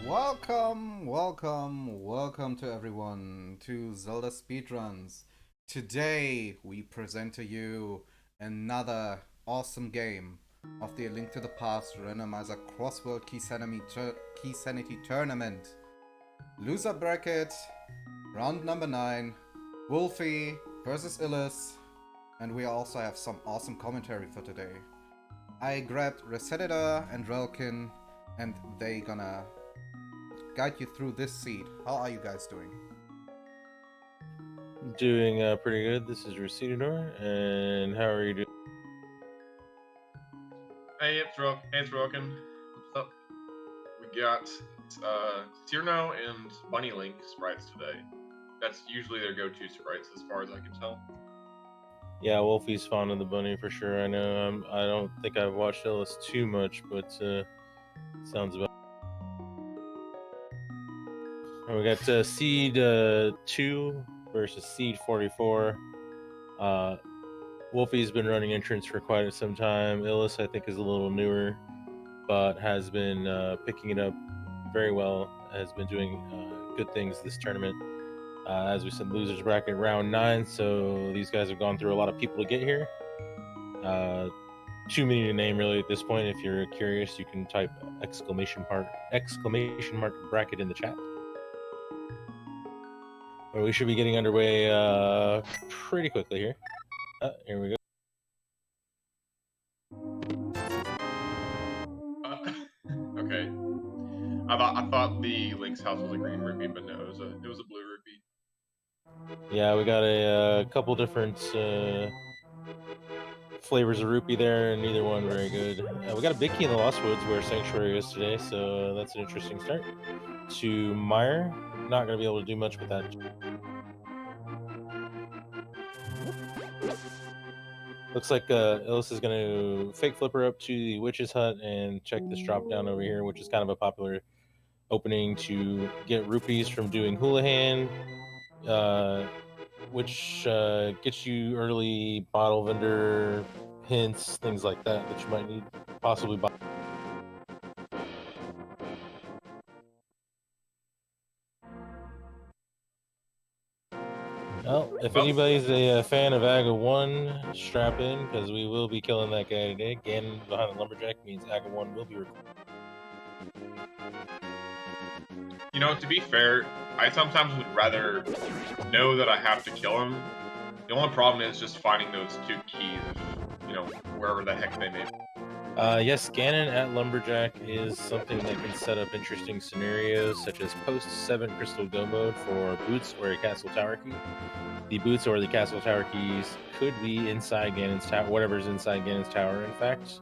Welcome to everyone to Zelda Speedruns. Today we present to you another awesome game of the A Link to the Past Randomizer Crossworld Keysanity Tournament. Loser bracket, round number 9, Wulfy versus Illus, and we also have some awesome commentary for today. I grabbed Resetida and Relkin, and they gonna guide you through this seed. How are you guys doing? Doing pretty good. This is Resetador, and how are you doing? Hey, it's Roken. What's up? We got Cyrano and Bunny Link sprites today. That's usually their go-to sprites, as far as I can tell. Yeah, Wulfy's fond of the bunny for sure. I know. I don't think I've watched Illus too much, but sounds about. And we got Seed 2 versus Seed 44. Wulfy's been running entrance for quite some time. Illus, I think, is a little newer, but has been picking it up very well. Has been doing good things this tournament. As we said, losers bracket round 9, so these guys have gone through a lot of people to get here. Too many to name really at this point. If you're curious, you can type exclamation mark bracket in the chat. But we should be getting underway pretty quickly here. Here we go. Okay. I thought the Link's house was a green rupee, but no, it was a blue rupee. Yeah, we got a couple different flavors of rupee there, and neither one very good. We got a big key in the Lost Woods where Sanctuary is today, so that's an interesting start. To Meyer, not going to be able to do much with that. Looks like Illus is going to fake flipper up to the Witch's Hut and check this drop down over here, which is kind of a popular opening to get rupees from doing Houlihan, which gets you early bottle vendor hints, things like that you might need, possibly buy. Well, if anybody's a fan of AGA 1, strap in, because we will be killing that guy today. Ganon behind the Lumberjack means AGA 1 will be recorded. You know, to be fair, I sometimes would rather know that I have to kill him. The only problem is just finding those 2 keys, wherever the heck they may be. Yes, Ganon at Lumberjack is something that can set up interesting scenarios, such as post 7 Crystal Go mode for boots or a Castle Tower key. The boots or the Castle Tower keys could be inside Ganon's tower, whatever's inside Ganon's tower, in fact.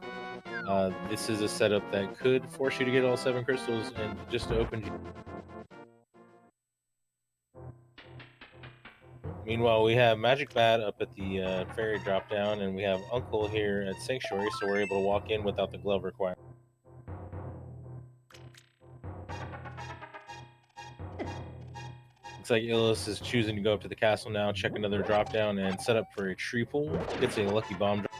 This is a setup that could force you to get all 7 crystals and just to open. Meanwhile, we have Magic Bat up at the ferry drop down, and we have Uncle here at Sanctuary, so we're able to walk in without the glove requirement. Looks like Illus is choosing to go up to the castle now, check another drop down, and set up for a tree pull. Gets a lucky bomb drop.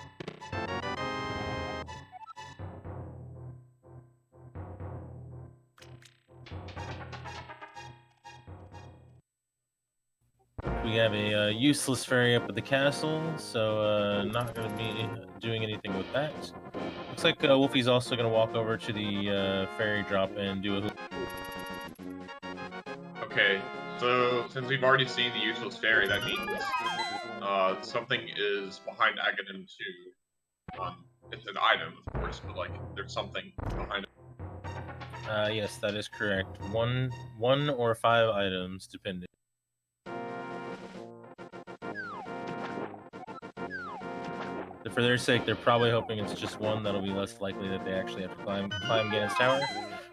We have a useless ferry up at the castle, so not going to be doing anything with that. Looks like Wulfy's also going to walk over to the ferry drop and do a. Okay, so since we've already seen the useless fairy, that means something is behind Aghanim 2. It's an item, of course, but there's something behind it. Yes, that is correct. One or 5 items, depending. For their sake, they're probably hoping it's just one. That'll be less likely that they actually have to climb Ganon's tower.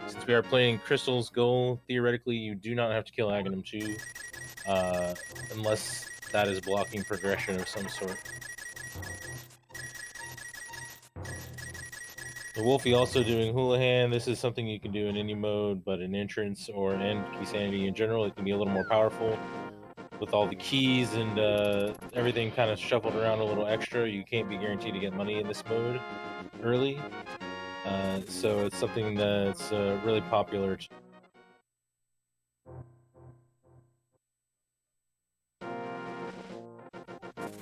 Since we are playing Crystal's Goal, theoretically, you do not have to kill Aghanim 2, unless that is blocking progression of some sort. The Wulfy also doing Houlihan. This is something you can do in any mode, but in entrance or in Keysanity in general, it can be a little more powerful. With all the keys and everything kind of shuffled around a little extra, you can't be guaranteed to get money in this mode early. So it's something that's really popular.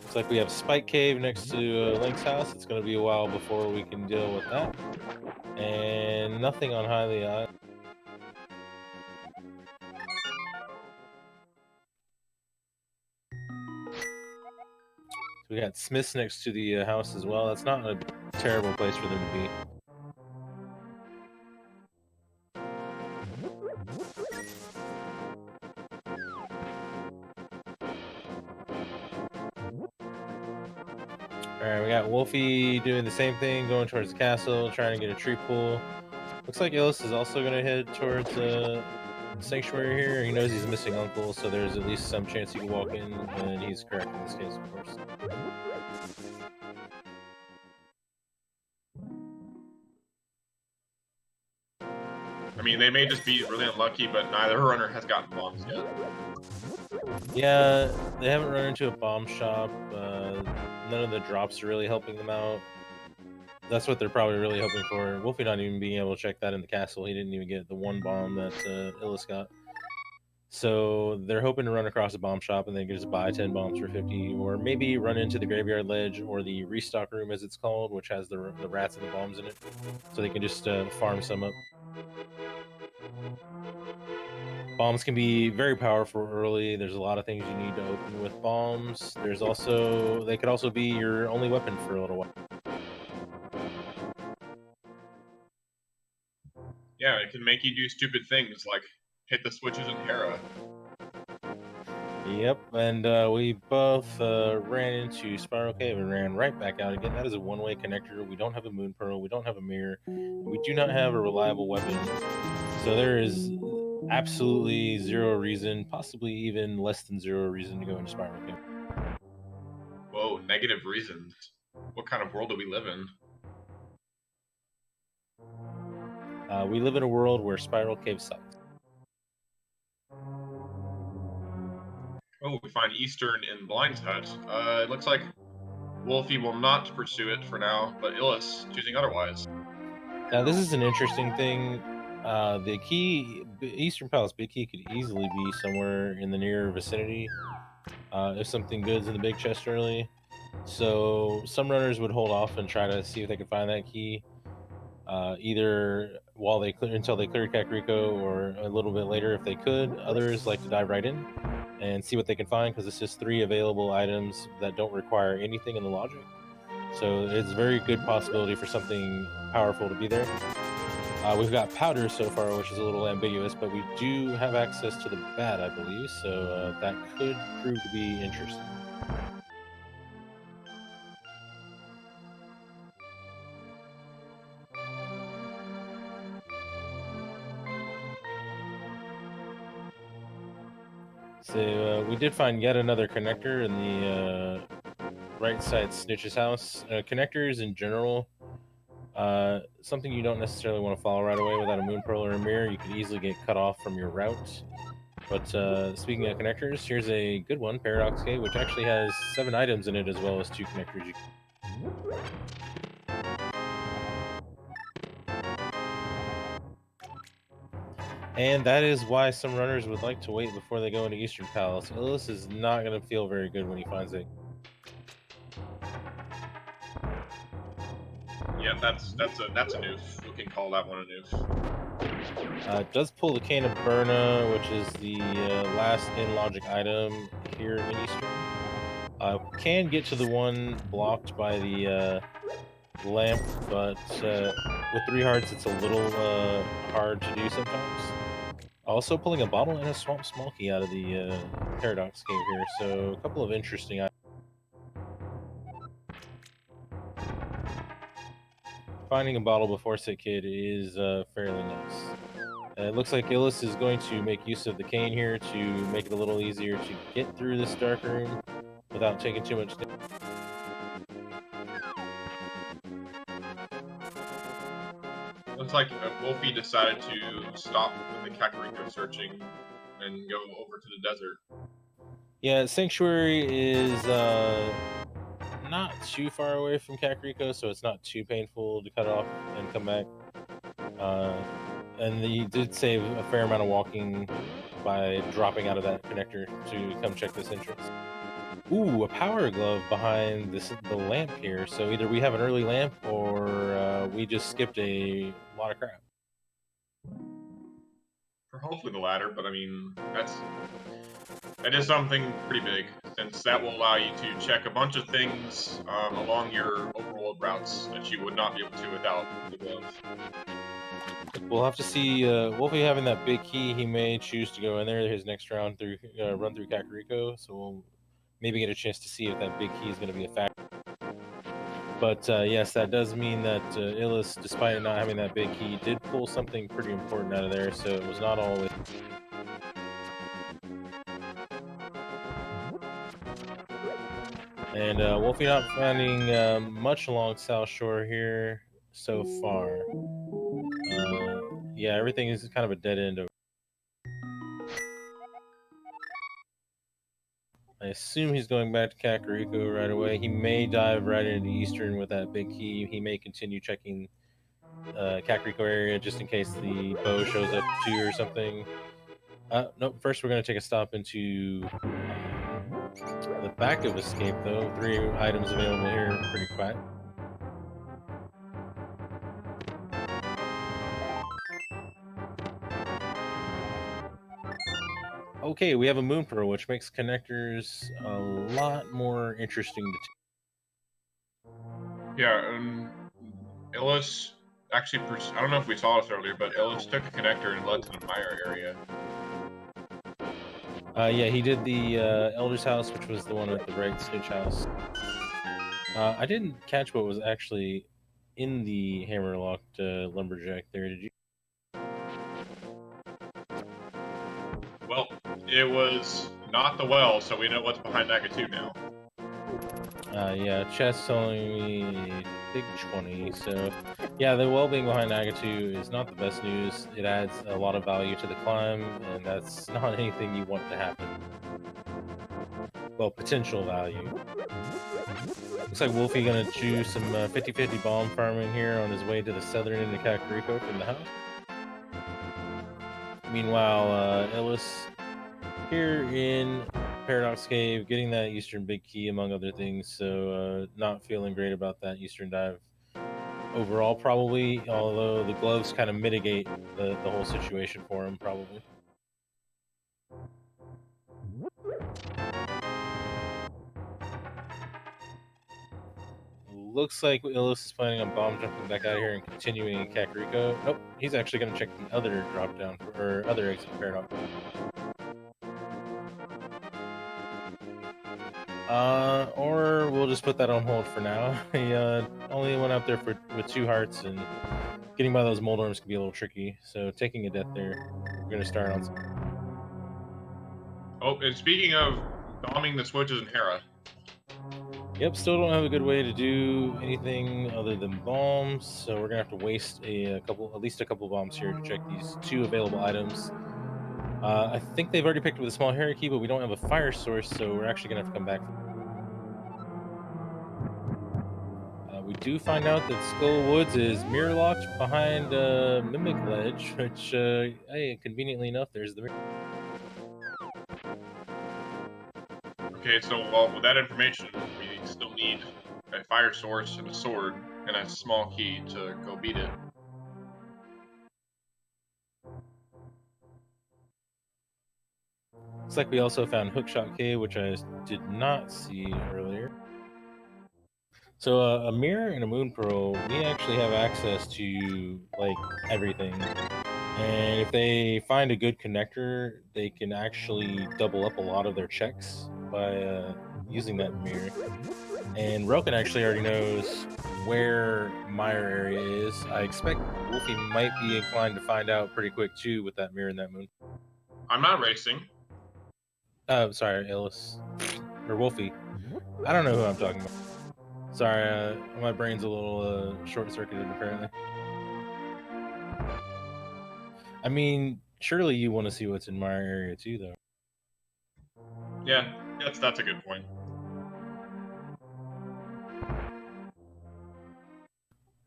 Looks like we have Spike Cave next to Link's house. It's going to be a while before we can deal with that. And nothing on Highly Island. So we got Smith's next to the house as well. That's not a terrible place for them to be. Alright, we got Wulfy doing the same thing, going towards the castle, trying to get a tree pull. Looks like Illus is also going to head towards Sanctuary here. He knows he's missing Uncle, so there's at least some chance he can walk in, and he's correct in this case, of course. I mean, they may just be really unlucky, but neither runner has gotten bombs yet. Yeah, they haven't run into a bomb shop. None of the drops are really helping them out. That's what they're probably really hoping for. Wulfy not even being able to check that in the castle. He didn't even get the one bomb that Illus got. So they're hoping to run across a bomb shop and then just buy 10 bombs for 50, or maybe run into the graveyard ledge or the restock room, as it's called, which has the rats and the bombs in it, so they can just farm some up. Bombs can be very powerful early. There's a lot of things you need to open with bombs. There's also, they could also be your only weapon for a little while. Yeah, it can make you do stupid things like hit the switches in Hera. Yep, and we both ran into Spiral Cave and ran right back out again. That is a one-way connector. We don't have a Moon Pearl. We don't have a mirror. We do not have a reliable weapon. So there is absolutely zero reason, possibly even less than zero reason, to go into Spiral Cave. Whoa, negative reasons. What kind of world do we live in? We live in a world where Spiral Cave sucks. Oh, we find Eastern in Blind's Hut. It looks like Wulfy will not pursue it for now, but Illus choosing otherwise. Now, this is an interesting thing. The key, Eastern Palace Big Key, could easily be somewhere in the near vicinity if something good's in the big chest early. So some runners would hold off and try to see if they could find that key, either while they clear until they clear Kakariko, or a little bit later if they could. Others like to dive right in and see what they can find, because it's just 3 available items that don't require anything in the logic. So it's a very good possibility for something powerful to be there. We've got powder so far, which is a little ambiguous, but we do have access to the bat, I believe, so that could prove to be interesting. So we did find yet another connector in the right side Snitch's house. Connectors in general, something you don't necessarily want to follow right away without a Moon Pearl or a mirror. You could easily get cut off from your route. But speaking of connectors, here's a good one, Paradox Cave, which actually has 7 items in it as well as 2 connectors. And that is why some runners would like to wait before they go into Eastern Palace. Illus is not going to feel very good when he finds it. Yeah, that's a noof. We can call that one a noof. It does pull the Cane of Burna, which is the last in-logic item here in Eastern. Can get to the one blocked by the lamp, but with 3 hearts it's a little hard to do sometimes. Also pulling a bottle and a Swamp Smalky out of the Paradox Cave here, so a couple of interesting items. Finding a bottle before Sick Kid is fairly nice. It looks like Illus is going to make use of the cane here to make it a little easier to get through this dark room without taking too much damage. Looks like Wulfy decided to stop the Kakariko searching and go over to the desert. Yeah, Sanctuary is not too far away from Kakariko, so it's not too painful to cut off and come back. And he did save a fair amount of walking by dropping out of that connector to come check this entrance. Ooh, a power glove behind the lamp here. So either we have an early lamp or we just skipped a lot of crap. For hopefully the latter, but I mean, that is something pretty big, since that will allow you to check a bunch of things along your overworld routes that you would not be able to without the glove. We'll have to see. Wulfy having that big key, he may choose to go in there his next round through run through Kakariko. So we'll maybe get a chance to see if that big key is going to be a factor. But yes, that does mean that Illus, despite not having that big key, did pull something pretty important out of there. So it was not always. And Wulfy not finding much along South Shore here so far. Yeah, everything is kind of a dead end. I assume he's going back to Kakariko right away. He may dive right into Eastern with that big key. He may continue checking Kakariko area just in case the bow shows up too or something. Nope, first we're going to take a stop into the back of Escape, though. 3 items available here, pretty quiet. Okay, we have a Moon Pearl, which makes connectors a lot more interesting to Yeah, Illus actually, I don't know if we saw this earlier, but Illus took a connector and led to the Mire area. Yeah, he did the Elder's House, which was the one at the right Stitch House. I didn't catch what was actually in the hammerlocked lumberjack there. Did you? Well, it was not the well, so we know what's behind Act 2 now. Yeah, chat's telling me big 20. So, yeah, the well being behind Agatu is not the best news. It adds a lot of value to the climb, and that's not anything you want to happen. Well, potential value. Looks like Wulfy gonna choose some 50-50 bomb farming here on his way to the southern end of Kakariko from the house. Meanwhile, Illus here in Paradox Cave, getting that Eastern big key among other things, so not feeling great about that Eastern dive overall, probably, although the gloves kind of mitigate the whole situation for him, probably. Looks like Illus is planning on bomb jumping back out of here and continuing in Kakariko. Nope, he's actually going to check the other drop down or other exit Paradox. Or we'll just put that on hold for now. He only went up there with 2 hearts, and getting by those mold arms can be a little tricky. So taking a death there, we're gonna start on. Oh, and speaking of bombing the switches in Hera. Yep, still don't have a good way to do anything other than bombs, so we're gonna have to waste at least a couple bombs here to check these 2 available items. I think they've already picked up with a small hierarchy, but we don't have a fire source, so we're actually gonna have to come back. We do find out that Skull Woods is mirror locked behind Mimic Ledge, which, hey, conveniently enough, there's the mirror. Okay, so well, with that information, we still need a fire source and a sword and a small key to go beat it. Looks like we also found Hookshot Cave, which I did not see earlier. So a mirror and a moon pearl, we actually have access to like everything. And if they find a good connector, they can actually double up a lot of their checks by using that mirror. And Roken actually already knows where Mire area is. I expect Wulfy might be inclined to find out pretty quick too with that mirror and that moon. I'm not racing. Sorry, Illus. Or Wulfy. I don't know who I'm talking about. Sorry, my brain's a little short-circuited apparently. I mean, surely you want to see what's in my area too, though. Yeah, that's a good point.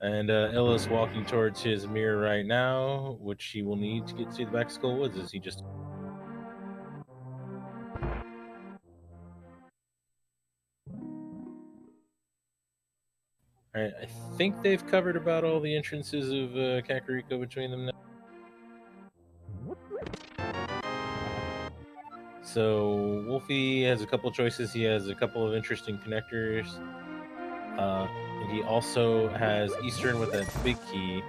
And Illus walking towards his mirror right now, which he will need to get to the back of Skull Woods, as he just... I think they've covered about all the entrances of Kakariko between them now. So Wulfy has a couple choices. He has a couple of interesting connectors. And he also has Eastern with a big key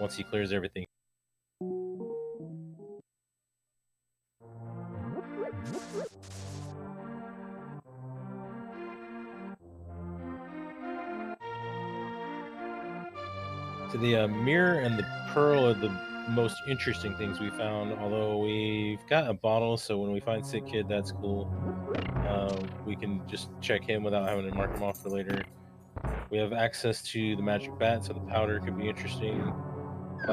once he clears everything. So the mirror and the pearl are the most interesting things we found, although we've got a bottle, so when we find Sick Kid, that's cool. We can just check him without having to mark him off for later. We have access to the magic bat, so the powder could be interesting.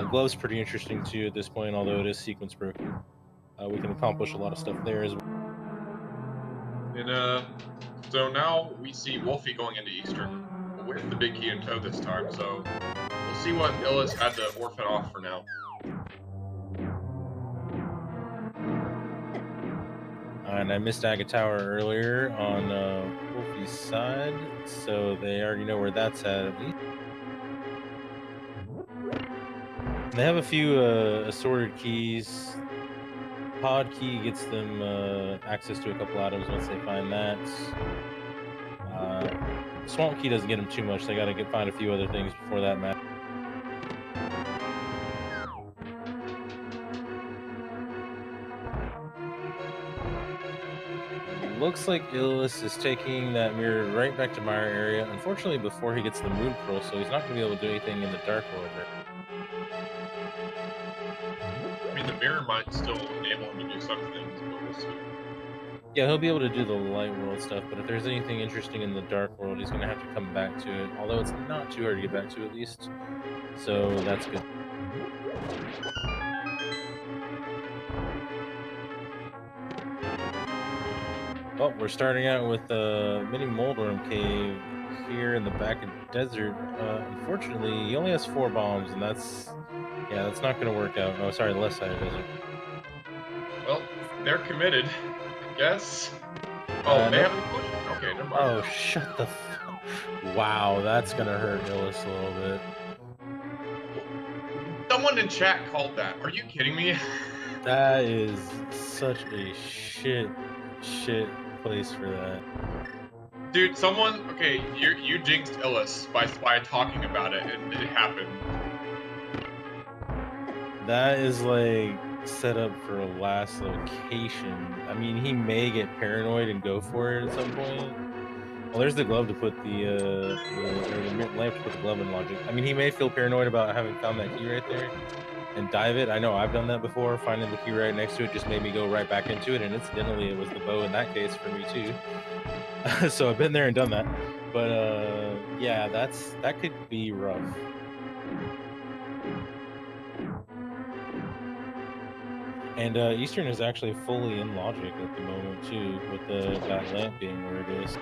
Glove's pretty interesting too at this point, although it is sequence broken. We can accomplish a lot of stuff there as well. And so now we see Wulfy going into Eastern with the big key in tow this time, so we'll see what Illus had to orphan off for now. And I missed Aga Tower earlier on Wulfy's side, so they already know where that's at least. And they have a few assorted keys. Pod key gets them access to a couple items once they find that. Swamp key doesn't get them too much. They got to find a few other things before that match. Looks like Illus is taking that mirror right back to Mire area. Unfortunately, before he gets the Moon Pearl, so he's not going to be able to do anything in the Dark World. I mean, the mirror might still enable him to do some things, but we'll see. Yeah, he'll be able to do the Light World stuff, but if there's anything interesting in the Dark World, he's going to have to come back to it. Although it's not too hard to get back to, at least. So that's good. Oh, we're starting out with a mini Moldworm cave here in the back of the desert. Unfortunately, he only has 4 bombs, and that's not going to work out. Oh, sorry, the left side of the desert. Well, they're committed, I guess. Oh, they haven't pushed. Okay, never mind. Oh, shut the Wow, that's going to hurt Illus a little bit. Someone in chat called that. Are you kidding me? That is such a shit place for that. Dude, okay, you jinxed Illus by talking about it, and it happened. That is like set up for a last location. I mean, he may get paranoid and go for it at some point. Well, there's the glove to put the lamp to put the glove in logic. I mean, he may feel paranoid about having found that key right there and dive it. I know I've done that before. Finding the key right next to it just made me go right back into it, and incidentally, it was the bow in that case for me too. So I've been there and done that. But yeah, that could be rough. And Eastern is actually fully in logic at the moment too, with that lamp being where it is.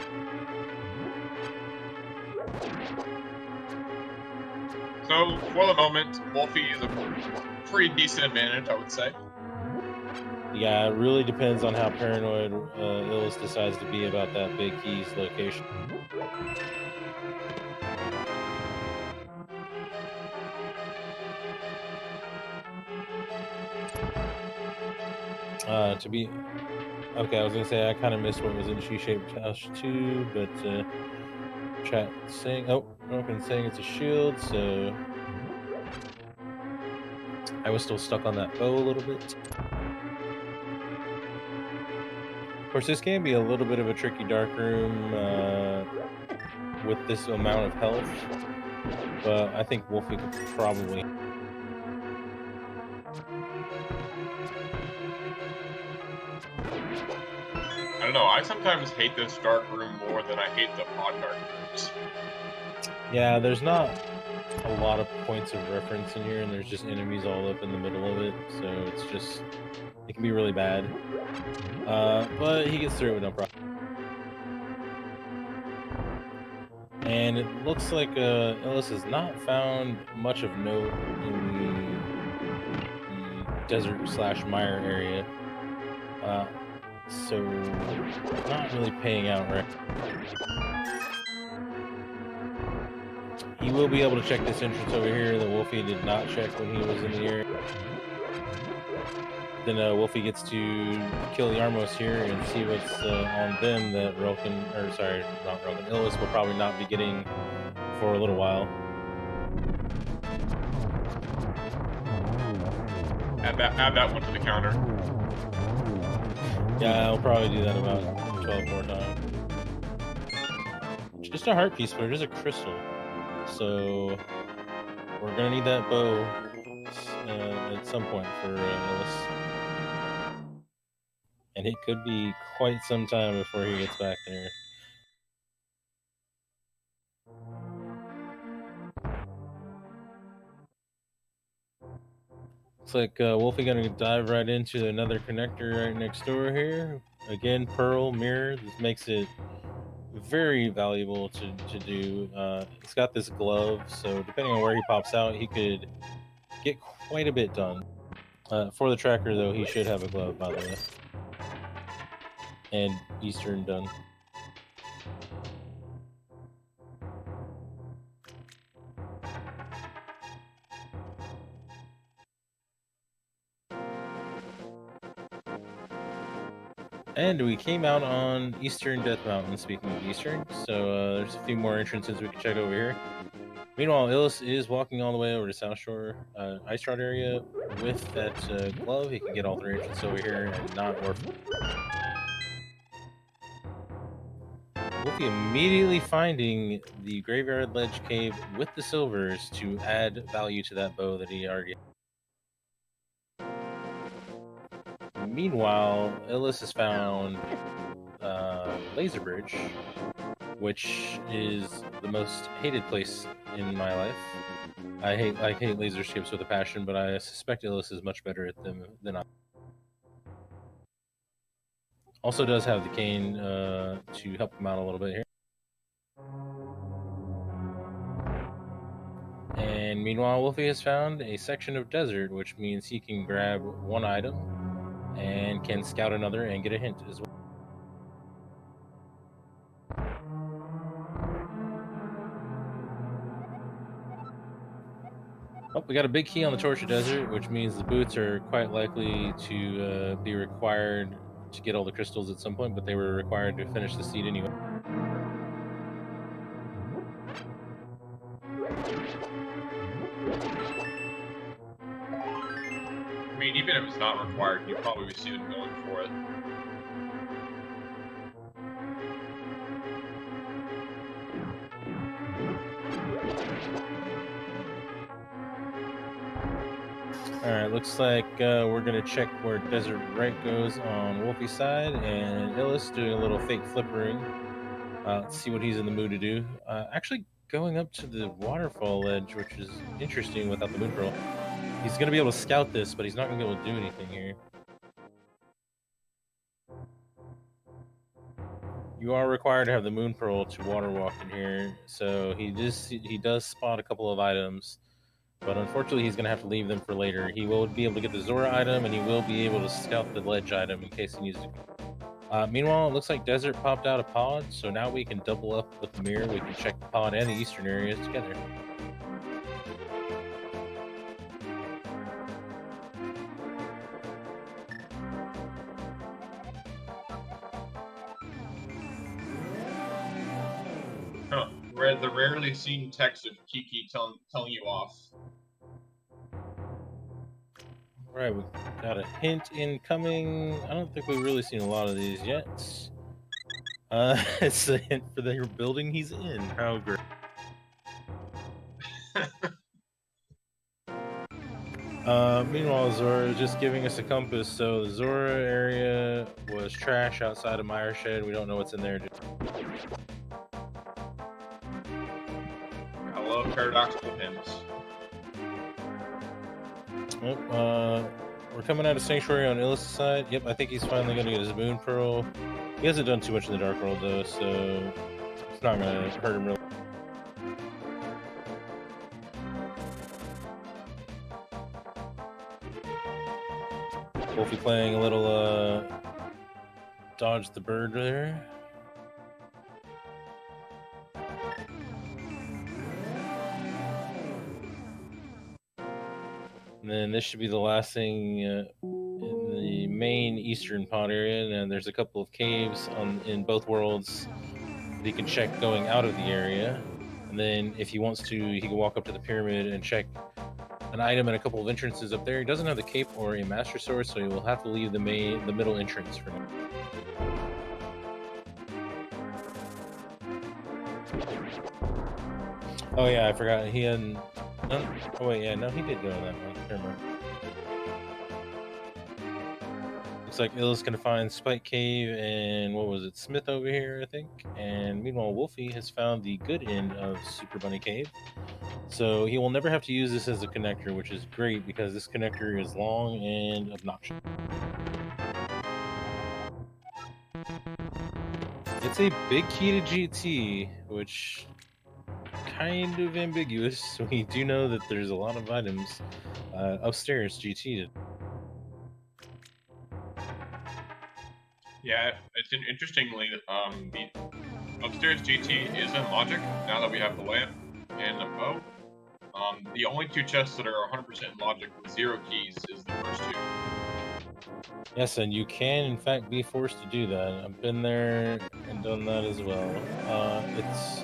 So, for the moment, Wulfy is a pretty decent advantage, I would say. Yeah, it really depends on how paranoid Illus decides to be about that big key's location. Okay, I was gonna say I kind of missed what was in She-shaped house too, but chat saying, saying it's a shield, so I was still stuck on that bow a little bit. Of course, this can be a little bit of a tricky dark room with this amount of health, but I think Wulfy could probably. I don't know, I sometimes hate this dark room more than I hate the pod dark rooms. Yeah, there's not a lot of points of reference in here, and there's just enemies all up in the middle of it, so it can be really bad. But he gets through it with no problem. And it looks like Illus has not found much of note in the desert/mire area. So not really paying out right. He will be able to check this entrance over here that Wulfy did not check when he was in the area. Then Wulfy gets to kill the Armos here and see what's on them that Illus will probably not be getting for a little while. Add that one to the counter. Yeah, I'll probably do that about 12 more times. Just a heart piece, but it is a crystal. So we're gonna need that bow at some point for Illus. And it could be quite some time before he gets back there. Looks like Wulfy gonna dive right into another connector right next door here. Again, pearl, mirror. This makes it very valuable to do. He's got this glove, so depending on where he pops out, he could get quite a bit done. For the tracker, though, he should have a glove, by the way. And Eastern done. And we came out on Eastern Death Mountain, speaking of Eastern, so there's a few more entrances we can check over here. Meanwhile, Illus is walking all the way over to South Shore Ice Rod area with that glove. He can get all three entrances over here and not work. Wulfy immediately finding the Graveyard Ledge Cave with the silvers to add value to that bow that he already had. Meanwhile, Illus has found Laser Bridge, which is the most hated place in my life. I hate laser ships with a passion, but I suspect Illus is much better at them than I. Also does have the cane to help him out a little bit here. And meanwhile, Wulfy has found a section of desert, which means he can grab one item and can scout another and get a hint as well. Oh, we got a big key on the Torture Desert, which means the boots are quite likely to be required to get all the crystals at some point, but they were required to finish the seed anyway. I mean, even if it's not required, you probably see them going for it. Alright, looks like we're going to check where Desert Right goes on Wulfy's side, and Illus doing a little fake flippering. Let's see what he's in the mood to do. Actually going up to the waterfall ledge, which is interesting without the moon pearl. He's going to be able to scout this, but he's not going to be able to do anything here. You are required to have the moon pearl to water walk in here, so he does spot a couple of items. But unfortunately, he's going to have to leave them for later. He will be able to get the Zora item, and he will be able to scout the ledge item in case he needs it. Meanwhile, it looks like Desert popped out a pod, so now we can double up with the mirror. We can check the pod and the eastern areas together. Huh. The rarely seen text of Kiki telling you off. Right, we got a hint incoming. I don't think we've really seen a lot of these yet. It's a hint for the building he's in. How great. Meanwhile, Zora is just giving us a compass. So the Zora area was trash outside of Meyer Shed. We don't know what's in there. I love paradoxical hymns. Oh, we're coming out of Sanctuary on Illus' side. Yep, I think he's finally going to get his Moon Pearl. He hasn't done too much in the Dark World, though, so it's not going to hurt him really. Wulfy playing a little dodge the bird there. And then this should be the last thing in the main eastern pod area. And there's a couple of caves in both worlds that he can check going out of the area. And then if he wants to, he can walk up to the pyramid and check an item and a couple of entrances up there. He doesn't have the cape or a master sword, so he will have to leave the middle entrance for now. Oh yeah, I forgot he hadn't. No, oh wait, yeah, no, he did go in that one. Never mind. Looks like Illus gonna find Spike Cave and what was it, Smith over here, I think. And meanwhile, Wulfy has found the good end of Super Bunny Cave, so he will never have to use this as a connector, which is great because this connector is long and obnoxious. It's a big key to GT, which kind of ambiguous. We do know that there's a lot of items upstairs GT. Yeah, it's interestingly, the upstairs GT is in logic now that we have the lamp and the bow. The only two chests that are 100% in logic with 0 keys is the first two. Yes, and you can in fact be forced to do that. I've been there and done that as well. It's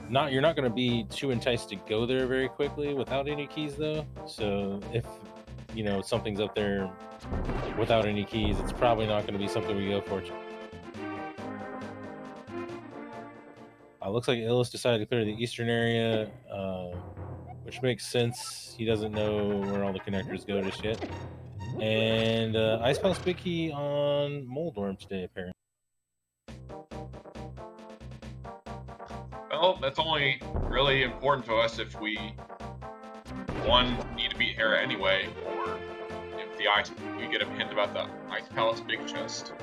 not, you're not going to be too enticed to go there very quickly without any keys though. So if you know something's up there without any keys, it's probably not going to be something we go for. Looks like Illus decided to clear the eastern area, which makes sense. He doesn't know where all the connectors go just yet. And Ice Palace Big Key on Moldorm today, apparently. Well, that's only really important to us if we, one, need to beat Hera anyway, or if we get a hint about the Ice Palace Big Chest.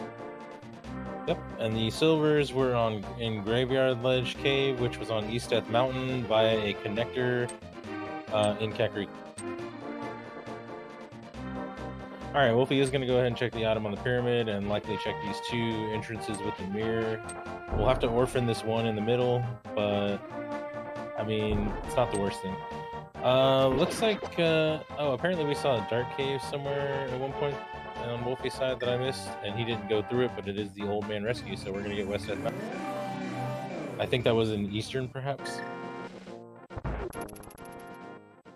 Yep, and the silvers were in Graveyard Ledge Cave, which was on East Death Mountain via a connector in Kakri. Alright, Wulfy is going to go ahead and check the item on the pyramid and likely check these 2 entrances with the mirror. We'll have to orphan this one in the middle, but I mean, it's not the worst thing. Looks like, oh, apparently we saw a dark cave somewhere at one point on Wulfy's side that I missed, and he didn't go through it, but it is the Old Man Rescue, so we're going to get West Death Mountain. I think that was in Eastern, perhaps?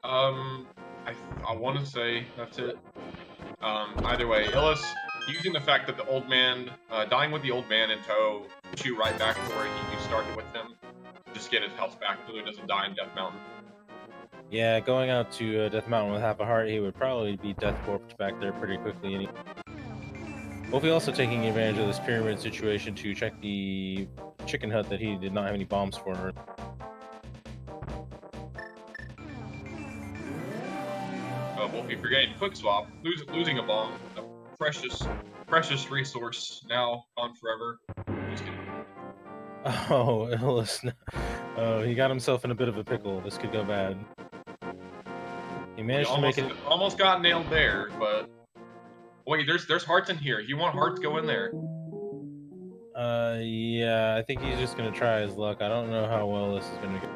I want to say that's it. Either way, Illus, using the fact that the old man, dying with the old man in tow, puts you right back to where you started with him, just get his health back so he doesn't die in Death Mountain. Yeah, going out to Death Mountain with half a heart, he would probably be death corpsed back there pretty quickly. Wulfy also taking advantage of this pyramid situation to check the chicken hut that he did not have any bombs for. Wulfy forgetting quick swap, losing a bomb, a precious resource now gone forever. Just kidding. Oh, Illus. Oh, he got himself in a bit of a pickle. This could go bad. He managed to make it. Almost got nailed there, but wait, there's hearts in here. You want hearts? Go in there. Yeah, I think he's just gonna try his luck. I don't know how well this is gonna go.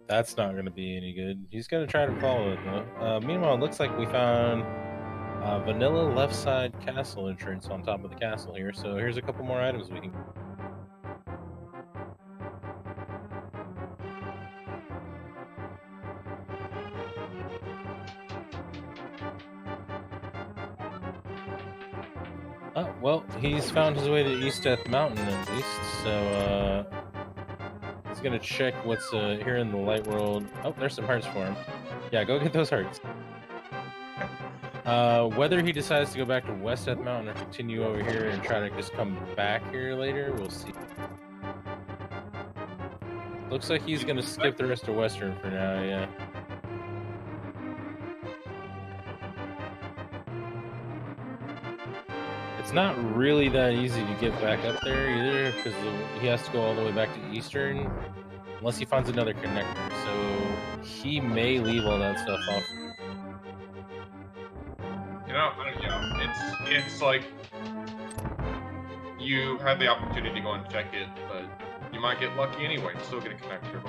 That's not gonna be any good. He's gonna try to follow it though. Meanwhile, it looks like we found vanilla left side castle entrance on top of the castle here. So here's a couple more items we can. Oh, well, he's found his way to East Death Mountain at least, so he's gonna check what's here in the light world. Oh, there's some hearts for him. Yeah, go get those hearts. Whether he decides to go back to West Death Mountain or continue over here and try to just come back here later, we'll see. Looks like he's gonna skip the rest of Western for now, yeah. It's not really that easy to get back up there either, because he has to go all the way back to Eastern, unless he finds another connector. So he may leave all that stuff off. You know, it's like you had the opportunity to go and check it, but you might get lucky anyway and still get a connector.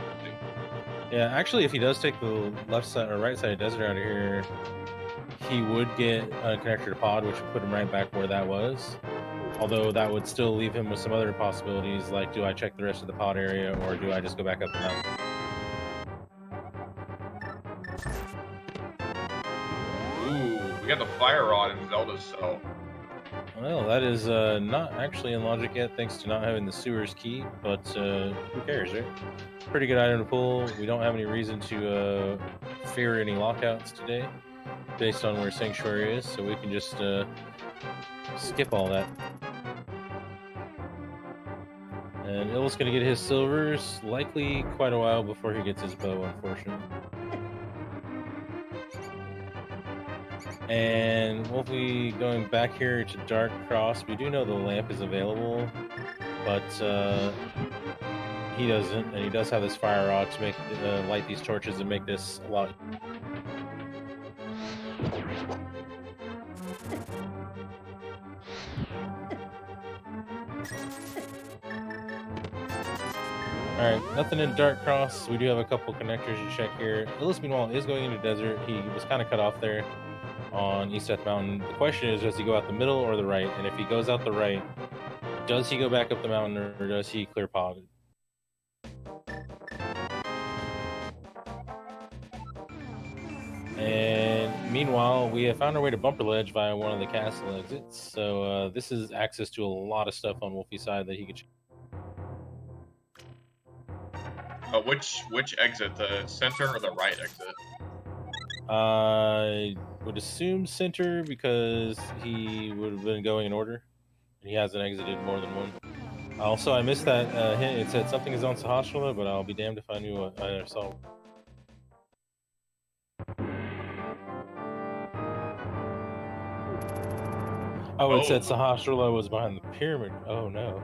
Yeah, actually, if he does take the left side or right side of desert out of here, he would get a connector to pod, which would put him right back where that was. Although that would still leave him with some other possibilities, like do I check the rest of the pod area or do I just go back up the mountain? Ooh, we got the fire rod in Zelda's cell. Well, that is not actually in logic yet, thanks to not having the sewers key, but who cares, right? Pretty good item to pull. We don't have any reason to fear any lockouts today, based on where Sanctuary is, so we can just skip all that. And Illus gonna get his silvers, likely quite a while before he gets his bow, unfortunately. And Wulfy going back here to Dark Cross. We do know the lamp is available, but he doesn't, and he does have this fire rod to make light these torches and make this a lot. Alright, nothing in Dark Cross. We do have a couple connectors to check here. Illus, meanwhile, is going into desert. He was kind of cut off there on East Death Mountain. The question is, does he go out the middle or the right? And if he goes out the right, does he go back up the mountain or does he clear pod? And meanwhile, we have found our way to Bumper Ledge via one of the castle exits. So this is access to a lot of stuff on Wulfy's side that he could. Which exit? The center or the right exit? I would assume center because he would have been going in order, and he hasn't exited more than one. Also, I missed that hint. It said something is on Sahasrama, but I'll be damned if I knew what I saw. Oh, it said Sahasrama was behind the pyramid. Oh no.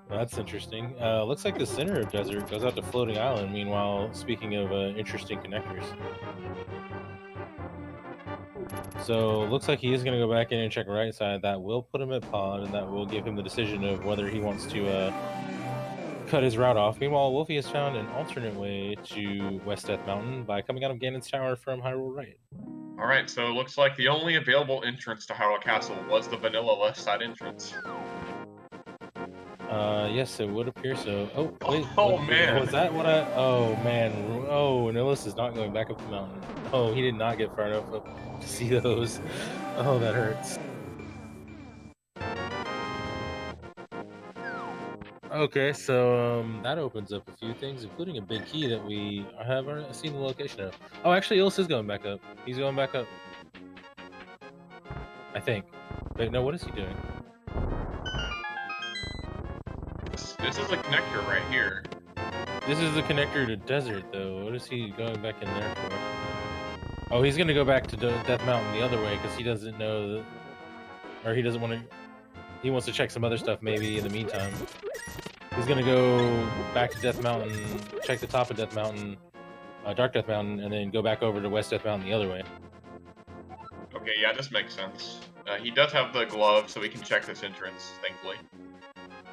That's interesting. Looks like the center of desert goes out to Floating Island. Meanwhile, speaking of interesting connectors. So looks like he is going to go back in and check right side. That will put him at pod, and that will give him the decision of whether he wants to cut his route off. Meanwhile, Wulfy has found an alternate way to West Death Mountain by coming out of Ganon's Tower from Hyrule Right. Alright, so it looks like the only available entrance to Hyrule Castle was the vanilla left side entrance. Yes, it would appear so. Oh, wait. Oh, man. Was that what I... Oh, man. Oh, and Illus is not going back up the mountain. Oh, he did not get far enough up to see those. Oh, that hurts. Okay, so that opens up a few things, including a big key that we haven't seen the location of. Oh, actually, Illus is going back up. He's going back up. I think. Wait, no, what is he doing? This is the connector right here. This is the connector to desert, though. What is he going back in there for? Oh, he's gonna go back to Death Mountain the other way because he doesn't know that, or he doesn't want to. He wants to check some other stuff maybe in the meantime. He's gonna go back to Death Mountain, check the top of Death Mountain, Dark Death Mountain, and then go back over to West Death Mountain the other way. Okay, yeah, this makes sense. He does have the glove, so we can check this entrance, thankfully.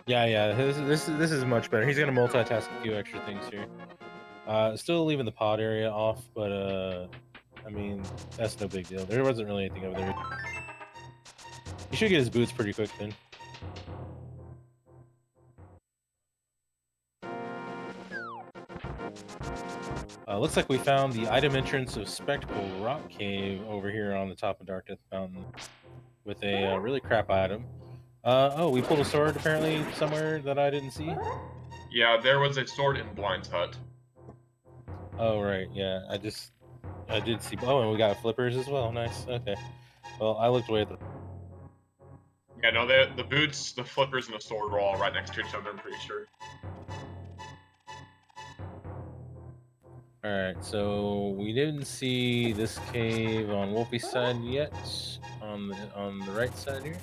Yeah, this is much better. He's gonna multitask a few extra things here. Still leaving the pod area off, but I mean, that's no big deal. There wasn't really anything over there. He should get his boots pretty quick then. Looks like we found the item entrance of Spectacle Rock Cave over here on the top of Dark Death Mountain with a really crap item. Oh, we pulled a sword apparently somewhere that I didn't see. Yeah, there was a sword in Blind's hut. Oh, right, yeah. I did see. Oh, and we got flippers as well. Nice. Okay. Well, I looked away at the. Yeah, no, the boots, the flippers, and the sword were all right next to each other, I'm pretty sure. Alright, so we didn't see this cave on Wulfy's side yet. On the right side here.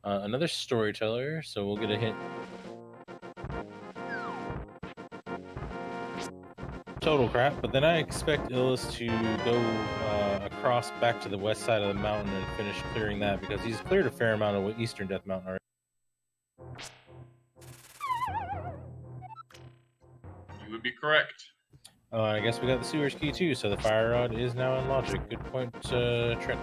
Another storyteller, so we'll get a hint. Total crap, but then I expect Illus to go across back to the west side of the mountain and finish clearing that because he's cleared a fair amount of Eastern Death Mountain already. You would be correct. I guess we got the sewers key too, so the fire rod is now in logic. Good point, Trent.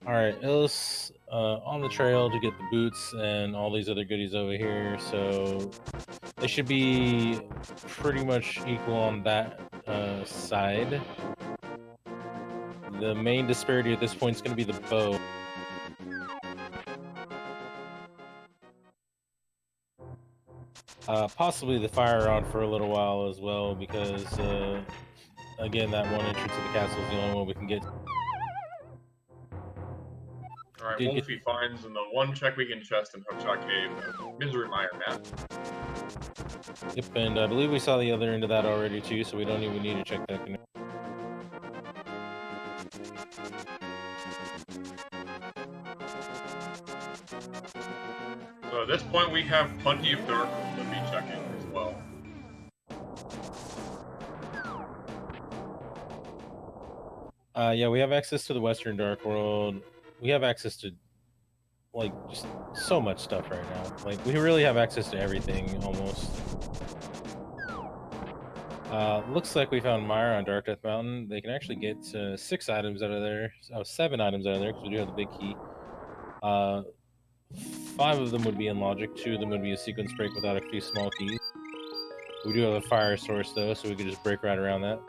Alright, Illus on the trail to get the boots and all these other goodies over here, so they should be pretty much equal on that side. The main disparity at this point is going to be the bow. Possibly the fire rod for a little while as well, because again, that one entrance to the castle is the only one we can get. Alright, Wulfy finds in the one check we can chest in Hookshot Cave, Misery Mire map. Yep, and I believe we saw the other end of that already too, so we don't even need to check that. So at this point we have plenty of dark to be checking as well. Yeah, we have access to the Western Dark World. We have access to, like, just so much stuff right now. Like, we really have access to everything, almost. Looks like we found Mire on Dark Death Mountain. They can actually get 6 items out of there. Oh, 7 items out of there, because we do have the big key. 5 of them would be in logic. 2 of them would be a sequence break without a few small keys. We do have a fire source, though, so we could just break right around that.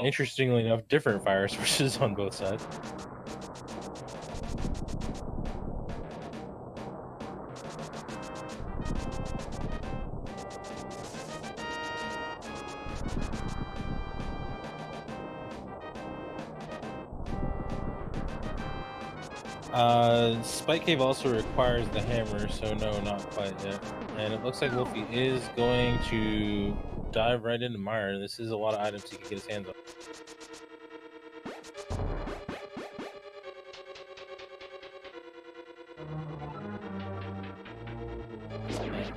Interestingly enough, different fire sources on both sides. Spike Cave also requires the hammer, so no, not quite yet. And it looks like Wulfy is going to dive right into Mire. This is a lot of items he can get his hands on.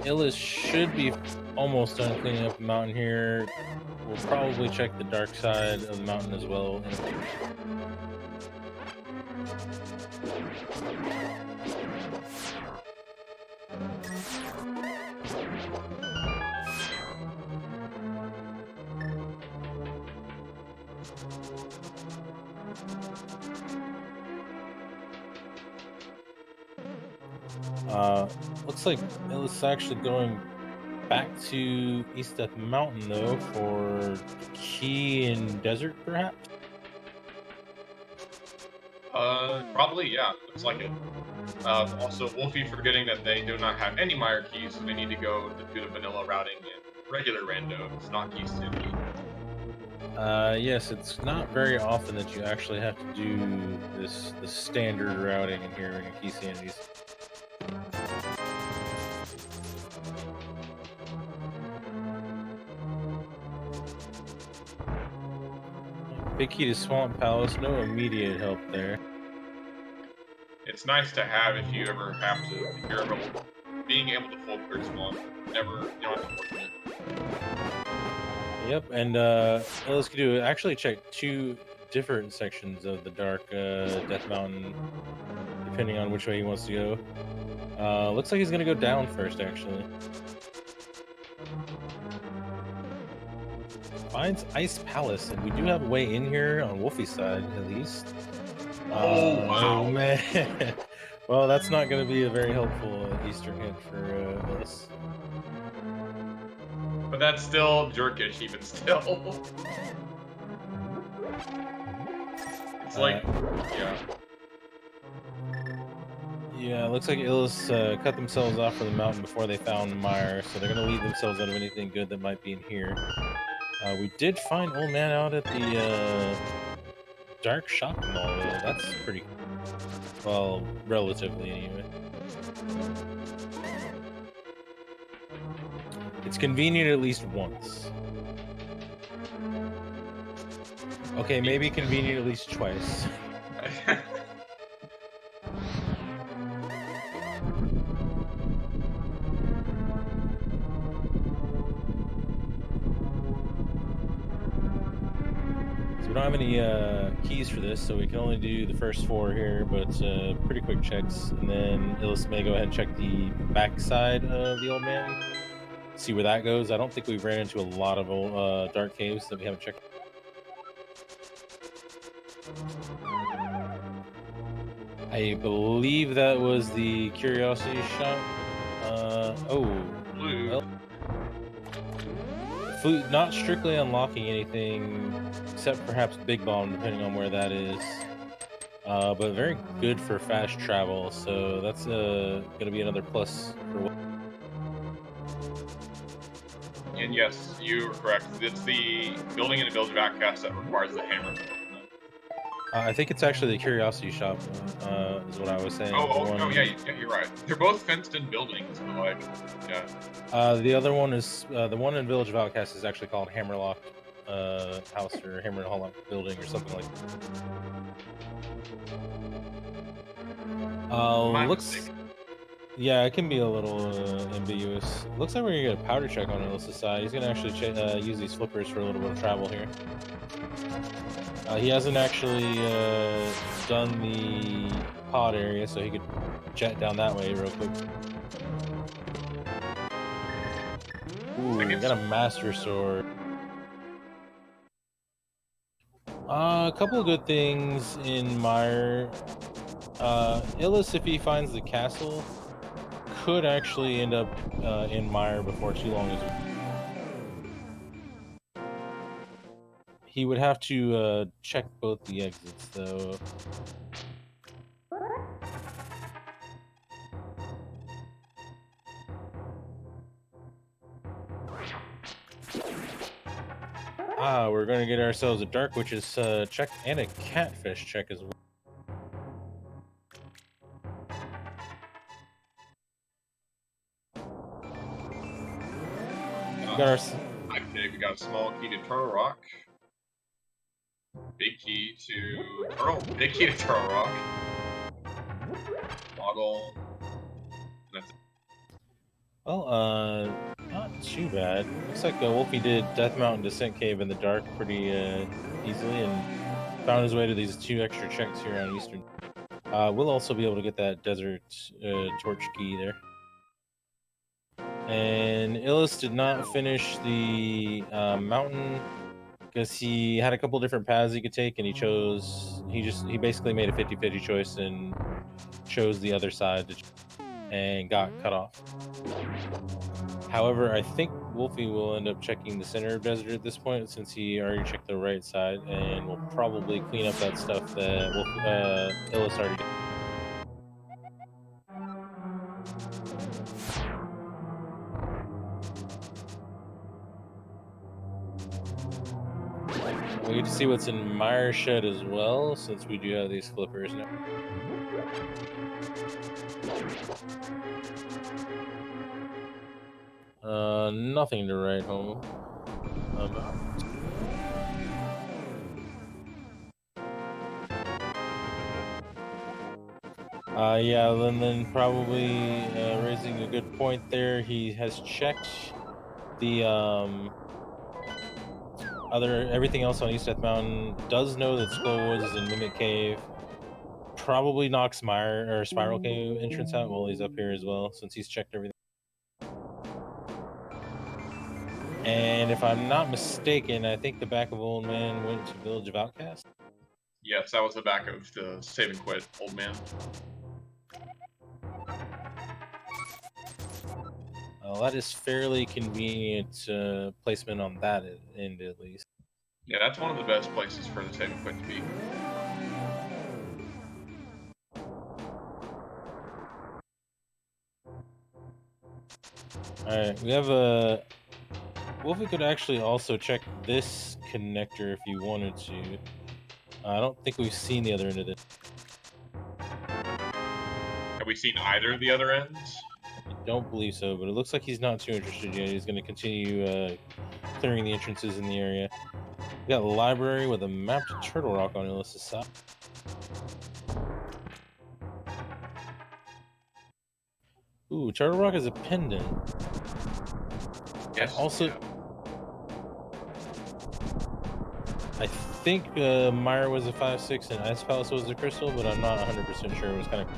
Illus should be almost done cleaning up the mountain here. We'll probably check the dark side of the mountain as well. Looks like Illus is actually going back to East Death Mountain, though, for key in desert, perhaps? Probably, yeah. Looks like it. Also, Wulfy forgetting that they do not have any Mire keys, so they need to go to do the vanilla routing in regular rando. It's not Keysanity. Yes, it's not very often that you actually have to do the standard routing in here in Keysanities. Big key to Swamp Palace, no immediate help there. It's nice to have if you ever have to, if you're ever being able to full clear Swamp. You don't have to work it. Yep, and Illus could do actually check 2 different sections of the Dark Death Mountain, depending on which way he wants to go. Looks like he's gonna go down first, actually. Finds Ice Palace, and we do have a way in here on Wulfy's side, at least. Oh, wow. Oh, man. Well, that's not going to be a very helpful Eastern hint for Illus. But that's still jerkish, even still. It's like, yeah. Yeah, it looks like Illus cut themselves off from the mountain before they found Mire, so they're going to leave themselves out of anything good that might be in here. We did find Old Man out at the Dark Shopping Mall, though. That's pretty well, relatively anyway. It's convenient at least once. Okay, maybe convenient at least twice. So we don't have any keys for this, so we can only do the first 4 here, but pretty quick checks. And then Illus may go ahead and check the back side of the old man, see where that goes. I don't think we've ran into a lot of old, dark caves that we haven't checked. I believe that was the curiosity shop. Blue. Well, not strictly unlocking anything, except perhaps Big Bomb, depending on where that is. But very good for fast travel, so that's going to be another plus for. And yes, you are correct. It's the building in the Village of Outcasts that requires the hammer. I think it's actually the curiosity shop, is what I was saying. Yeah, you're right. They're both fenced-in buildings, but like, yeah. The other one is the one in Village of Outcasts is actually called Hammerlock House or Hammer and Hollow Building or something like that. Looks. Yeah, it can be a little ambiguous. Looks like we're gonna get a powder check on Illus's side. He's gonna actually use these flippers for a little bit of travel here. He hasn't actually done the pod area, so he could jet down that way real quick. Ooh, we got a Master Sword. A couple of good things in Mire. Illus, if he finds the castle, could actually end up in Mire before too long as well. He would have to check both the exits, though. We're going to get ourselves a Dark Witch's check and a Catfish check as well. We got a small key to Turtle Rock. Big key to Turtle Rock. Boggle. That's it. Well, not too bad. Looks like Wulfy did Death Mountain Descent Cave in the dark pretty easily and found his way to these 2 extra checks here on Eastern. We'll also be able to get that Desert Torch key there. And Illus did not finish the mountain because he had a couple different paths he could take, and he basically made a 50-50 choice and chose the other side and got cut off. However, I think Wulfy will end up checking the center of Desert at this point, since he already checked the right side, and will probably clean up that stuff that Illus already did. We get to see what's in Mire Shed as well, since we do have these flippers now. Nothing to write home about. Yeah, then probably raising a good point there. He has checked the everything else on East Death Mountain. Does know that Skull Woods is in Mimic Cave. Probably knocks Mire or Spiral Cave entrance out while he's up here as well, since he's checked everything. And if I'm not mistaken, I think the back of Old Man went to Village of Outcasts. Yes, that was the back of the Save and Quit Old Man. That is fairly convenient placement on that end, at least. Yeah, that's one of the best places for the Save and Quit to be. Alright, we have a... Wulfy could actually also check this connector if you wanted to. I don't think we've seen the other end of it. Have we seen either of the other ends? I don't believe so, but it looks like he's not too interested yet. He's going to continue clearing the entrances in the area. We got a library with a map to Turtle Rock on Illus's side. Ooh, Turtle Rock is a pendant. Yes. Also, I think Mire was a 5/6 and Ice Palace was the crystal, but I'm not 100% sure. It was kind of.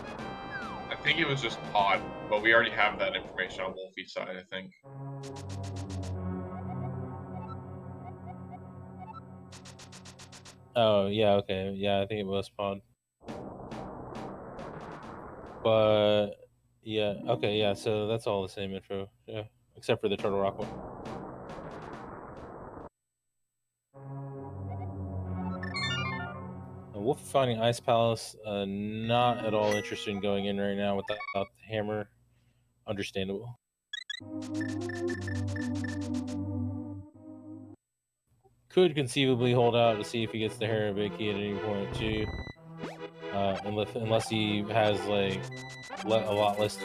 I think it was just pod, but we already have that information on Wulfy's side, I think. Oh yeah, okay, yeah, I think it was pod. But yeah, okay, yeah. So that's all the same info, yeah, except for the Turtle Rock one. Wolf finding Ice Palace, not at all interested in going in right now without the hammer. Understandable. Could conceivably hold out to see if he gets the Harabiki at any point too, unless he has like a lot less.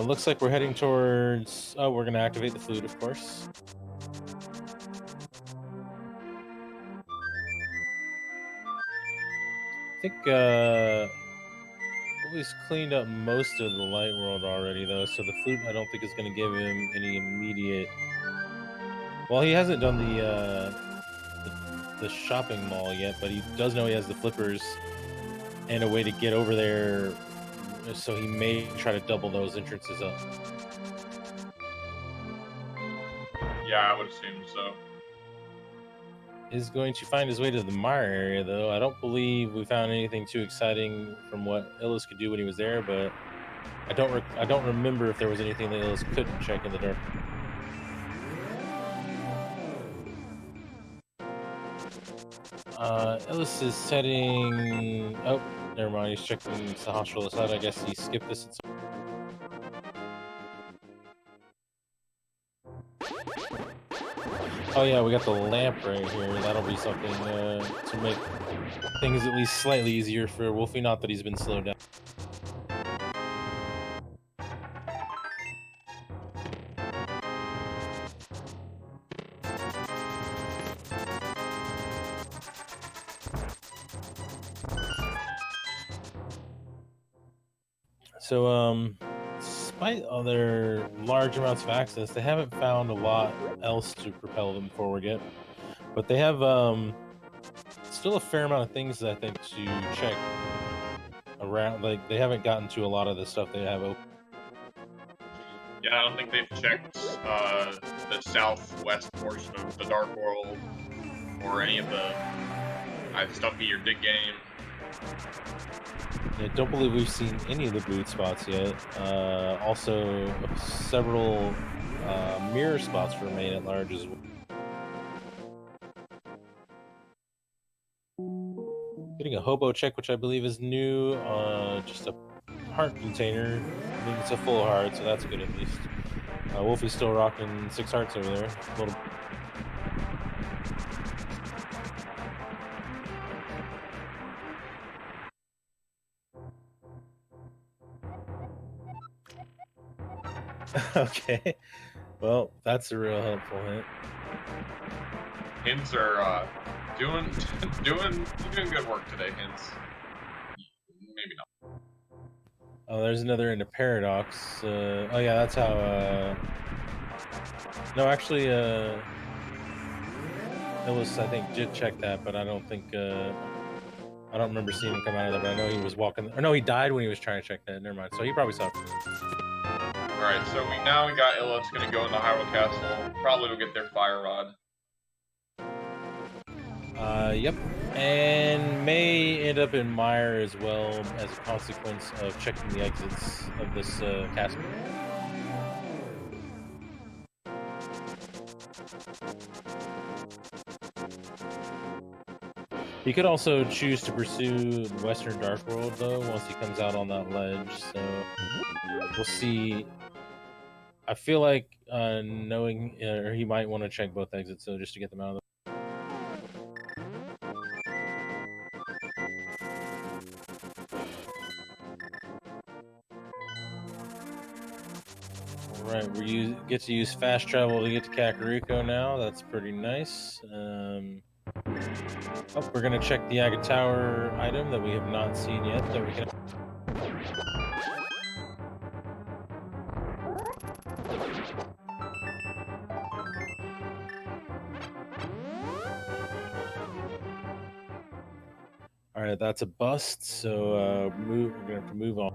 Looks like we're heading towards. Oh, we're gonna activate the flute, of course. I think he's cleaned up most of the light world already, though. So the flute, I don't think is gonna give him any immediate. Well, he hasn't done the shopping mall yet, but he does know he has the flippers and a way to get over there. So he may try to double those entrances up. Yeah, I would assume so. Is going to find his way to the Mire area, though. I don't believe we found anything too exciting from what Illus could do when he was there, but I don't remember if there was anything that Illus couldn't check in the dark. Illus is heading. Oh, never mind. He's checking the hospital side. I guess he skipped this. Oh yeah, we got the lamp right here. That'll be something to make things at least slightly easier for Wulfy. Not that he's been slowed down. So, despite other large amounts of access, they haven't found a lot else to propel them forward yet. But they have still a fair amount of things, I think, to check around. Like, they haven't gotten to a lot of the stuff they have open. Yeah, I don't think they've checked the southwest portion of the Dark World or any of the Stumpy or Dig Game. I don't believe we've seen any of the boot spots yet. Also, several mirror spots remain at large as well. Getting a hobo check, which I believe is new. Just a heart container. I think it's a full heart, so that's good at least. Wulfy's still rocking 6 hearts over there. A little. Okay. Well, that's a real helpful hint. Hints are doing good work today, Hints. Maybe not. Oh, there's another into Paradox. Oh yeah, that's how. No, actually, Illus, I think, did check that, but I don't think. I don't remember seeing him come out of there, but I know he was walking. Or no, he died when he was trying to check that. Never mind. So he probably saw it. Alright, so we got Illus gonna go into Hyrule Castle. Probably will get their Fire Rod. Yep. And may end up in Mire as well as a consequence of checking the exits of this castle. He could also choose to pursue the Western Dark World, though, once he comes out on that ledge. So we'll see. I feel like knowing, or he might want to check both exits, so just to get them out of the. Alright, we get to use fast travel to get to Kakariko now. That's pretty nice. Oh, we're gonna check the Agate Tower item that we have not seen yet. That we can. Alright, that's a bust, so we're gonna have to move on.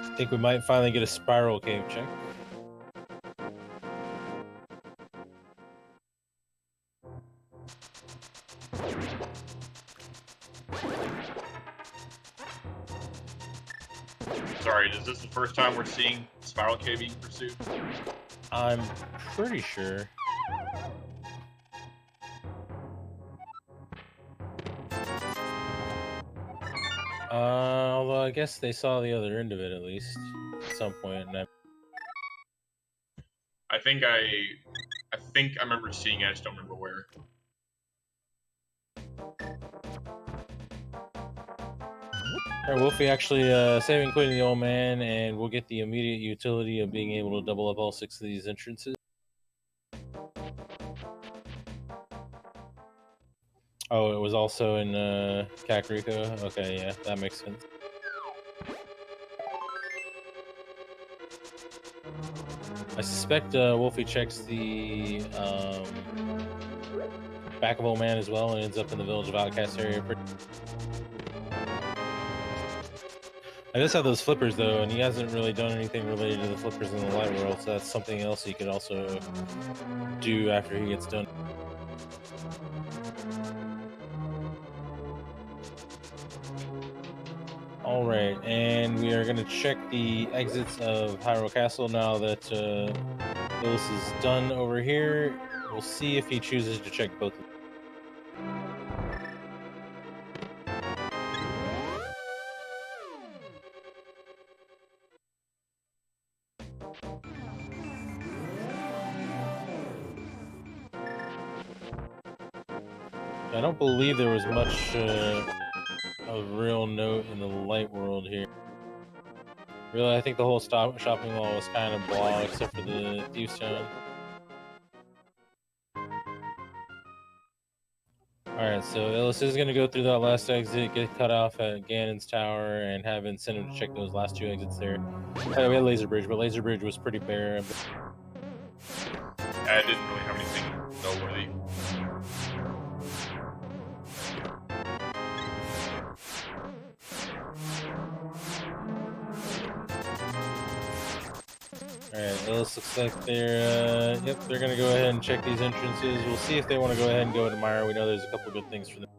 I think we might finally get a spiral cave check. Sorry, is this the first time we're seeing Spiral Cave being pursued? I'm pretty sure. Although I guess they saw the other end of it at least at some point, and I think I remember seeing it, I just don't remember where. Alright, Wulfy actually saving quitting the old man, and we'll get the immediate utility of being able to double up all 6 of these entrances. Oh, it was also in Kakariko? Okay, yeah, that makes sense. I suspect Wulfy checks the back of old man as well and ends up in the Village of Outcast area. I just have those flippers though, and he hasn't really done anything related to the flippers in the light world, so that's something else he could also do after he gets done. Alright, and we are going to check the exits of Hyrule Castle now that Illus is done over here. We'll see if he chooses to check both of them. I don't believe there was much of real note in the light world here. Really, I think the whole shopping mall was kind of blah, except for the Thieves' Town. Alright, so Illus is going to go through that last exit, get cut off at Ganon's Tower, and have incentive to check those last 2 exits there. Oh, we had Laser Bridge, but Laser Bridge was pretty bare. I didn't really have anything noteworthy. Alright, Illus looks like they're gonna go ahead and check these entrances. We'll see if they want to go ahead and go to Myra. We know there's a couple good things for them.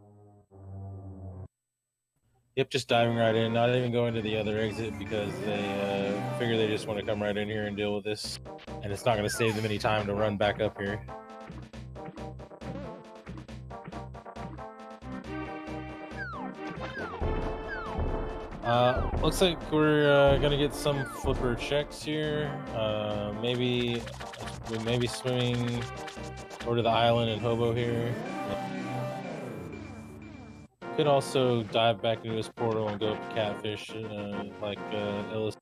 Yep, just diving right in, not even going to the other exit because they figure they just want to come right in here and deal with this. And it's not going to save them any time to run back up here. Looks like we're gonna get some flipper checks here. Maybe we may be swimming over to the island in Hobo here. Could also dive back into his portal and go up to Catfish, like Illus.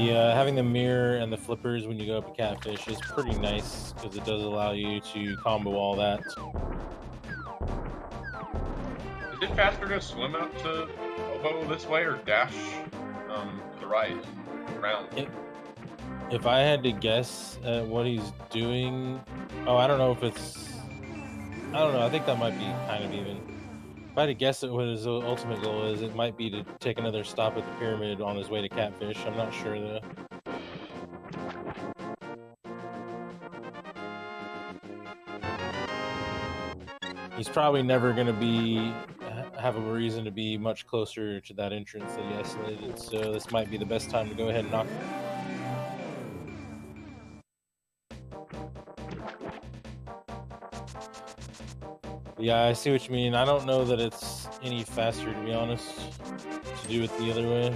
Having the mirror and the flippers when you go up to Catfish is pretty nice because it does allow you to combo all that. Is it faster to swim out to Hobo this way or dash to the right and around? If I had to guess at what he's doing, I don't know if it's. I don't know. I think that might be kind of even. If I had to guess at what his ultimate goal is, it might be to take another stop at the pyramid on his way to Catfish. I'm not sure though. He's probably never going to have a reason to be much closer to that entrance that he isolated, so this might be the best time to go ahead and knock it. Yeah, I see what you mean. I don't know that it's any faster, to be honest, to do it the other way.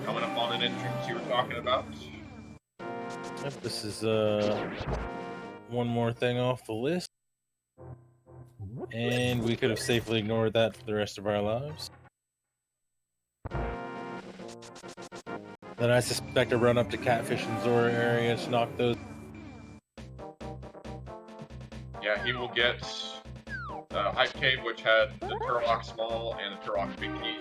Coming up on an entrance you were talking about. Yep, this is one more thing off the list. And we could have safely ignored that for the rest of our lives. Then I suspect a run up to Catfish and Zora area to knock those. Yeah, he will get Hype Cave, which had the Turlock Small and the Turlock Big Key.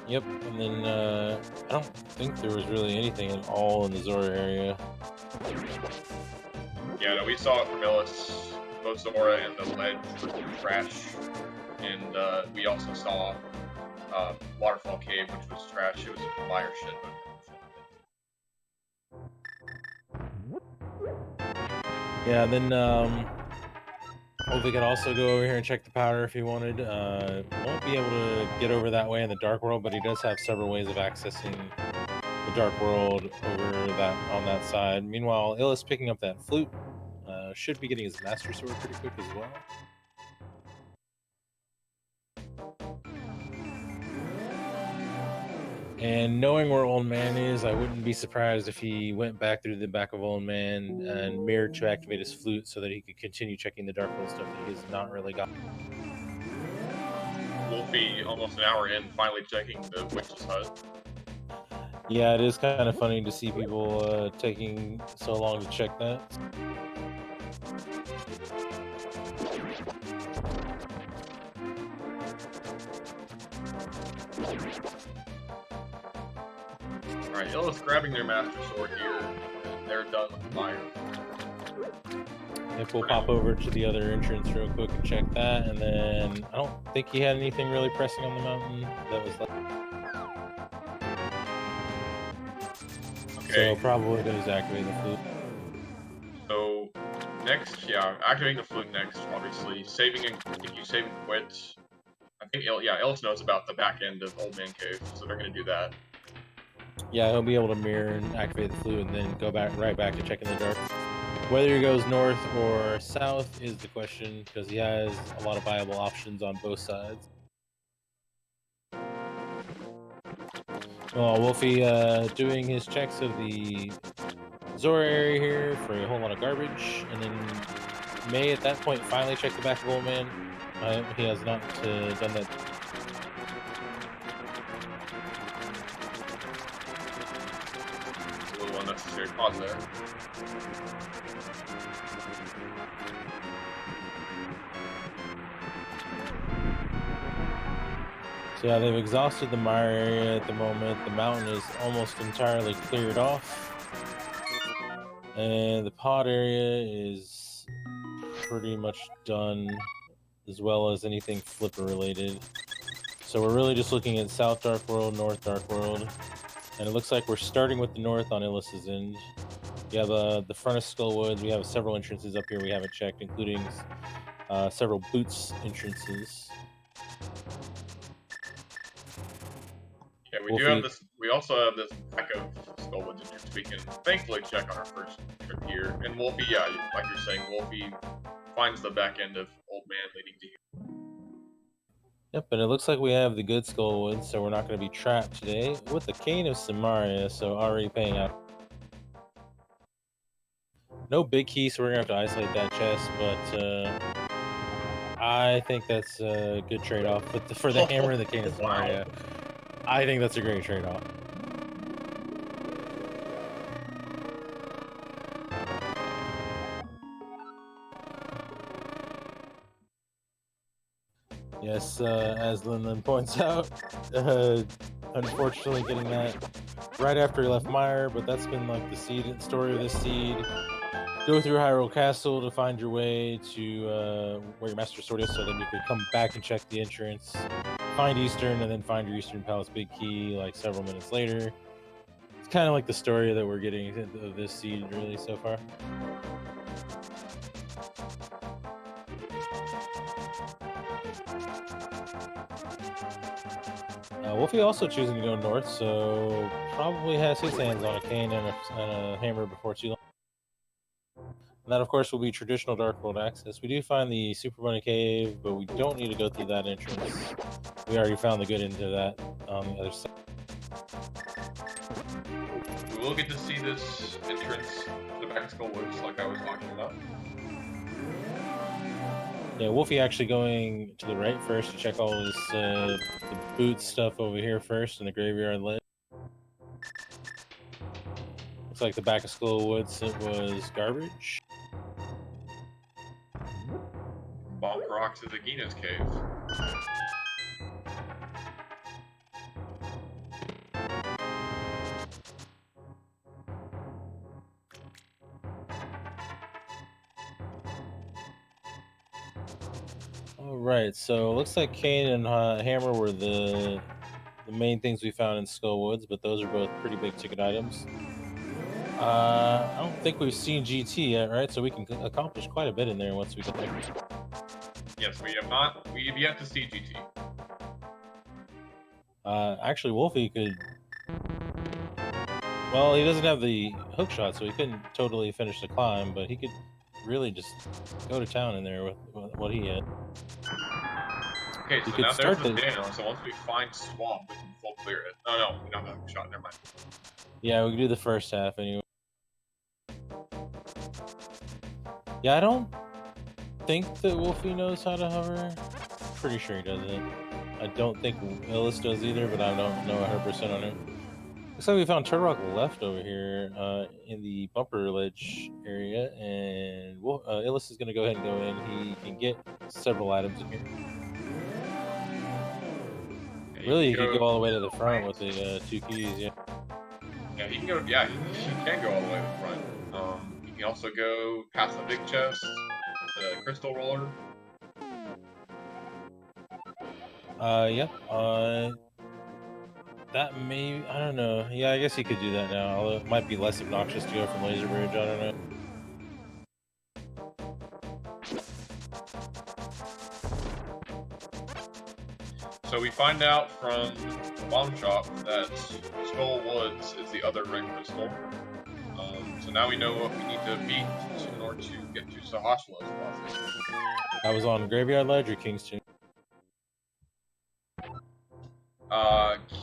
Yep, and then I don't think there was really anything at all in the Zora area. Yeah, no, we saw it from Illus. Both Zora and the ledge were trash. And we also saw Waterfall Cave, which was trash. It was fire shit. Yeah, and then Wulfy could also go over here and check the powder if he wanted. Won't be able to get over that way in the Dark World, but he does have several ways of accessing the Dark World over that on that side. Meanwhile, Illus picking up that flute should be getting his Master Sword pretty quick as well. And knowing where Old Man is, I wouldn't be surprised if he went back through the back of Old Man and mirrored to activate his flute so that he could continue checking the Dark World stuff that he has not really got. Wulfy, almost an hour in, finally checking the Witch's Hut. Yeah, it is kind of funny to see people taking so long to check that. Alright, Illus grabbing their Master Sword here, and they're done with the fire. If we'll pop over to the other entrance real quick and check that, and then I don't think he had anything really pressing on the mountain that was like. Okay. So probably going to activate the flute. So next, yeah, activating the flute next, obviously. Saving and you save and quit. I think Illus knows about the back end of Old Man Cave, so they're gonna do that. Yeah, he'll be able to mirror and activate the flute and then go back right back to checking the dark. Whether he goes north or south is the question, because he has a lot of viable options on both sides. Well, Wulfy doing his checks of the Zora area here for a whole lot of garbage, and then may at that point finally check the back of Old Man. He has not done that. A little unnecessary pause there. So yeah, they've exhausted the mire area at the moment. The mountain is almost entirely cleared off. And the pod area is pretty much done, as well as anything flipper related. So we're really just looking at South Dark World, North Dark World. And it looks like we're starting with the north on Illus's end. We have the front of Skullwoods. We have several entrances up here we haven't checked, including several Boots entrances. Yeah, we do have this. We also have this back of Skullwoods entrance we can thankfully check on our first trip here. And Wulfy, yeah, like you're saying, Wulfy finds the back end of Old Man leading to here. Yep, and it looks like we have the good Skullwoods, so we're not going to be trapped today with the Cane of Samaria, so already paying out. No big key, so we're going to have to isolate that chest, but I think that's a good trade-off. But for the hammer and the Cane of Samaria, I think that's a great trade-off. Yes, as Linlin points out, unfortunately getting that right after he left Mire, but that's been like the story of this seed. Go through Hyrule Castle to find your way to where your Master Sword is, so then you could come back and check the entrance, find Eastern, and then find your Eastern Palace Big Key like several minutes later. It's kind of like the story that we're getting of this seed really so far. Wulfy also choosing to go north, so probably has his hands on a cane and a hammer before too long. And that, of course, will be traditional Dark World access. We do find the Super Bunny Cave, but we don't need to go through that entrance. We already found the good end of that on the other side. We will get to see this entrance to the back back Skull Woods like I was talking about. Yeah, Wulfy actually going to the right first to check all this the boot stuff over here first in the graveyard ledge. Looks like the back of Skull Woods it was garbage. Bonk rocks at the Gina's cave. All right, so it looks like Cane and Hammer were the main things we found in Skull Woods, but those are both pretty big ticket items. I don't think we've seen GT yet, right? So we can accomplish quite a bit in there once we get there. Yes, we have not. We have yet to see GT. Actually, Wulfy could. Well, he doesn't have the hook shot, so he couldn't totally finish the climb, but he could really just go to town in there with what he had. Okay, so now there's the banner, so once we find Swamp, we can full clear it. Oh no, we don't have a hook shot, never mind. Yeah, we can do the first half anyway. Yeah, I don't think that Wulfy knows how to hover. Pretty sure he doesn't. I don't think Illus does either, but I don't know 100% on it. Looks like we found Turtle Rock left over here in the bumper ledge area, and Illus is going to go ahead and go in. He can get several items in here. Yeah, really, he could go all the way to the front with the 2 keys, yeah. Yeah, he can go. Yeah, he can go all the way to the front. He can also go past the big chest, the crystal roller. Yep. That may, I don't know. Yeah, I guess he could do that now. Although it might be less obnoxious to go from Laser Bridge. I don't know. So we find out from the bomb shop that Skull Woods is the other red crystal. So now we know what we need to beat in order to get to Sahashla's bosses. I was on Graveyard Ledge or King's Tomb?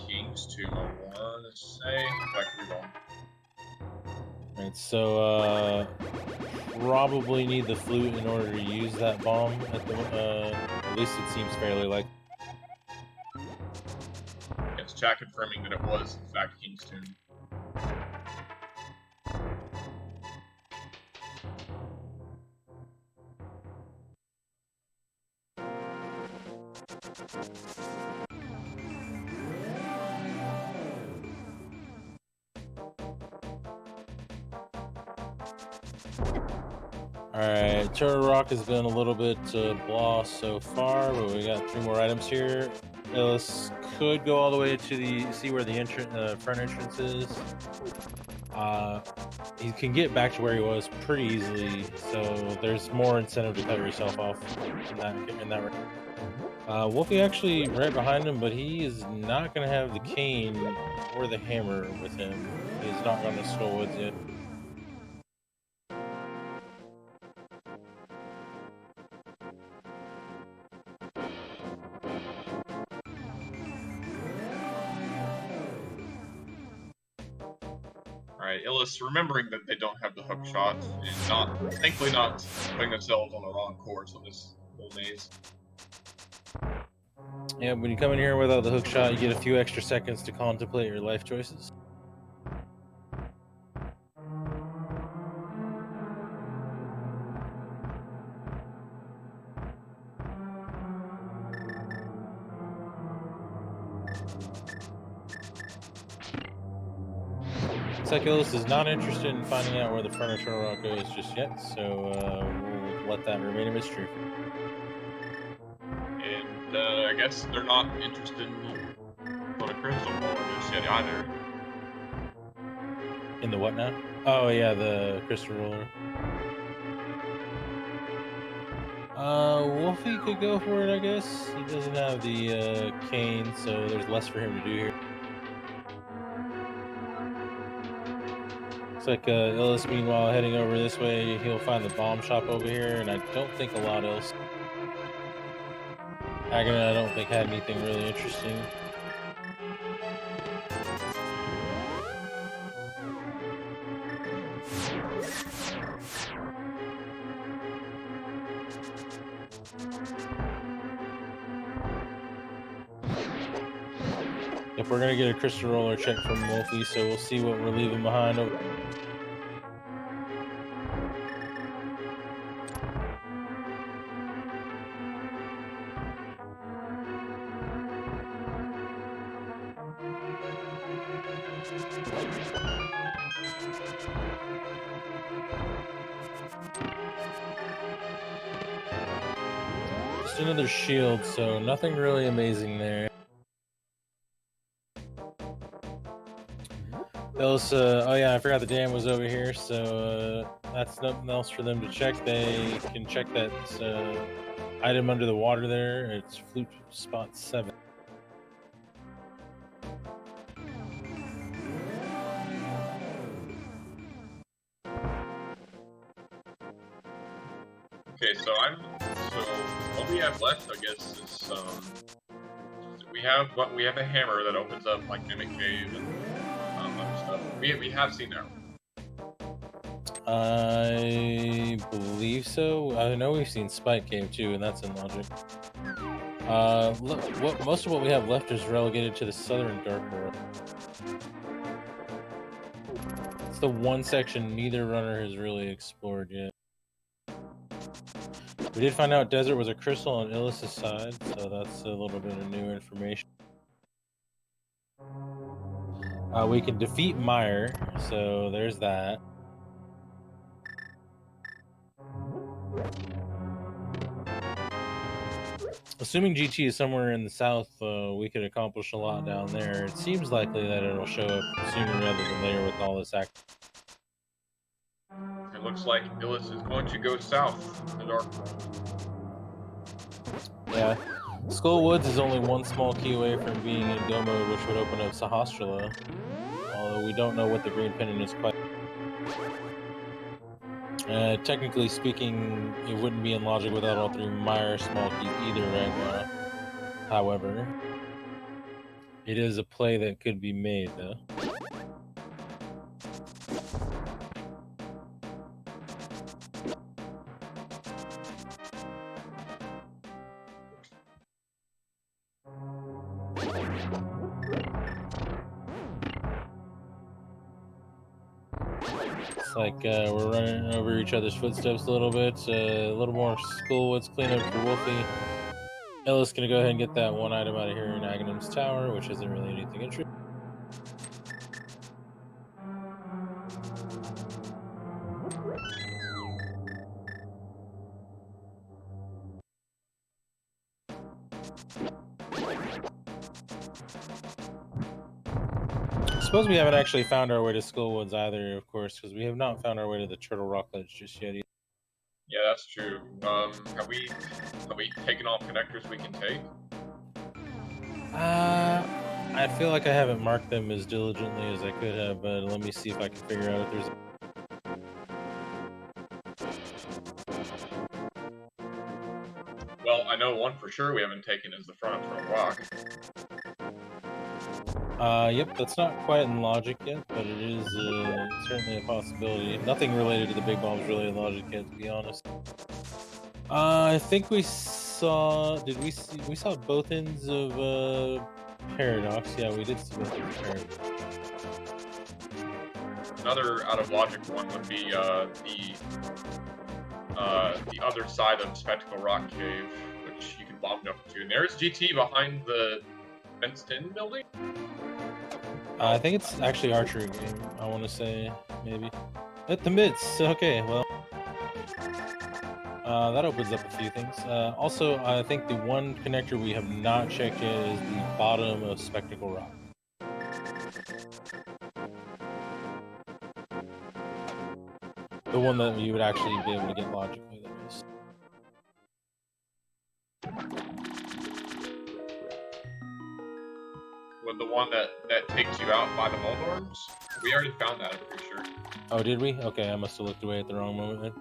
King's Tomb, I want to say. I could be wrong. Right, so probably need the flute in order to use that bomb. At least it seems fairly like. Yes, chat confirming that it was in fact King's Tomb. Alright, Turtle Rock has been a little bit blah so far, but we got 3 more items here. Illus could go all the way to see where the front entrance is. He can get back to where he was pretty easily, so there's more incentive to cut yourself off in that way. Wulfy actually right behind him, but he is not going to have the cane or the hammer with him. He's not going to Skull Woods yet. Alright, Illus, remembering that they don't have the hook shot, and thankfully not putting themselves on the wrong course on this little maze. Yeah, when you come in here without the hook shot, you get a few extra seconds to contemplate your life choices. Looks like Illus is not interested in finding out where the front of Turtle Rock goes just yet, so we'll let that remain a mystery. And I guess they're not interested in what a crystal ball just yet either. In the what now? Oh yeah, the crystal roller. Wulfy could go for it, I guess. He doesn't have the cane, so there's less for him to do here. Looks like Illus, meanwhile, heading over this way. He'll find the bomb shop over here, and I don't think a lot else. Aghanim, I don't think had anything really interesting. If we're gonna get a crystal roller check from Wulfy, so we'll see what we're leaving behind. Just another shield, so nothing really amazing there. Illus, oh yeah, I forgot the dam was over here, so that's nothing else for them to check. They can check that item under the water there. It's flute spot 7. Okay, so what we have left, I guess, is we have a hammer that opens up like Mimic Cave and other stuff. We have seen that. I believe so. I know we've seen Spike Cave too, and that's in logic. Most of what we have left is relegated to the southern Dark World. It's the one section neither runner has really explored yet. We did find out Desert was a crystal on Illus's side, so that's a little bit of new information. We can defeat Meyer, so there's that. Assuming GT is somewhere in the south, we could accomplish a lot down there. It seems likely that it'll show up sooner rather than later with all this act. It looks like Illus is going to go south in the Dark World. Yeah. Skull Woods is only one small key away from being in go mode, which would open up Sahasrala. Although we don't know what the green pennant is quite. Technically speaking, it wouldn't be in logic without all 3 Meyer small keys either right now. However, it is a play that could be made though. It's like we're running over each other's footsteps a little bit. A little more Skullwoods cleanup for Wulfy. Illus gonna go ahead and get that one item out of here in Aghanim's Tower, which isn't really anything interesting. I suppose we haven't actually found our way to Skullwoods either, of course, because we have not found our way to the Turtle Rock Ledge just yet. Yeah, that's true. Have we taken all connectors we can take? I feel like I haven't marked them as diligently as I could have, but let me see if I can figure out if there's. Well, I know one for sure we haven't taken is the front of Turtle Rock. Yep, that's not quite in logic yet, but it is certainly a possibility. Nothing related to the big bombs really in logic yet, to be honest. I think we saw. Did we see? We saw both ends of Paradox. Yeah, we did see both ends of Paradox. Another out of logic one would be the other side of Spectacle Rock Cave, which you can bomb up to. And there's GT behind the fenced-in building. I think it's actually archery game. I want to say maybe at the midst. Okay, well, that opens up a few things. Also, I think the one connector we have not checked yet is the bottom of Spectacle Rock. The one that you would actually be able to get logically, that is. With the one that takes you out by the Moldorms? We already found that, I'm pretty sure. Oh, did we? Okay, I must have looked away at the wrong moment then.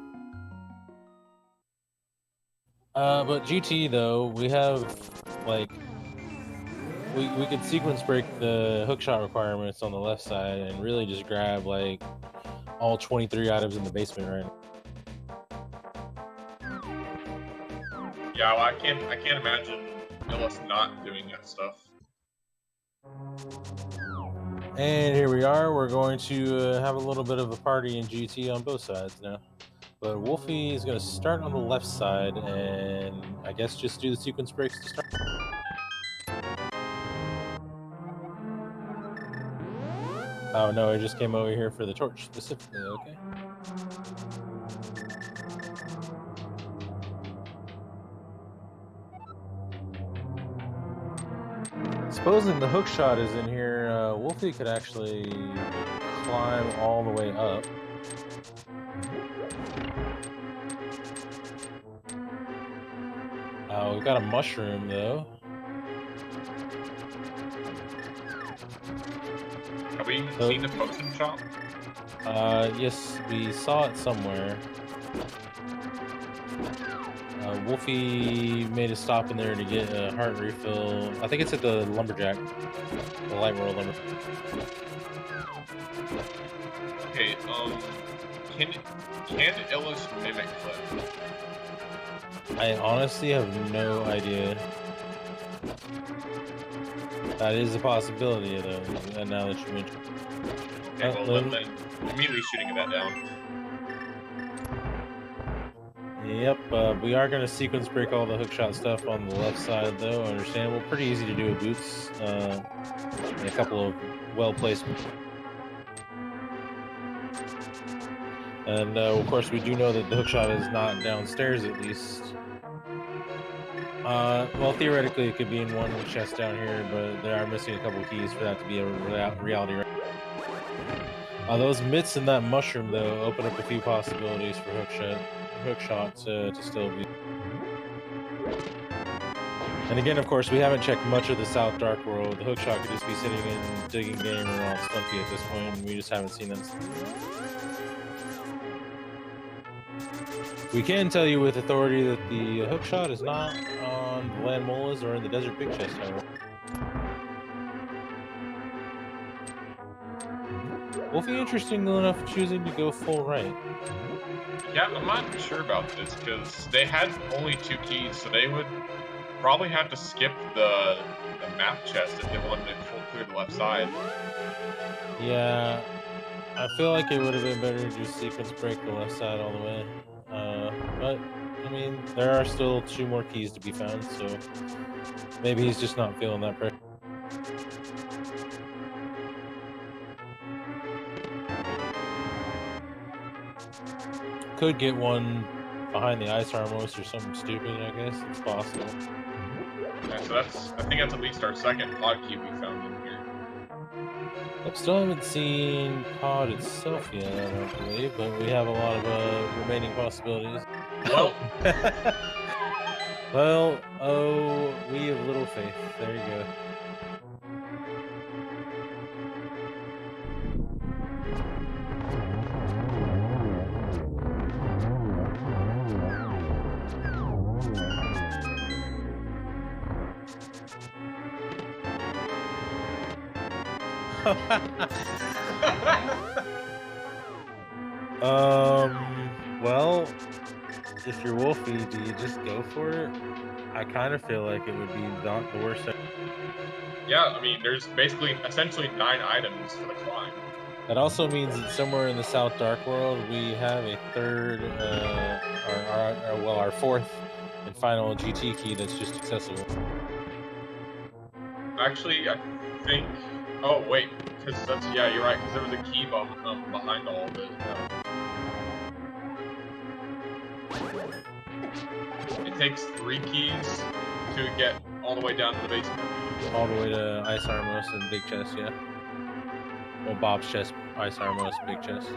But GT though, we have like we could sequence break the hookshot requirements on the left side and really just grab like all 23 items in the basement right now. Yeah, well, I can't imagine Illus not doing that stuff. And here we are. We're going to have a little bit of a party in GT on both sides now. But Wulfy is going to start on the left side and I guess just do the sequence breaks to start. Oh no, I just came over here for the torch specifically, okay. Supposing the hook shot is in here, Wulfy could actually climb all the way up. We've got a mushroom though. Have we seen the potion shop? Yes, we saw it somewhere. Wulfy made a stop in there to get a heart refill. I think it's at the lumberjack, the light world lumberjack. Okay, can Illus mimic Flip? I honestly have no idea. That is a possibility, though, now that you mention it. Okay, well, then immediately shooting that down. Yep, we are going to sequence break all the hookshot stuff on the left side, though. Understandable. Pretty easy to do with boots. And a couple of well-placed. And, of course, we do know that the hookshot is not downstairs, at least. Well, theoretically, it could be in one chest down here, but they are missing a couple of keys for that to be a reality. Those mitts and that mushroom, though, open up a few possibilities for hookshot to still be. And again, of course, we haven't checked much of the South Dark World. The hookshot could just be sitting in digging game or all stumpy at this point, and we just haven't seen them. We can tell you with authority that the hookshot is not on the land molas or in the desert big chest, however. Wulfy, interesting enough, choosing to go full right. Yeah, I'm not sure about this because they had only 2 keys, so they would probably have to skip the map chest if they wanted to full clear the left side. Yeah, I feel like it would have been better to just sequence break the left side all the way. But, I mean, there are still 2 more keys to be found, so maybe he's just not feeling that pressure. Could get one behind the ice armos or something stupid, I guess. It's possible. Yeah, so I think that's at least our second pod key we found in here. I still haven't seen pod itself yet, I don't believe, but we have a lot of remaining possibilities. Well, well, oh, we have little faith. There you go. Well, if you're Wulfy, do you just go for it? I kind of feel like it would be not the worst. yeah, I mean, there's basically essentially 9 items for the climb. That also means that somewhere in the South Dark World, we have a third, our fourth and final GT key that's just accessible. Actually, I think. Oh wait, because that's you're right. Because there was a key behind all of it. It takes 3 keys to get all the way down to the basement. All the way to Ice Armos and Big Chest, yeah. Well, Bob's Chest, Ice Armos, Big Chest.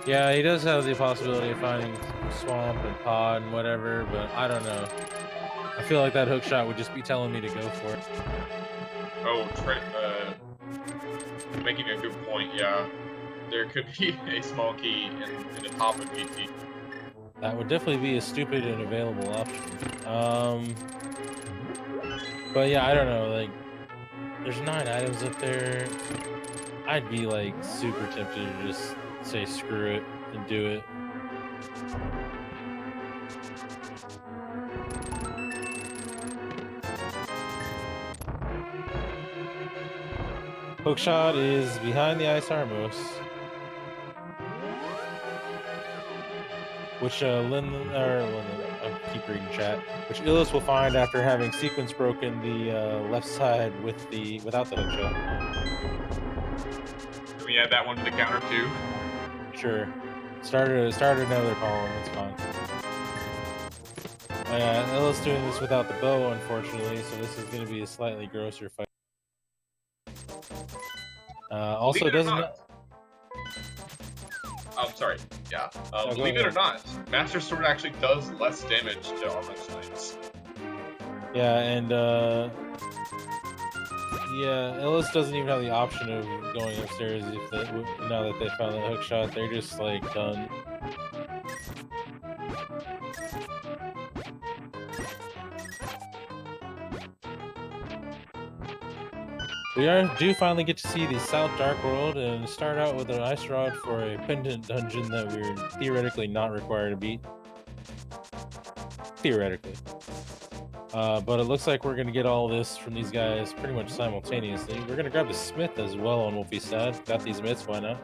Yeah, he does have the possibility of finding Swamp and Pod and whatever, but I don't know. I feel like that hookshot would just be telling me to go for it. Oh, making a good point, yeah. There could be a small key in the top of GT. That would definitely be a stupid and available option. But yeah, I don't know, like, there's 9 items up there. I'd be like super tempted to just say screw it and do it. Hookshot is behind the Ice Armos. Which I keep reading chat. Which Illus will find after having sequence broken the left side without the hookshot. Can we add that one to the counter too? Sure. Start another column. It's fine. Yeah, Illus doing this without the bow, unfortunately. So this is going to be a slightly grosser fight. Also, doesn't. I'm sorry. Yeah. Believe it or not, Master Sword actually does less damage to Armos Knights. Yeah, and yeah, Illus doesn't even have the option of going upstairs now that they found the hookshot. They're just like done. We do finally get to see the South Dark World and start out with an ice rod for a pendant dungeon that we're theoretically not required to beat. Theoretically. But it looks like we're going to get all this from these guys pretty much simultaneously. We're going to grab the Smith as well on Wulfy's side. Got these myths, why not?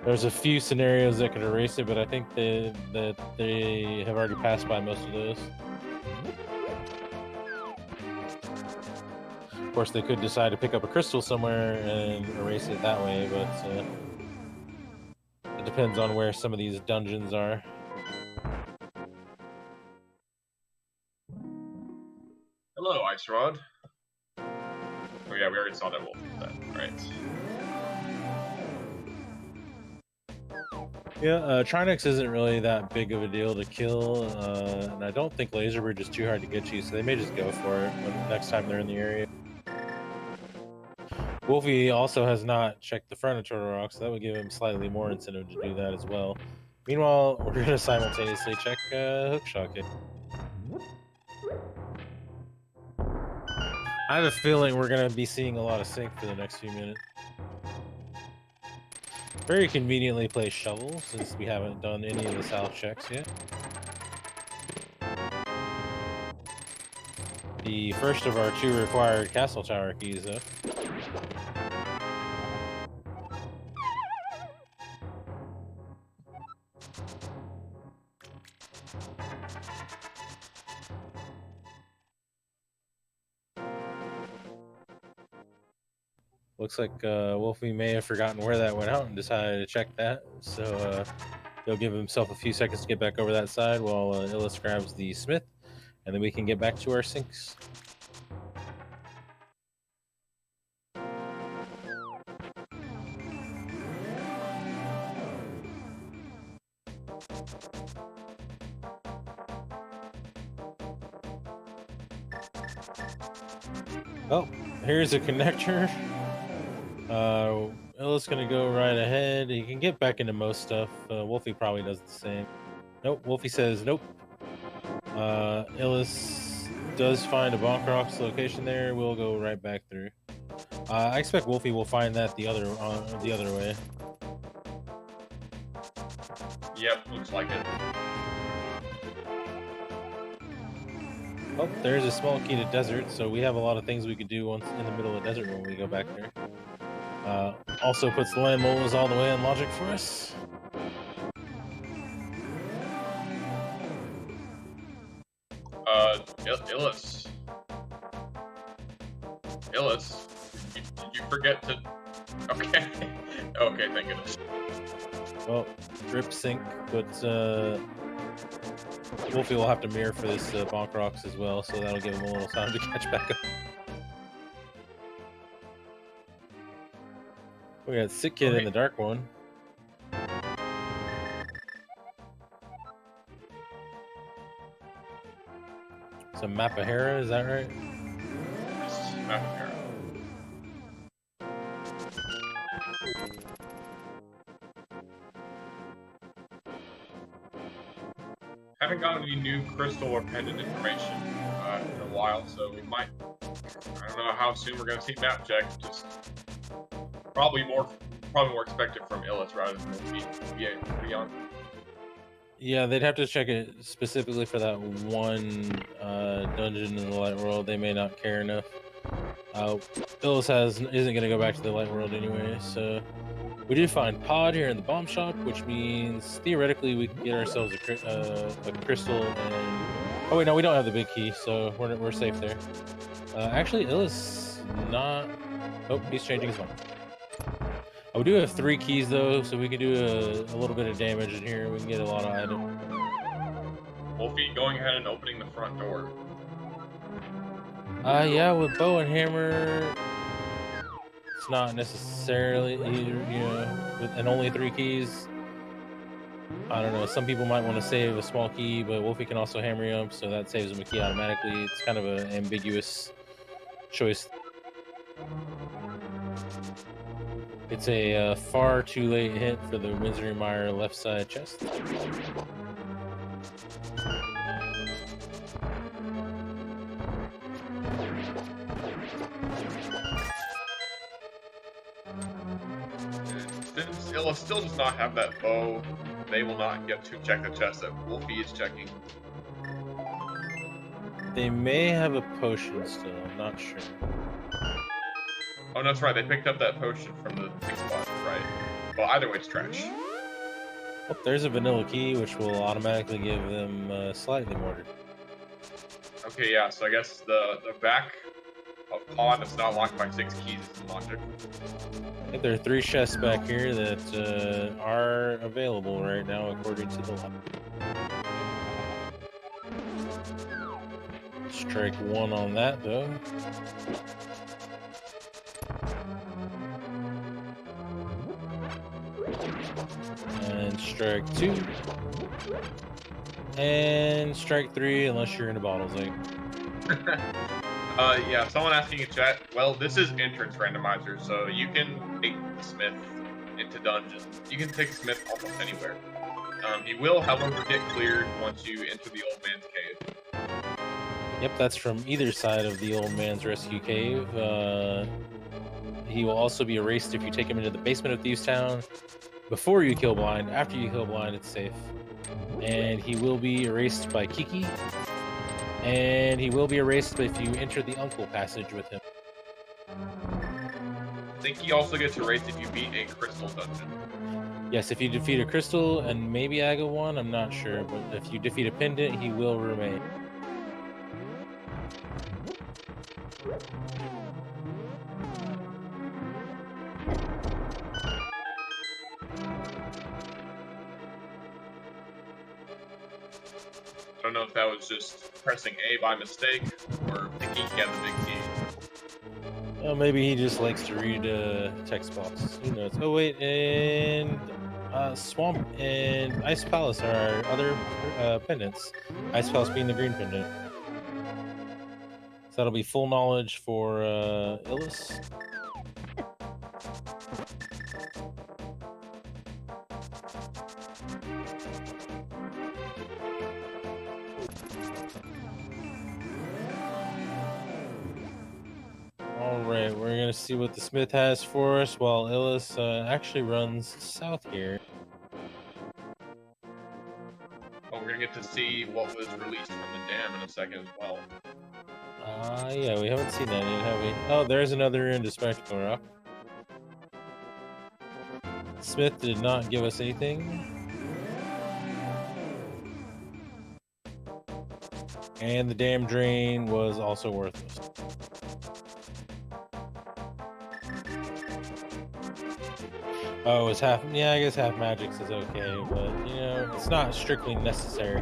There's a few scenarios that could erase it, but I think that they have already passed by most of those. Of course, they could decide to pick up a crystal somewhere and erase it that way, but it depends on where some of these dungeons are. Hello, Ice Rod. Oh yeah, we already saw that wolf. Right. Yeah, Trinex isn't really that big of a deal to kill, and I don't think Laser Bridge is too hard to get you, so they may just go for it next time they're in the area. Wulfy also has not checked the front of Turtle Rock, so that would give him slightly more incentive to do that as well. Meanwhile, we're going to simultaneously check Hookshot Kit. I have a feeling we're going to be seeing a lot of sync for the next few minutes. Very conveniently placed shovel, since we haven't done any of the south checks yet. The first of our 2 required castle tower keys, though. Looks like Wulfy may have forgotten where that went out and decided to check that, so he'll give himself a few seconds to get back over that side while Illus grabs the Smith, and then we can get back to our sinks. Oh, here's a connector. Illus gonna go right ahead. He can get back into most stuff. Wulfy probably does the same. Nope, Wulfy says nope. Illus does find a Bonk Rocks location there. We'll go right back through. I expect Wulfy will find that the other way. Yep, looks like it. Oh, there's a small key to desert, so we have a lot of things we could do once in the middle of the desert when we go back there. Also puts the land molas all the way on logic for us. Illus. Illus, did you forget to... Okay. Okay, thank goodness. Well, rip sync, but Wulfy will have to mirror for this Bonk Rocks as well, so that'll give him a little time to catch back up. We got Sick Kid in the dark one. Some Mapahera, is that right? Yes, Mapahera. Haven't gotten any new crystal or pendant information in a while, so we might... I don't know how soon we're going to see map check. Just probably more expected from Illus rather than beyond. Yeah, they'd have to check it specifically for that one dungeon in the light world. They may not care enough. Illus isn't going to go back to the light world anyway, so we did find Pod here in the bomb shop, which means theoretically we can get ourselves a crystal and... Oh wait, no, we don't have the big key, so we're safe there. Actually, Illus not... Oh, he's changing his mind. We do have 3 keys though, so we can do a little bit of damage in here. We can get a lot of items. Wulfy going ahead and opening the front door. Yeah, with bow and hammer, it's not necessarily and only 3 keys. I don't know. Some people might want to save a small key, but Wulfy can also hammer you up, so that saves him a key automatically. It's kind of an ambiguous choice. It's a far too late hit for the Windsor Meyer left side chest. Since Illus still does not have that bow, they will not get to check the chest that Wulfy is checking. They may have a potion still, I'm not sure. Oh, that's right, they picked up that potion from the big spot, right? Well, either way, it's trash. Oh, there's a vanilla key, which will automatically give them slightly more. Okay, yeah, so I guess the back of Pod that's not locked by 6 keys is unlocked. I think there are 3 chests back here that are available right now, according to the lab. Strike 1 on that, though. And strike 2. And strike 3, unless you're in a bottle's egg. Yeah, someone asking in chat, well, this is entrance randomizer, so you can take the Smith into dungeons. You can take Smith almost anywhere. He will, however, get cleared once you enter the old man's cave. Yep, that's from either side of the old man's rescue cave. He will also be erased if you take him into the basement of Thieves Town before you kill Blind. After you kill Blind, it's safe. And he will be erased by Kiki. And he will be erased if you enter the Uncle passage with him. I think he also gets erased if you beat a crystal dungeon. Yes, if you defeat a crystal and maybe Aga 1, I'm not sure. But if you defeat a pendant, he will remain. I don't know if that was just pressing A by mistake, or thinking he had the big key. Well, maybe he just likes to read text box. Who knows? Oh wait, and Swamp and Ice Palace are our other pendants. Ice Palace being the green pendant. So that'll be full knowledge for Illus. Alright, we're gonna see what the Smith has for us while Illus actually runs south here. Oh, we're gonna get to see what was released from the dam in a second as well. Yeah, we haven't seen that yet, have we? Oh, there's another into Spectacle Rock. Smith did not give us anything. And the dam drain was also worthless. Oh, it's half. Yeah, I guess half magics is okay, but you know, it's not strictly necessary.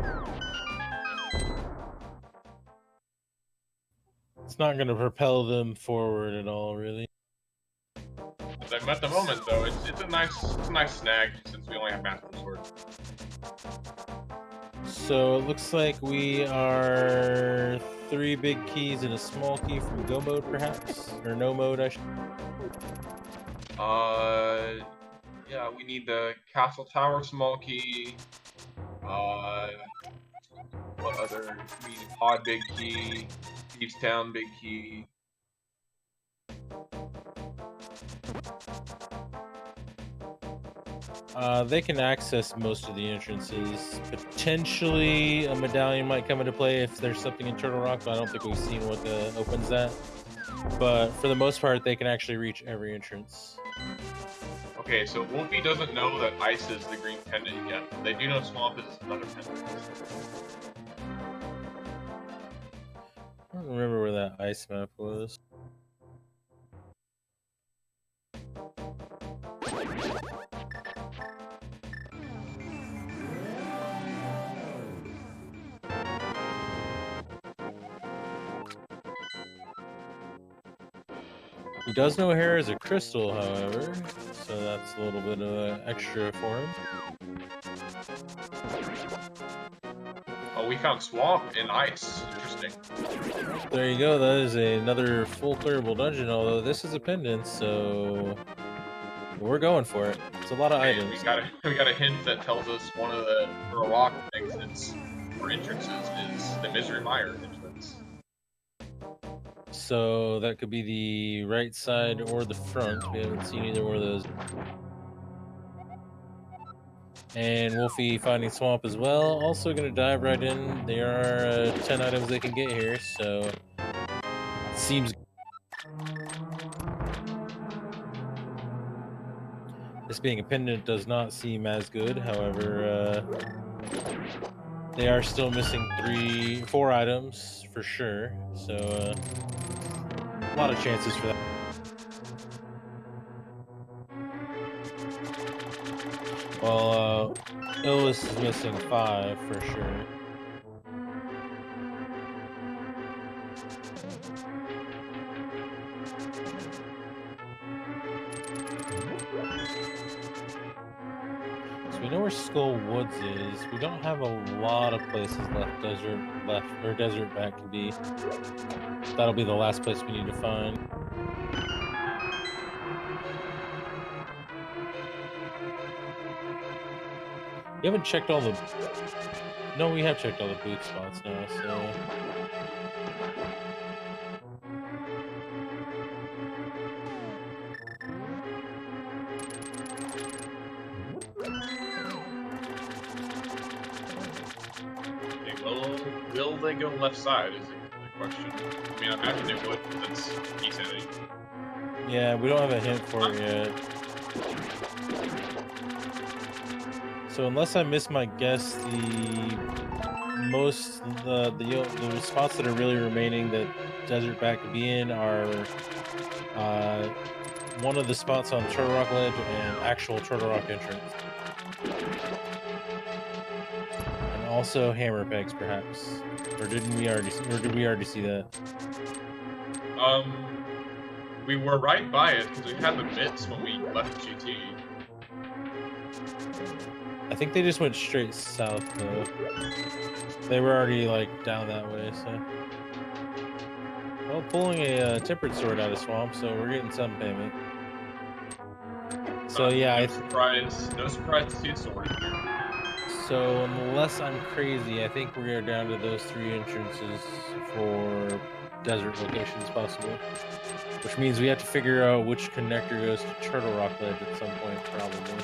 It's not going to propel them forward at all, really. At the moment, though, it's a nice snag since we only have Master Sword. So it looks like we are 3 big keys and a small key from Go mode, perhaps, or No mode, I should. Yeah, we need the Castle Tower small key. What other? We need Pod big key, Thieves Town big key. They can access most of the entrances. Potentially, a medallion might come into play if there's something in Turtle Rock, but I don't think we've seen what opens that. but for the most part, they can actually reach every entrance. Okay, so Wulfy doesn't know that ice is the green pendant yet. They do know swamp is another pendant. I don't remember where that ice map was. He does know hair is a crystal, however, so that's a little bit of an extra for him. Oh, we found swamp and ice. Interesting. There you go. That is another full clearable dungeon, although this is a pendant, so we're going for it. It's a lot of items. We got a hint that tells us one of the rock exits or entrances is the Misery Mire entrance. So that could be the right side or the front. We haven't seen either one of those. And Wulfy finding swamp as well. Also going to dive right in. There are 10 items they can get here, so seems. This being a pendant does not seem as good. However, they are still missing 4 items for sure. So a lot of chances for that. Well, Illus is missing 5 for sure. So we know where Skull Woods is. We don't have a lot of places left. Desert back can be. That'll be the last place we need to find. You haven't checked all the... No, we have checked all the boot spots now, so... Okay, will they go left side is the question. I mean, I imagine they would, because it's Keysanity. Yeah, we don't have a hint for it yet. So unless I miss my guess, the spots that are really remaining that Desert Bat could be in are one of the spots on Turtle Rock Ledge and actual Turtle Rock entrance, and also Hammer Pegs, perhaps. Or did we already see that? We were right by it because we had the bits when we left GT. I think they just went straight south, though. They were already, like, down that way, so... Well, pulling a tempered sword out of swamp, so we're getting some payment. So, yeah, No surprise to see a sword in here. So, unless I'm crazy, I think we're down to those 3 entrances for desert locations, possibly. Which means we have to figure out which connector goes to Turtle Rock Ledge at some point, probably.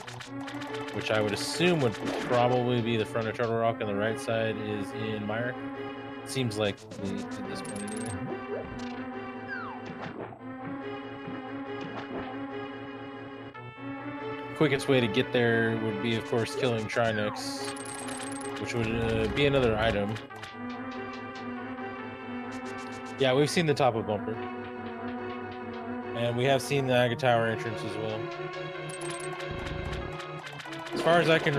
Which I would assume would probably be the front of Turtle Rock, and the right side is in Mire. Seems like at this point, anyway. Quickest way to get there would be, of course, killing Trinix, which would be another item. Yeah, we've seen the top of Bumper. And we have seen the Aga Tower entrance as well. As far as I can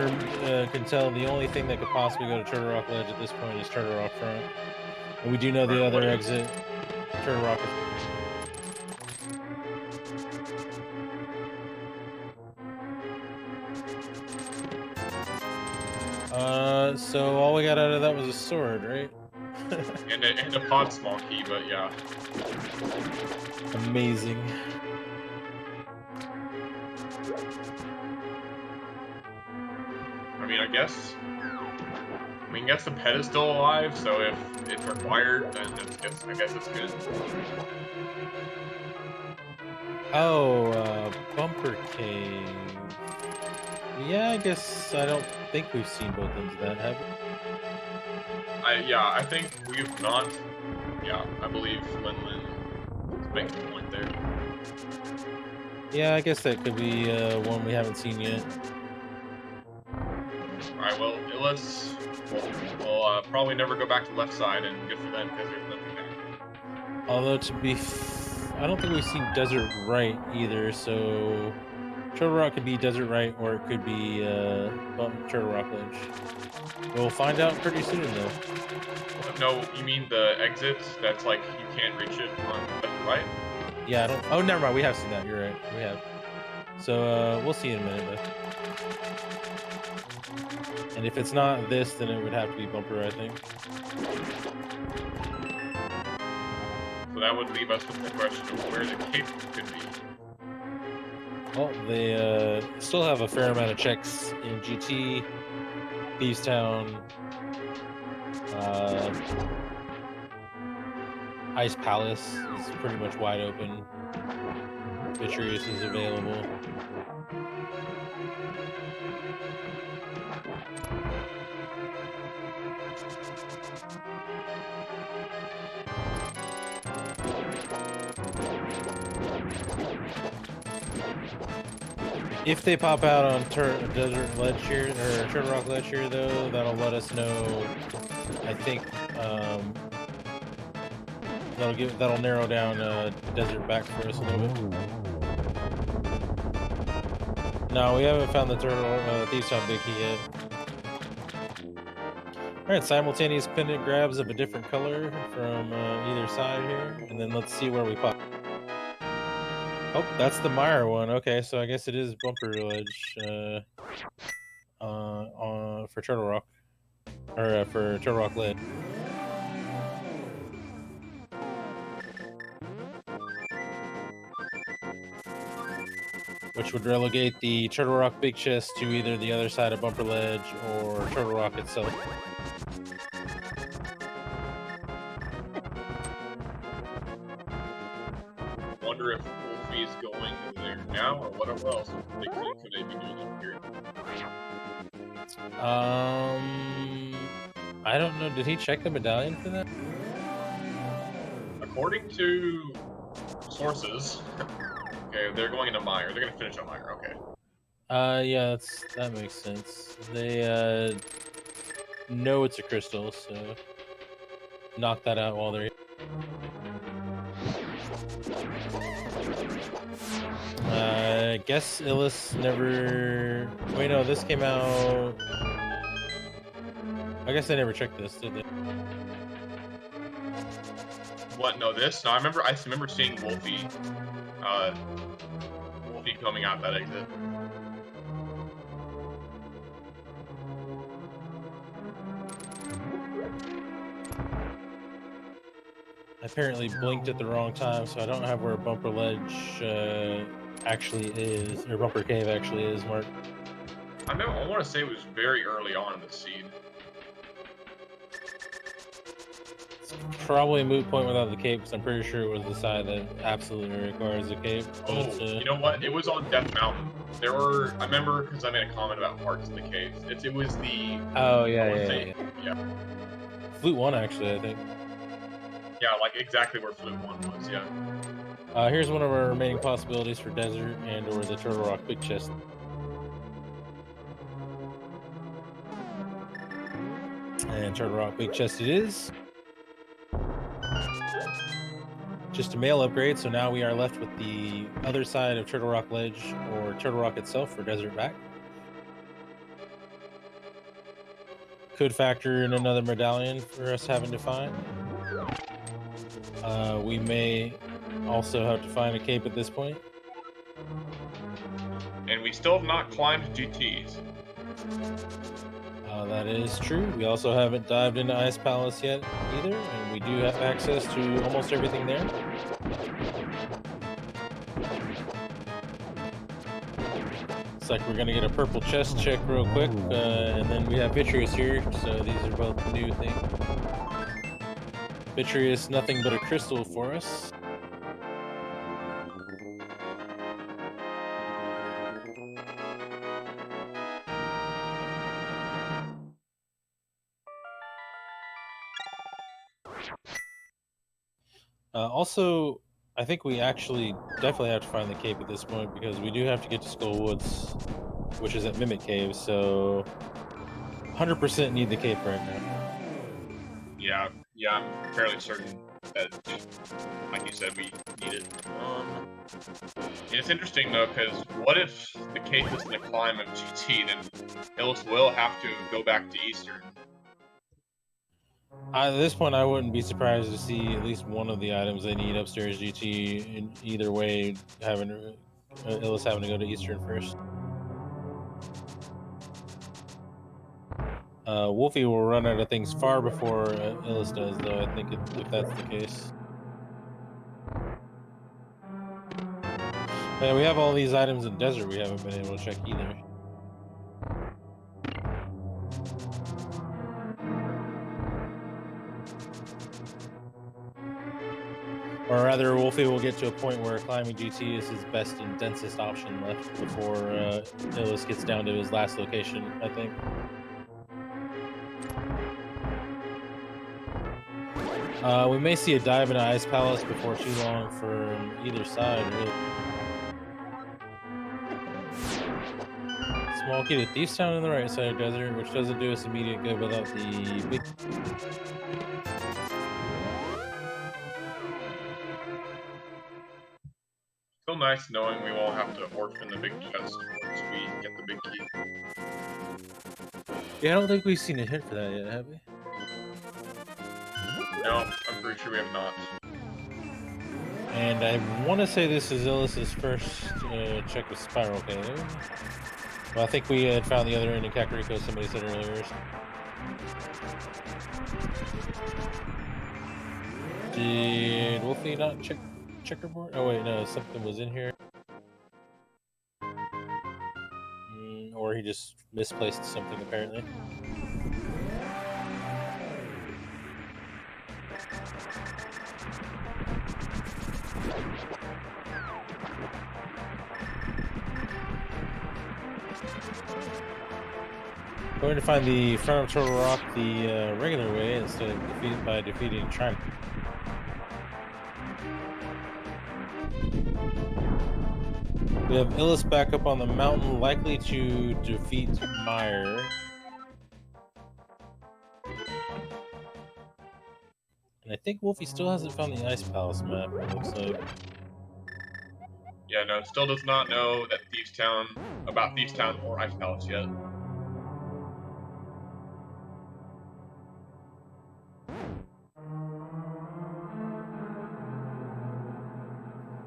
tell, the only thing that could possibly go to Turtle Rock Ledge at this point is Turtle Rock Front. And we do know the other exit, Turtle Rock is... So all we got out of that was a sword, right? and a pod small key, but yeah. Amazing. I mean, I guess the pet is still alive, so if it's required, then I guess it's good. Oh, Bumper Cave. Yeah, I guess I don't think we've seen both ends of that, have we? I think we've not. Yeah, I believe when Makes a point there. Yeah, I guess that could be one we haven't seen yet. Alright, well, Illus will probably never go back to the left side, and good for them because there's nothing there. Although I don't think we've seen Desert Right either, so Turtle Rock could be Desert Right, or it could be Turtle Rock Ledge. We'll find out pretty soon, though. No, you mean the exit that's like you can't reach it on the right? Yeah, I don't. Oh, never mind. We have seen that. You're right. We have. So we'll see in a minute, though. And if it's not this, then it would have to be Bumper, I think. So that would leave us with the question of where the cape could be. Well, they still have a fair amount of checks in GT, Thieves Town, Ice Palace is pretty much wide open. Vitreous is available. If they pop out on Desert Ledge here, or Turtle Rock Ledge here, though, that'll let us know. I think that'll narrow down Desert back for us a little bit. No, we haven't found the Thieves Town Big Key yet. All right, simultaneous pendant grabs of a different color from either side here, and then let's see where we pop. Oh, that's the Meyer one. Okay, so I guess it is Bumper Ledge for Turtle Rock, or for Turtle Rock Ledge. Which would relegate the Turtle Rock Big Chest to either the other side of Bumper Ledge or Turtle Rock itself. Wonder if Wulfy is going there now, or what else could they be doing up here? I don't know. Did he check the medallion for that? According to sources, okay, they're going into Meyer. They're gonna finish on Meyer. Okay. Yeah, that makes sense. They know it's a crystal, so knock that out while they're here. I guess Illus never. Wait, no, this came out. I guess they never checked this, did they? What? No, this? No, I remember seeing Wulfy. Wulfy coming out that exit. I apparently blinked at the wrong time, so I don't have where Bumper Ledge actually is, or Bumper Cave actually is, Mark. I want to say it was very early on in the seed. It's probably a moot point without the cape, because I'm pretty sure it was the side that absolutely requires a cape. Oh, you know what? It was on Death Mountain. I remember because I made a comment about parts in the cave. It was the. Oh, yeah. Flute 1, actually, I think. Yeah, like exactly where Flute 1 was, yeah. Here's one of our remaining possibilities for Desert and or the Turtle Rock Big Chest. And Turtle Rock Big Chest it is. Just a mail upgrade, so now we are left with the other side of Turtle Rock Ledge or Turtle Rock itself for Desert back. Could factor in another medallion for us having to find. We may also have to find a cape at this point. And we still have not climbed GTs. That is true. We also haven't dived into Ice Palace yet either, and we do have access to almost everything there. Looks like we're gonna get a purple chest check real quick, and then we have Vitreous here, so these are both new things. Vitreous, nothing but a crystal for us. Also, I think we actually definitely have to find the cape at this point because we do have to get to Skull Woods, which is at Mimic Cave, so 100% need the cape right now. Yeah, I'm fairly certain that, like you said, we need it. It's interesting though, because what if the cape is in the climb of GT, then Illus will have to go back to Eastern. At this point, I wouldn't be surprised to see at least one of the items they need upstairs GT. In either way, having Illus having to go to Eastern first. Wulfy will run out of things far before Illus does, though. I think if that's the case. Yeah, we have all these items in desert we haven't been able to check either. Or rather, Wulfy will get to a point where climbing GT is his best and densest option left before Illus gets down to his last location, I think. We may see a dive into Ice Palace before too long from either side, really. Small key to Thief's Town on the right side of desert, which doesn't do us immediate good without the big... Still nice knowing we won't have to orphan the big chest once we get the big key. Yeah, I don't think we've seen a hint for that yet, have we? No, I'm pretty sure we have not. And I want to say this is Illus's first check with Spiral Cave. Well, I think we had found the other end in Kakariko, somebody said earlier. Did Wulfy not check checkerboard? Oh wait, no, something was in here. Or he just misplaced something apparently. Going to find the front of Turtle Rock the regular way instead of defeating China. We have Illus back up on the mountain, likely to defeat Meyer. And I think Wulfy still hasn't found the Ice Palace map, it looks like. Yeah, no, still does not know that about Thieves Town or Ice Palace yet.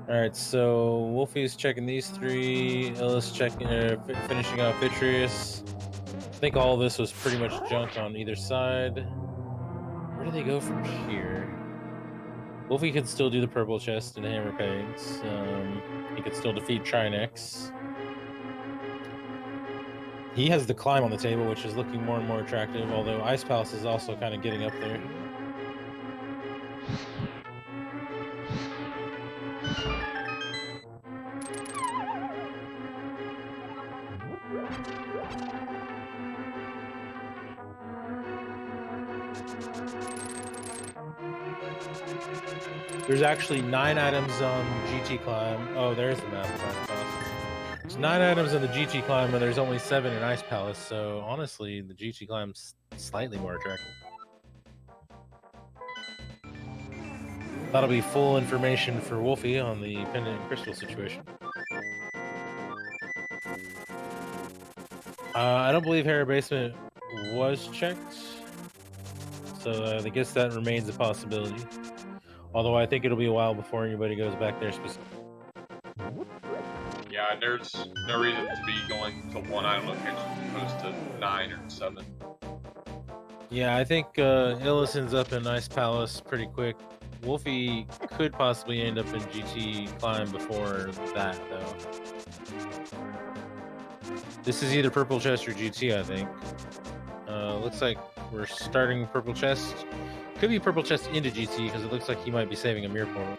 Alright, so Wulfy's checking these three, Illus checking, finishing out Vitreous. I think all this was pretty much junk on either side. Where do they go from here? Wulfy could still do the purple chest and hammer pegs. He could still defeat Trinex. He has the climb on the table, which is looking more and more attractive, although Ice Palace is also kind of getting up there. There's actually 9 items on GT Climb. Oh, there's the map of Ice Palace. There's 9 items on the GT Climb, and there's only 7 in Ice Palace, so honestly, the GT Climb's slightly more attractive. That'll be full information for Wulfy on the pendant and crystal situation. I don't believe Hera Basement was checked, so I guess that remains a possibility. Although I think it'll be a while before anybody goes back there specifically. Yeah, there's no reason to be going to one item location as opposed to 9 or 7. Yeah, I think Illus ends up in Ice Palace pretty quick. Wulfy could possibly end up in GT Climb before that, though. This is either Purple Chest or GT, I think. Looks like we're starting Purple Chest. Could be Purple Chest into GT, because it looks like he might be saving a mirror portal.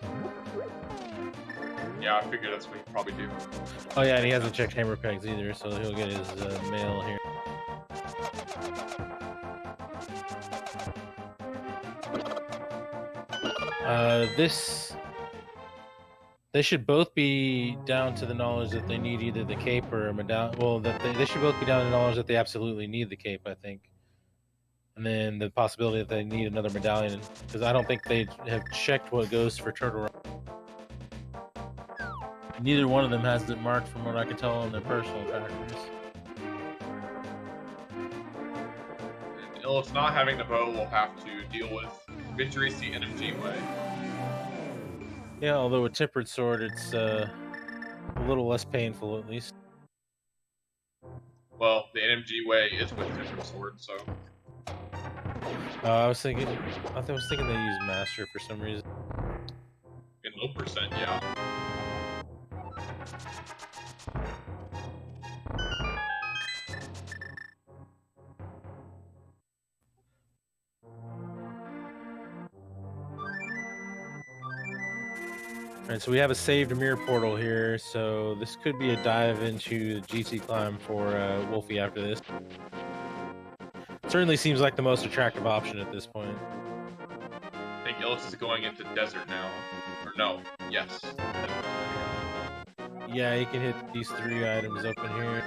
Yeah, I figured that's what he'd probably do. Oh yeah, and he hasn't checked hammer pegs either, so he'll get his mail here. They should both be down to the knowledge that they need either the cape or a medallion. Well, that they should both be down to the knowledge that they absolutely need the cape, I think. And then the possibility that they need another medallion, because I don't think they have checked what goes for Turtle Rock. Neither one of them has it marked from what I can tell on their personal trackers. And Illus not having the bow will have to deal with Victory's the NMG way. Yeah, although a tempered sword, it's a little less painful at least. Well, the NMG way is with tempered sword, so. I was thinking they use Master for some reason. In low percent, yeah. Alright, so we have a saved mirror portal here, so this could be a dive into the GT climb for Wulfy after this. Certainly seems like the most attractive option at this point. I think Illus is going into desert now. Or no, yes. Yeah, you can hit these 3 items open here.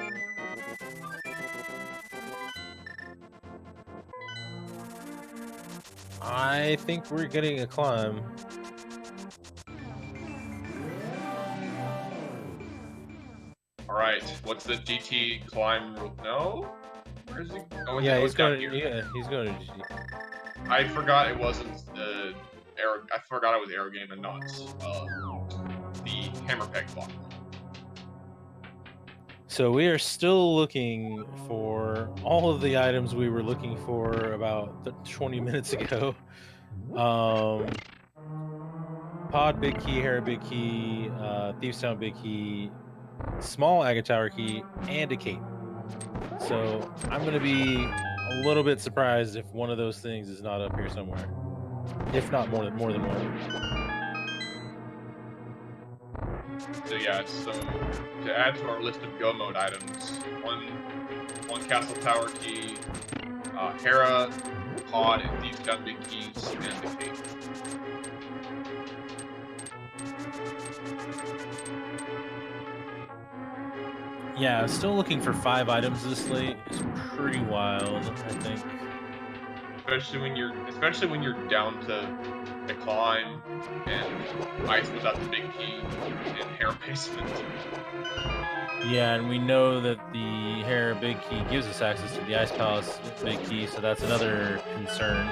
I think we're getting a climb. Alright, what's the GT climb rule? No? Where is he? Oh, Yeah, he's going here. Yeah, he's going to GT. I forgot it wasn't I forgot it was Aero Game and not the Hammer Peg block. So we are still looking for all of the items we were looking for about 20 minutes ago. Pod big key, Hera big key, Thieves Town big key, small Agate Tower key, and a cape. So I'm going to be a little bit surprised if one of those things is not up here somewhere. If not more than one. So yeah, so to add to our list of go mode items, one castle tower key, Hera, pod, and Thieves Town big keys, and the cape. Yeah, still looking for 5 items this late. It's pretty wild, I think. Especially when you're down to the climb and ice without the big key and Hera basement. Yeah, and we know that the Hera big key gives us access to the Ice Palace big key, so that's another concern.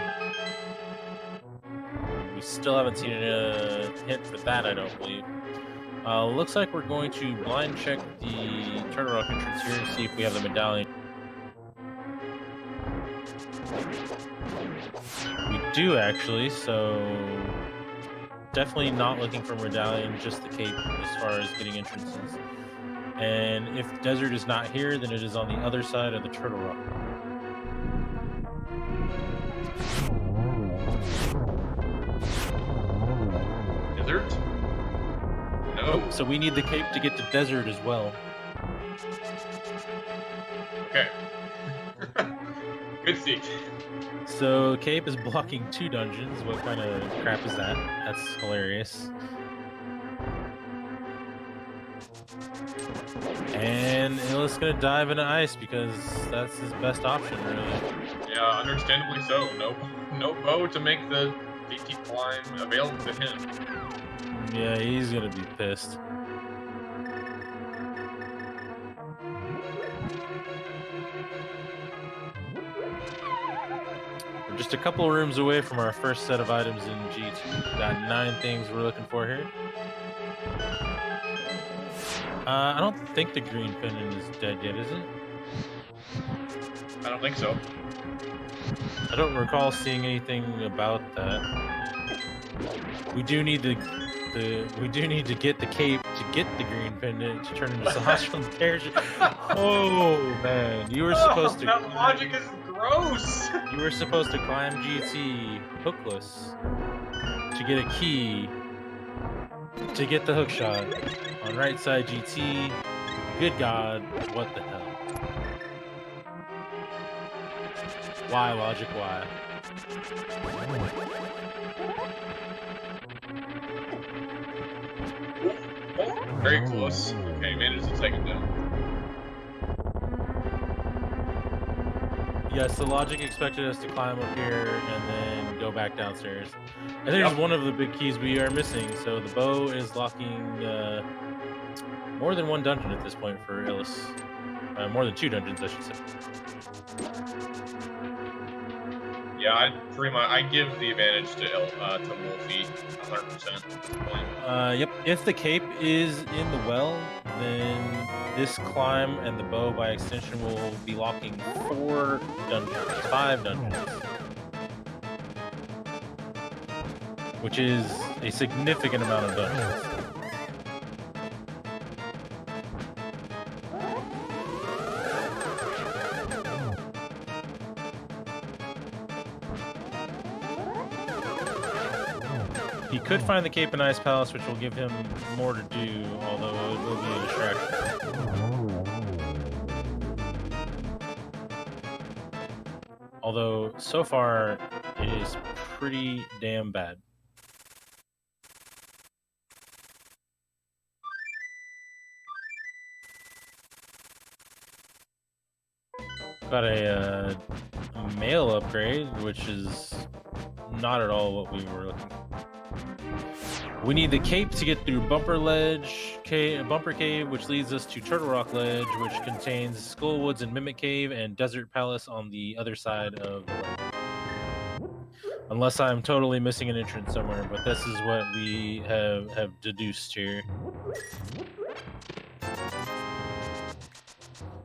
We still haven't seen a hint for that, I don't believe. Looks like we're going to blind check the Turtle Rock entrance here and see if we have the medallion. We do actually, so definitely not looking for medallion, just the cape as far as getting entrances. And if the desert is not here, then it is on the other side of the Turtle Rock. Desert? No. So we need the cape to get to desert as well. Okay. Good seat. So cape is blocking 2 dungeons. What kind of crap is that? That's hilarious. And Illus gonna dive into ice because that's his best option, really. Yeah, understandably so. No bow to make the GT climb available to him. Yeah, he's gonna be pissed. We're just a couple of rooms away from our first set of items in G2. Got 9 things we're looking for here. I don't think the green pendant is dead yet, is it? I don't think so. I don't recall seeing anything about that. We do need to get the cape to get the green pendant to turn into celestial parachute. Oh man, you were supposed to. That logic is gross. You were supposed to climb GT hookless to get a key to get the hook shot on right side GT. Good God, what the hell? Why, logic, why? Oh, very close. Okay, managed to take it down. Yes, the logic expected us to climb up here and then go back downstairs. I think there's one of the big keys we are missing. So the bow is locking more than one dungeon at this point for Illus. More than 2 dungeons, I should say. Yeah, I give the advantage to Wulfy 100% at this point. Yep. If the cape is in the well, then this climb and the bow by extension will be locking 4 dungeons, 5 dungeons, which is a significant amount of dungeons. He could find the Cape and Ice Palace, which will give him more to do, although it will be a distraction. Although, so far, it is pretty damn bad. Got a mail upgrade, which is not at all what we were looking for. We need the cape to get through Bumper Cave, which leads us to Turtle Rock Ledge, which contains Skullwoods and Mimic Cave and Desert Palace on the other side of the ledge. Unless I'm totally missing an entrance somewhere, but this is what we have deduced here.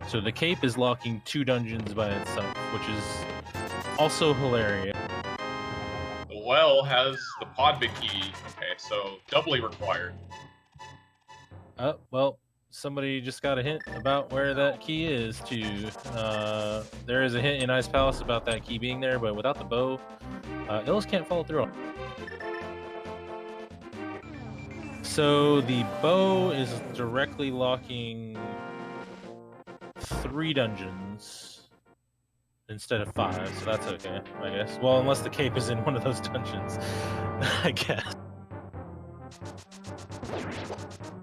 So the cape is locking 2 dungeons by itself, which is also hilarious. The well has the Podbig key. Okay, so doubly required. Well, somebody just got a hint about where that key is, too. There is a hint in Ice Palace about that key being there, but without the bow, Illus can't follow through. So the bow is directly locking 3 dungeons instead of 5, so that's okay, I guess. Well, unless the cape is in one of those dungeons, I guess.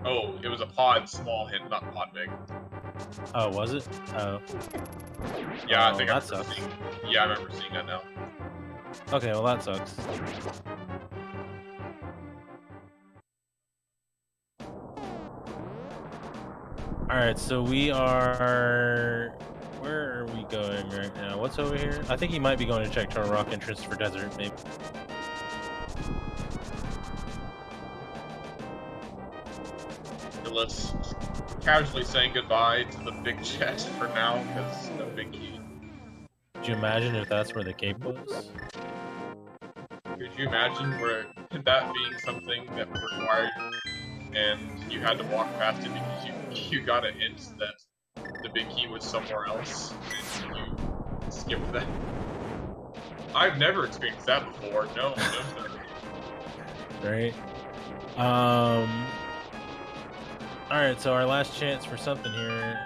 Oh, it was a pod small hint, not pod big. Oh, was it? Oh. Yeah, Oh, I think that sucks. Yeah, I remember seeing that now. Okay, well that sucks. Alright, so we are... Where are we going right now? What's over here? I think he might be going to check Turtle Rock entrance for desert, maybe. Let's casually saying goodbye to the big chest for now, because no big key. Could you imagine if that's where the cape was? Could you imagine where that being something that was required, and you had to walk past it because you got a hint that the big key was somewhere else, and you skipped that? I've never experienced that before. No, no, no. Right. Alright, so our last chance for something here,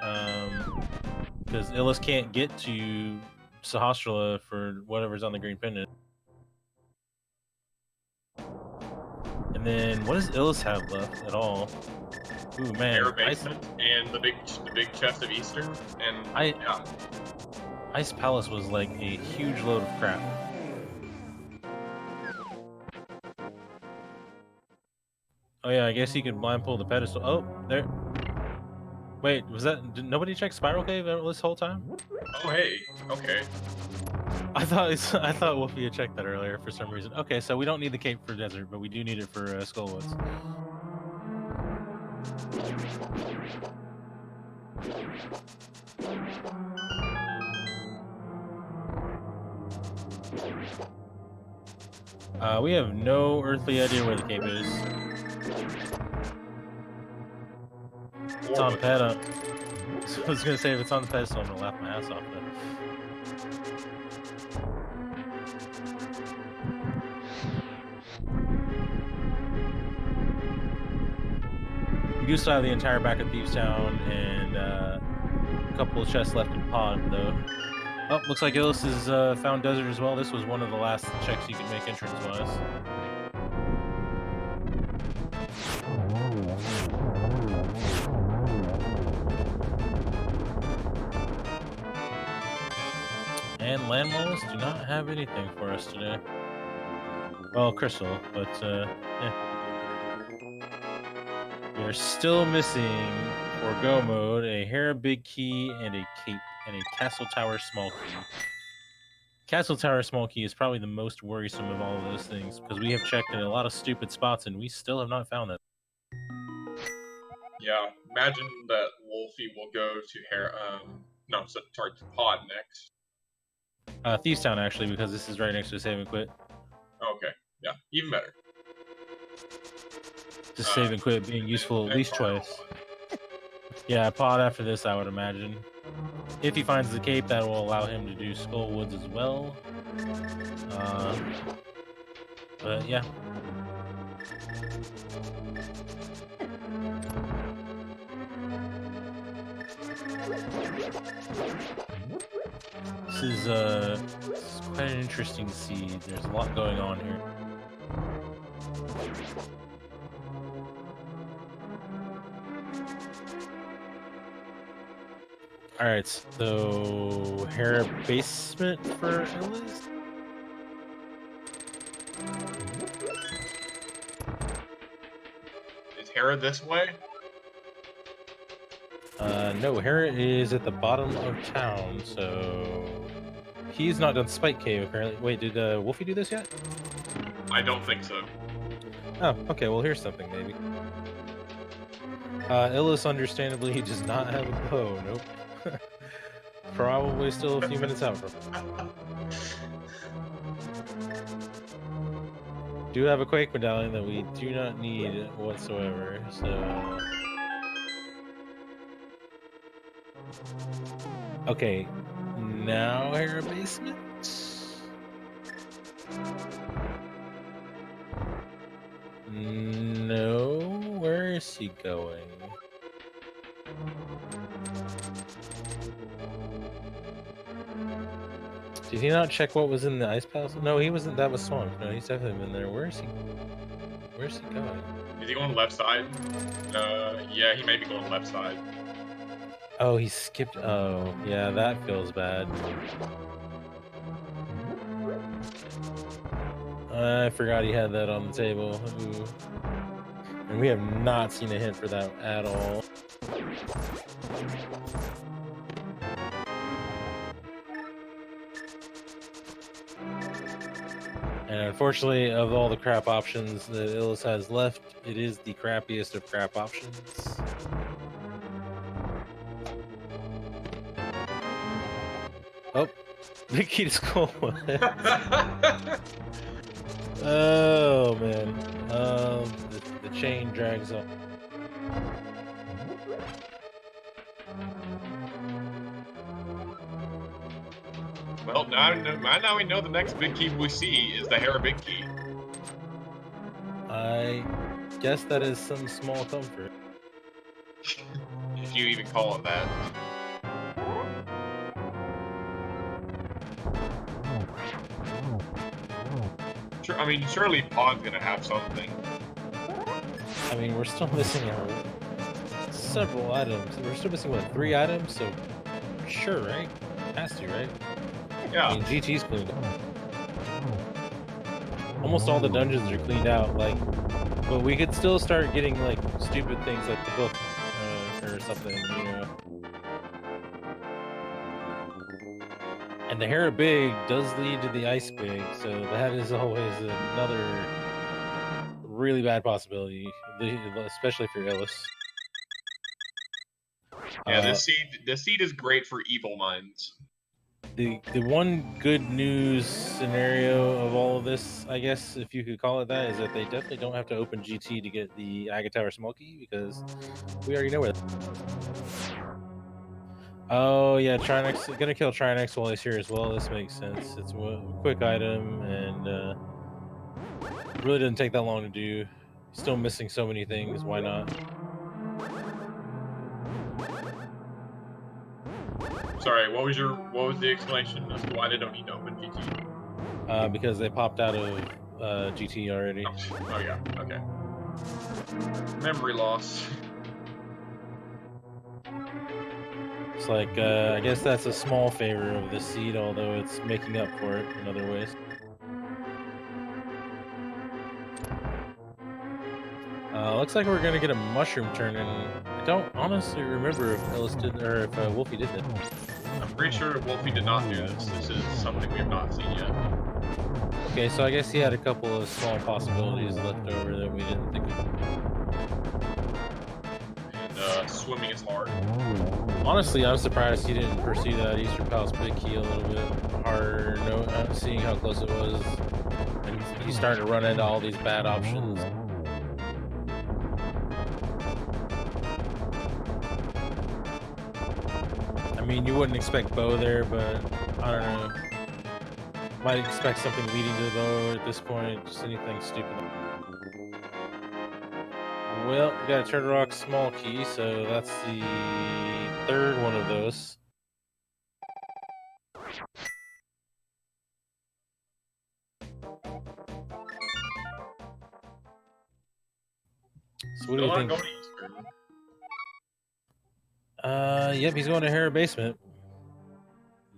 because Illus can't get to Sahasrahla for whatever's on the green pendant. And then, what does Illus have left at all? Ooh, man. Air basement and the big chest of Easter, and yeah. Ice Palace was like a huge load of crap. Oh yeah, I guess he could blind pull the pedestal. Oh, there. Wait, was that? Did nobody check Spiral Cave this whole time? Oh hey, okay. I thought Wulfy had checked that earlier for some reason. Okay, so we don't need the cape for desert, but we do need it for Skullwoods. We have no earthly idea where the cape is. It's on the pedestal. I was gonna say if it's on the pedestal, I'm gonna laugh my ass off then. We do still have the entire back of Thieves Town and a couple of chests left in Pod, though. Oh, looks like Illus has found desert as well. This was one of the last checks you could make entrance-wise. and Land Mollusk do not have anything for us today. Well, Crystal, but we are still missing for Go mode a Hera Big Key and a Cape and a Castle Tower Small Key. Castle Tower Small Key is probably the most worrisome of all of those things because we have checked in a lot of stupid spots and we still have not found that. Yeah, imagine that Wulfy will go to to Pod next. Thieves Town, actually, because this is right next to Save and Quit. Okay, yeah, even better. Just Save and Quit being useful at least twice. Yeah, Pod after this, I would imagine. If he finds the cape, that will allow him to do Skull Woods as well. But yeah. This is quite an interesting seed. There's a lot going on here. Alright, so Hera basement for Illus? Is Hera this way? No, Hera is at the bottom of town, so he's not done Spike Cave apparently. Wait, did Wulfy do this yet? I don't think so. Oh, okay, well here's something maybe. Illus understandably he does not have a bow, nope. Probably still a few minutes out from him. Do have a Quake medallion that we do not need whatsoever, so... Okay, now Hera basement? No, where is he going? Did he not check what was in the ice palace? No, he wasn't. That was Swamp. No, he's definitely been there. Where is he? Where's he going? Is he going left side? Yeah, he may be going left side. Oh, he skipped. Oh, yeah, that feels bad. I forgot he had that on the table. Ooh. And we have not seen a hint for that at all. And unfortunately, of all the crap options that Illus has left, it is the crappiest of crap options. Oh, the key to Skull. Oh man, the chain drags on. Well, now we know the next big key we see is the Hera Big Key. I guess that is some small comfort. If you even call it that. Sure, I mean, surely Pod's gonna have something. I mean, we're still missing several items. We're still missing, what, 3 items? So, sure, right? Has to, right? Yeah. I mean, GT's cleaned up. Almost all the dungeons are cleaned out, like, but we could still start getting, like, stupid things like the book, or something, you know. And the Hera Big does lead to the Ice Big, so that is always another really bad possibility, especially for Illus. Yeah, this seed is great for evil minds. The one good news scenario of all of this, I guess, if you could call it that, is that they definitely don't have to open GT to get the Agate Tower Small Key, because we already know where. Oh yeah, Trinex gonna kill Trinex while he's here as well. This makes sense. It's a quick item, and really didn't take that long to do. Still missing so many things. Why not? Sorry, what was the explanation as to why they don't need to open GT? Because they popped out of GT already. Oh yeah, okay. Memory loss. It's like, I guess that's a small favor of the seed, although it's making up for it in other ways. Looks like we're gonna get a mushroom turn, and I don't honestly remember if Illus did, or if Wulfy did that. I'm pretty sure Wulfy did not do this. This is something we have not seen yet. Okay, so I guess he had a couple of small possibilities left over that we didn't think of. And swimming is hard. Honestly, I'm surprised he didn't pursue that Eastern Palace big key a little bit harder, seeing how close it was. And he's starting to run into all these bad options. I mean, you wouldn't expect bow there, but I don't know. Might expect something leading to the bow at this point, just anything stupid. Well, we got a Turtle Rock small key, so that's the third one of those. So what do you think? Yep, he's going to Hera Basement.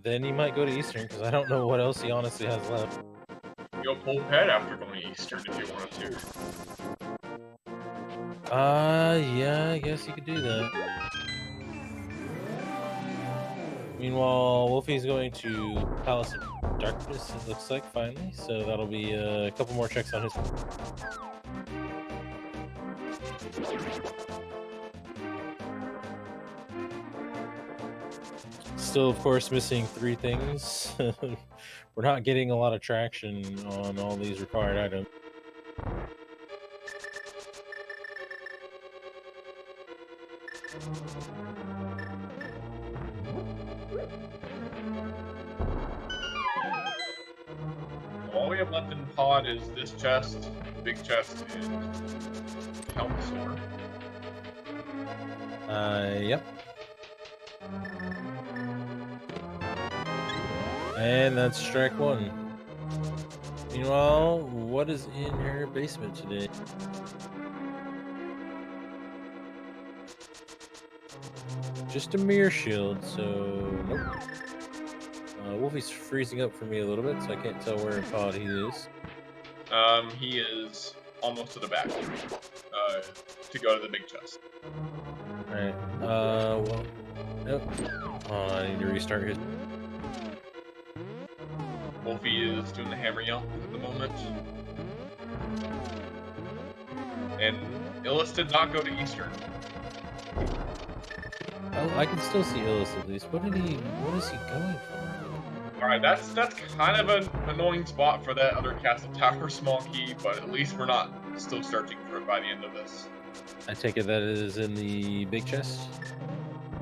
Then he might go to Eastern, because I don't know what else he honestly has left. You'll pull pet after going to Eastern if you wanted to. Yeah, I guess you could do that. Meanwhile, Wulfy's going to Palace of Darkness, it looks like, finally. So that'll be a couple more checks on his... Still, of course, missing 3 things. We're not getting a lot of traction on all these required items. All we have left in pod is this chest, the big chest, and Helmet Sword. Yep. And that's strike 1. Meanwhile, what is in her basement today? Just a mirror shield, so nope. Wulfy's freezing up for me a little bit, so I can't tell where in pod he is. He is almost to the back, to go to the big chest. Alright, well, nope. Oh, I need to restart his... Wulfy is doing the hammer yelp at the moment. And Illus did not go to Eastern. Oh, I can still see Illus at least. What is he going for? Alright, that's kind of an annoying spot for that other Castle Tower small key, but at least we're not still searching for it by the end of this. I take it that is in the big chest?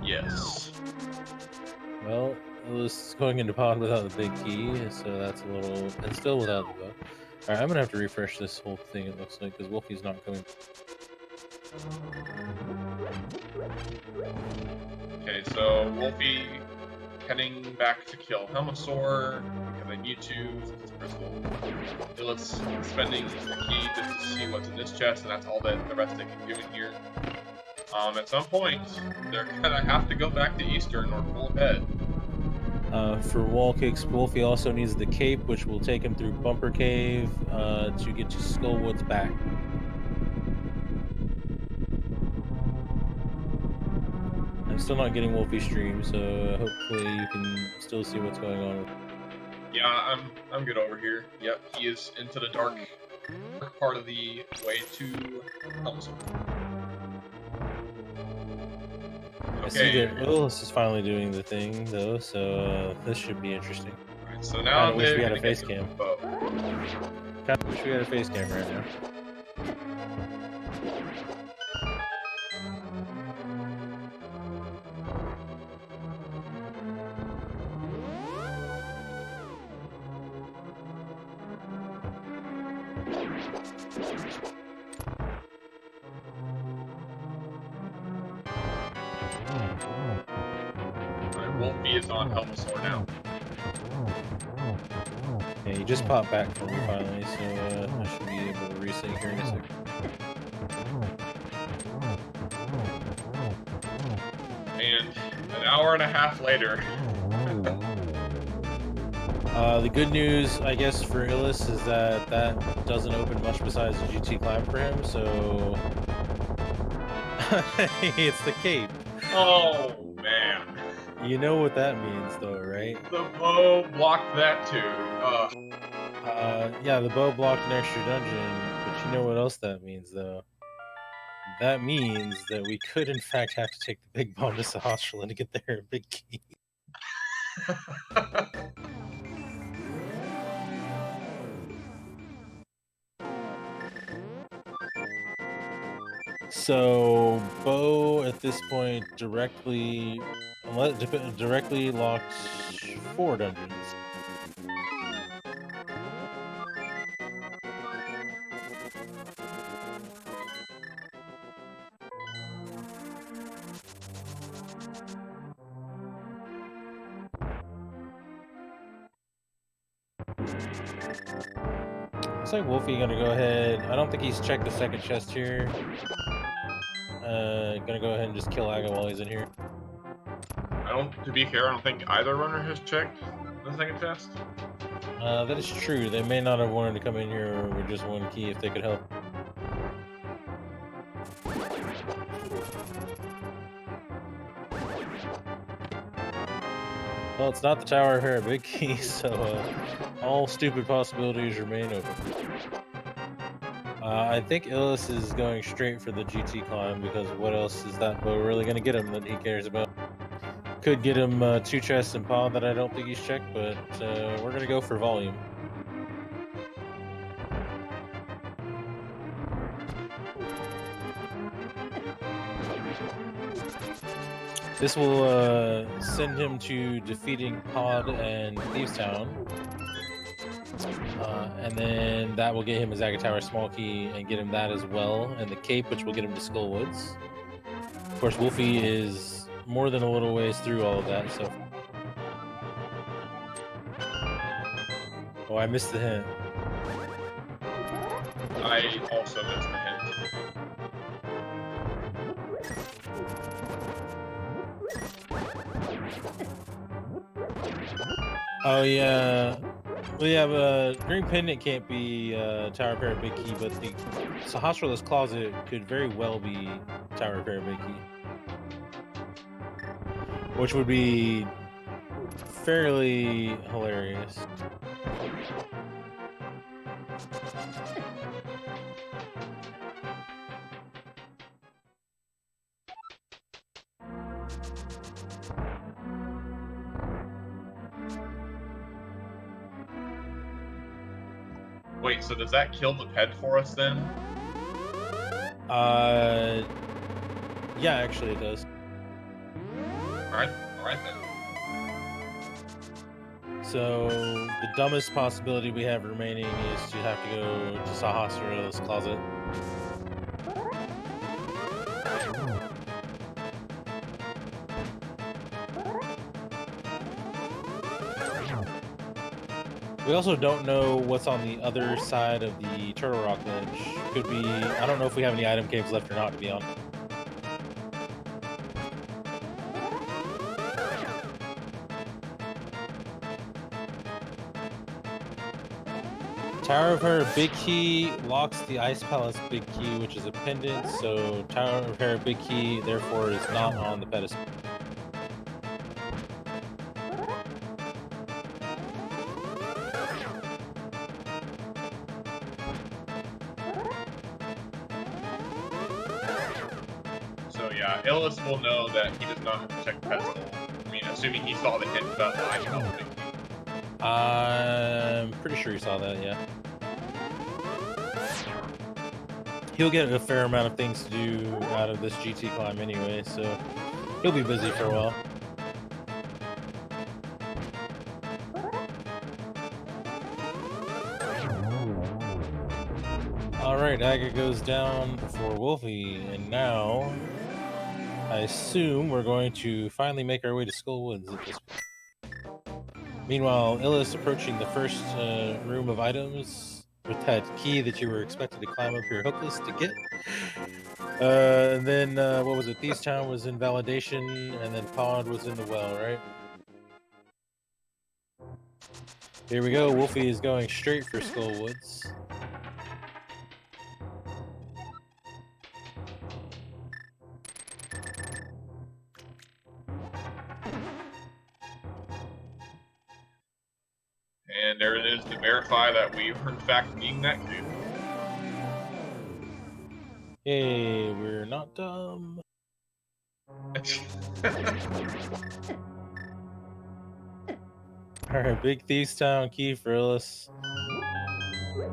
Yes. Well, Illus is going into pod without the big key, so that's a little... and still without the bow. Alright, I'm gonna have to refresh this whole thing, it looks like, because Wulfy's not coming. Okay, so Wulfy heading back to kill Helmosaur, because I need to, since Crystal. Illus spending the key just to see what's in this chest, and that's all that the rest they can do in here. At some point, they're gonna have to go back to Eastern or full ahead. For wall kicks, Wulfy also needs the cape, which will take him through Bumper Cave to get to Skullwood's back. I'm still not getting Wulfy stream, so hopefully you can still see what's going on. Yeah, I'm good over here. Yep, he is into the dark part of the way to Helmosaur. I see that Illus is finally doing the thing, though, so this should be interesting. Alright, so now I wish we had a gonna face get to cam. the bow. Kinda wish we had a face cam right now. Alright, Wulfy is on Helmosaur now. Yeah, he just popped back for me finally, so I should be able to resync here in a second. And An hour and a half later. The good news, I guess, for Illus is that that doesn't open much besides the GT climb for him, so... It's the cape. Oh, man. You know what that means, though, right? The bow blocked that too. Yeah, the bow blocked an extra dungeon, but you know what else that means, though? That means that we could, in fact, have to take the big bomb to Sahasrala to get there in Big Key. So, Bo at this point directly locked 4 dungeons. Looks like Wulfy gonna go ahead. I don't think he's checked the second chest here. Gonna go ahead and just kill Aga while he's in here. To be fair, I don't think either runner has checked the second chest. That is true. They may not have wanted to come in here with just 1 key if they could help. Well, it's not the tower here at Big Key, so all stupid possibilities remain open. I think Illus is going straight for the GT climb because what else is that bow really going to get him that he cares about? Could get him 2 chests and paw that I don't think he's checked, but we're going to go for volume. This will send him to defeating Pod and Thieves Town. And then that will get him his Aga Tower small key and get him that as well. And the cape, which will get him to Skull Woods. Of course, Wulfy is more than a little ways through all of that, so... Oh, I missed the hint. I also missed the hint. Oh, yeah. Well, yeah, but Green Pendant can't be Tower Repair Big Key, but the Sahasrala's Closet could very well be Tower Repair Big Key. Which would be fairly hilarious. Wait, so does that kill the ped for us then? Yeah, actually it does. Alright then. So the dumbest possibility we have remaining is to have to go to Sahasrala's Closet. We also don't know what's on the other side of the Turtle Rock ledge. Could be, I don't know if we have any item caves left or not, to be honest. Tower of Her Big Key locks the Ice Palace Big Key, which is a pendant, so Tower of Her Big Key therefore is not on the pedestal. So yeah, Illus will know that he does not have to check the pedestal. I mean, assuming he saw the hint about the Ice Palace Big Key. I'm pretty sure you saw that, yeah. He'll get a fair amount of things to do out of this GT climb anyway, so he'll be busy for a while. Alright, Aga goes down for Wulfy, and now I assume we're going to finally make our way to Skull Woods at this point. Meanwhile, Illus approaching the first room of items with that key that you were expected to climb up your hookless to get. And then what was it? Thieves Town was in validation, and then Pod was in the well, right? Here we go. Wulfy is going straight for Skull Woods. And there it is to verify that we were in fact being that cube. Hey, we're not dumb. Alright, big Thieves Town key for Illus.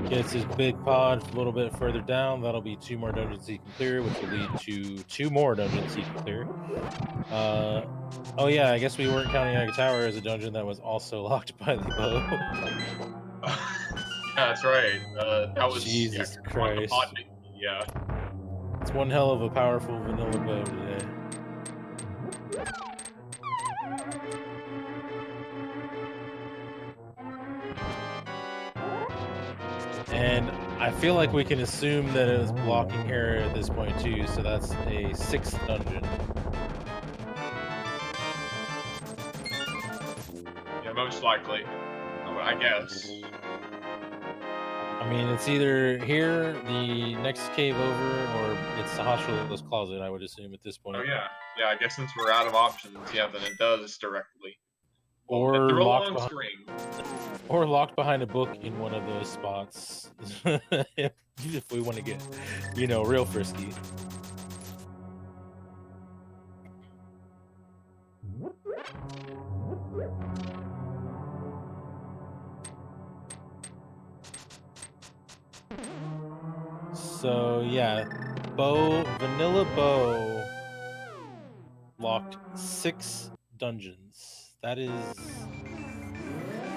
Gets his big pod a little bit further down. That'll be 2 more dungeons he can clear, which will lead to 2 more dungeons he can clear. Oh yeah, I guess we weren't counting Aga Tower as a dungeon that was also locked by the bow. Yeah, that's right. That was Jesus yeah, Christ. Yeah. It's one hell of a powerful vanilla bow today. And I feel like we can assume that it was blocking here at this point too, so that's a 6th dungeon. Yeah, most likely. I guess. I mean, it's either here, the next cave over, or it's the Hospital's Closet, I would assume at this point. Oh yeah. Yeah, I guess since we're out of options, yeah, then it does directly. Or through a locked long behind, string. or locked behind a book in one of those spots. If we want to get, you know, real frisky. So yeah, vanilla bow locked 6 dungeons. That is,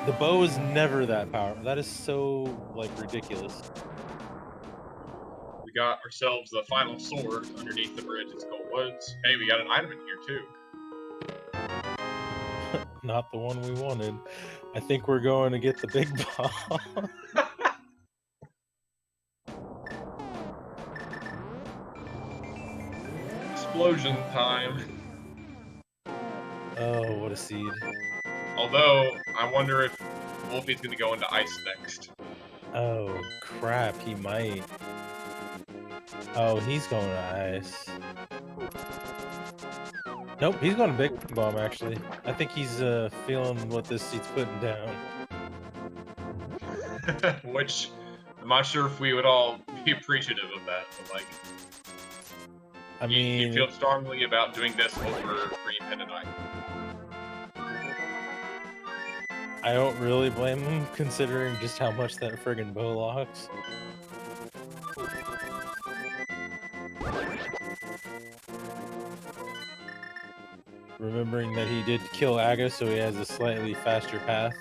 the bow is never that powerful. That is so like ridiculous. We got ourselves the final sword underneath the bridge at Skull Woods. Hey, we got an item in here too. Not the one we wanted. I think we're going to get the big bow. Explosion time. Oh, what a seed. Although, I wonder if Wulfy's gonna go into ice next. Oh, crap, he might. Oh, he's going to ice. Nope, he's going to Big Bomb, actually. I think he's feeling what this seat's putting down. Which, I'm not sure if we would all be appreciative of that, but like... I mean... You feel strongly about doing this over Green Pendant. I don't really blame him, considering just how much that friggin' bow locks. Remembering that he did kill Aga, so he has a slightly faster path.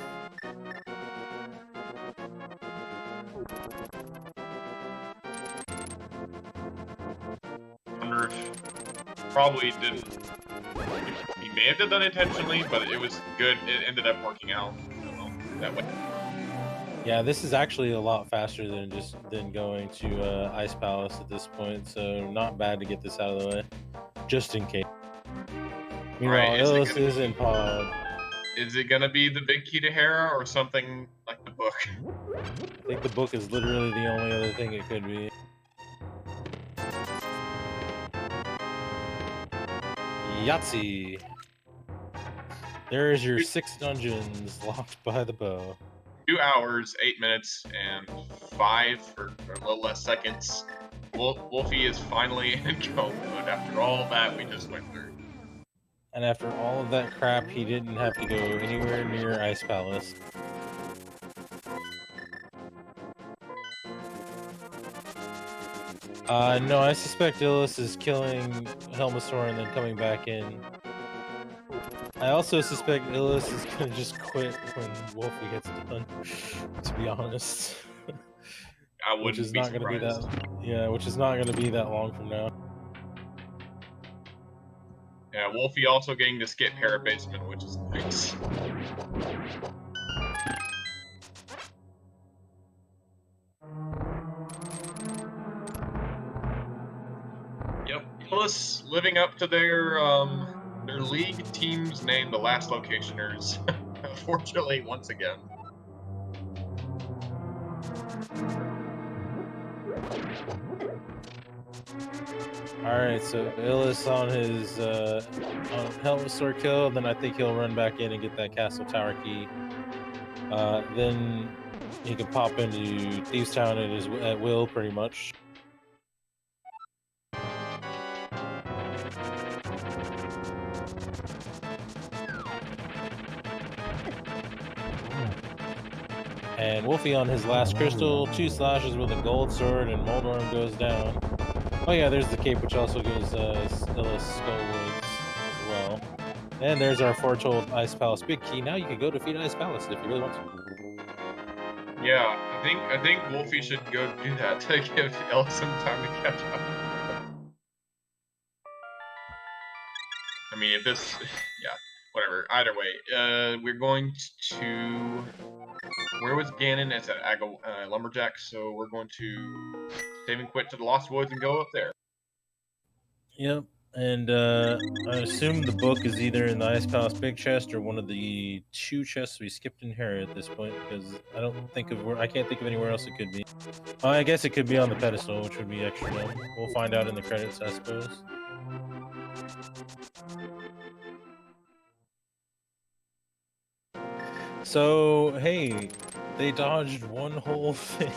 Wonder if probably didn't. He may have done it intentionally, but it was good. It ended up working out that way. Yeah, this is actually a lot faster than going to Ice Palace at this point, so not bad to get this out of the way, just in case. Meanwhile, Illus is in pod. Is it gonna be the big key to Hera or something like the book? I think the book is literally the only other thing it could be. Yahtzee! There is your 6 dungeons locked by the bow. 2 hours, 8 minutes, and 5 or a little less seconds. Wulfy is finally in go mode after all of that we just went through. And after all of that crap, he didn't have to go anywhere near Ice Palace. No, I suspect Illus is killing Helmasaur and then coming back in. I also suspect Illus is gonna just quit when Wulfy gets done, to be honest. I wouldn't which is be not gonna be surprised. that. Yeah, which is not gonna be that long from now. Yeah, Wulfy also getting to skip Hera Basement, which is nice. Illus living up to their league team's name, the Last Locationers. Unfortunately, once again. Alright, so Illus on his on Helmet Sword kill, then I think he'll run back in and get that Castle Tower key. Then he can pop into Thieves Town at will, pretty much. And Wulfy on his last crystal, 2 slashes with a gold sword, and Moldorm goes down. Oh yeah, there's the cape, which also gives Illus Skullwoods as well. And there's our foretold Ice Palace big key. Now you can go defeat Ice Palace if you really want to. Yeah, I think Wulfy should go do that to give Illus some time to catch up. I mean, if this, yeah, whatever. Either way, we're going to. Where was Ganon? It's at Lumberjack, so we're going to save and quit to the Lost Woods and go up there. Yep, and I assume the book is either in the Ice Palace big chest or one of the 2 chests we skipped in here at this point, because I can't think of anywhere else it could be. I guess it could be on the pedestal, which would be extra dumb. We'll find out in the credits, I suppose. So, hey, they dodged one whole thing.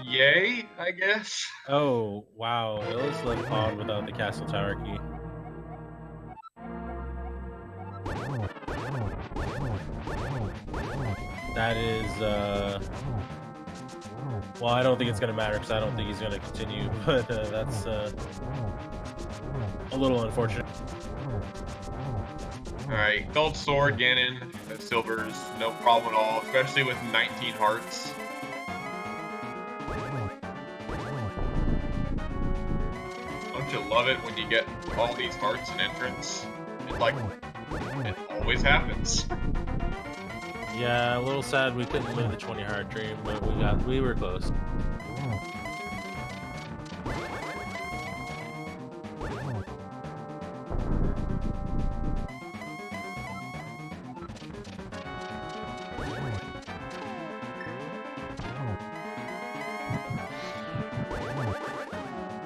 Yay, I guess. Oh, wow. Illus left pod without the Castle Tower key. That is, well, I don't think it's going to matter because I don't think he's going to continue, but that's a little unfortunate. Alright, gold sword, Ganon, silvers, no problem at all, especially with 19 hearts. Don't you love it when you get all these hearts in entrance? It always happens. Yeah, a little sad we couldn't live the 20 heart dream, but we were close.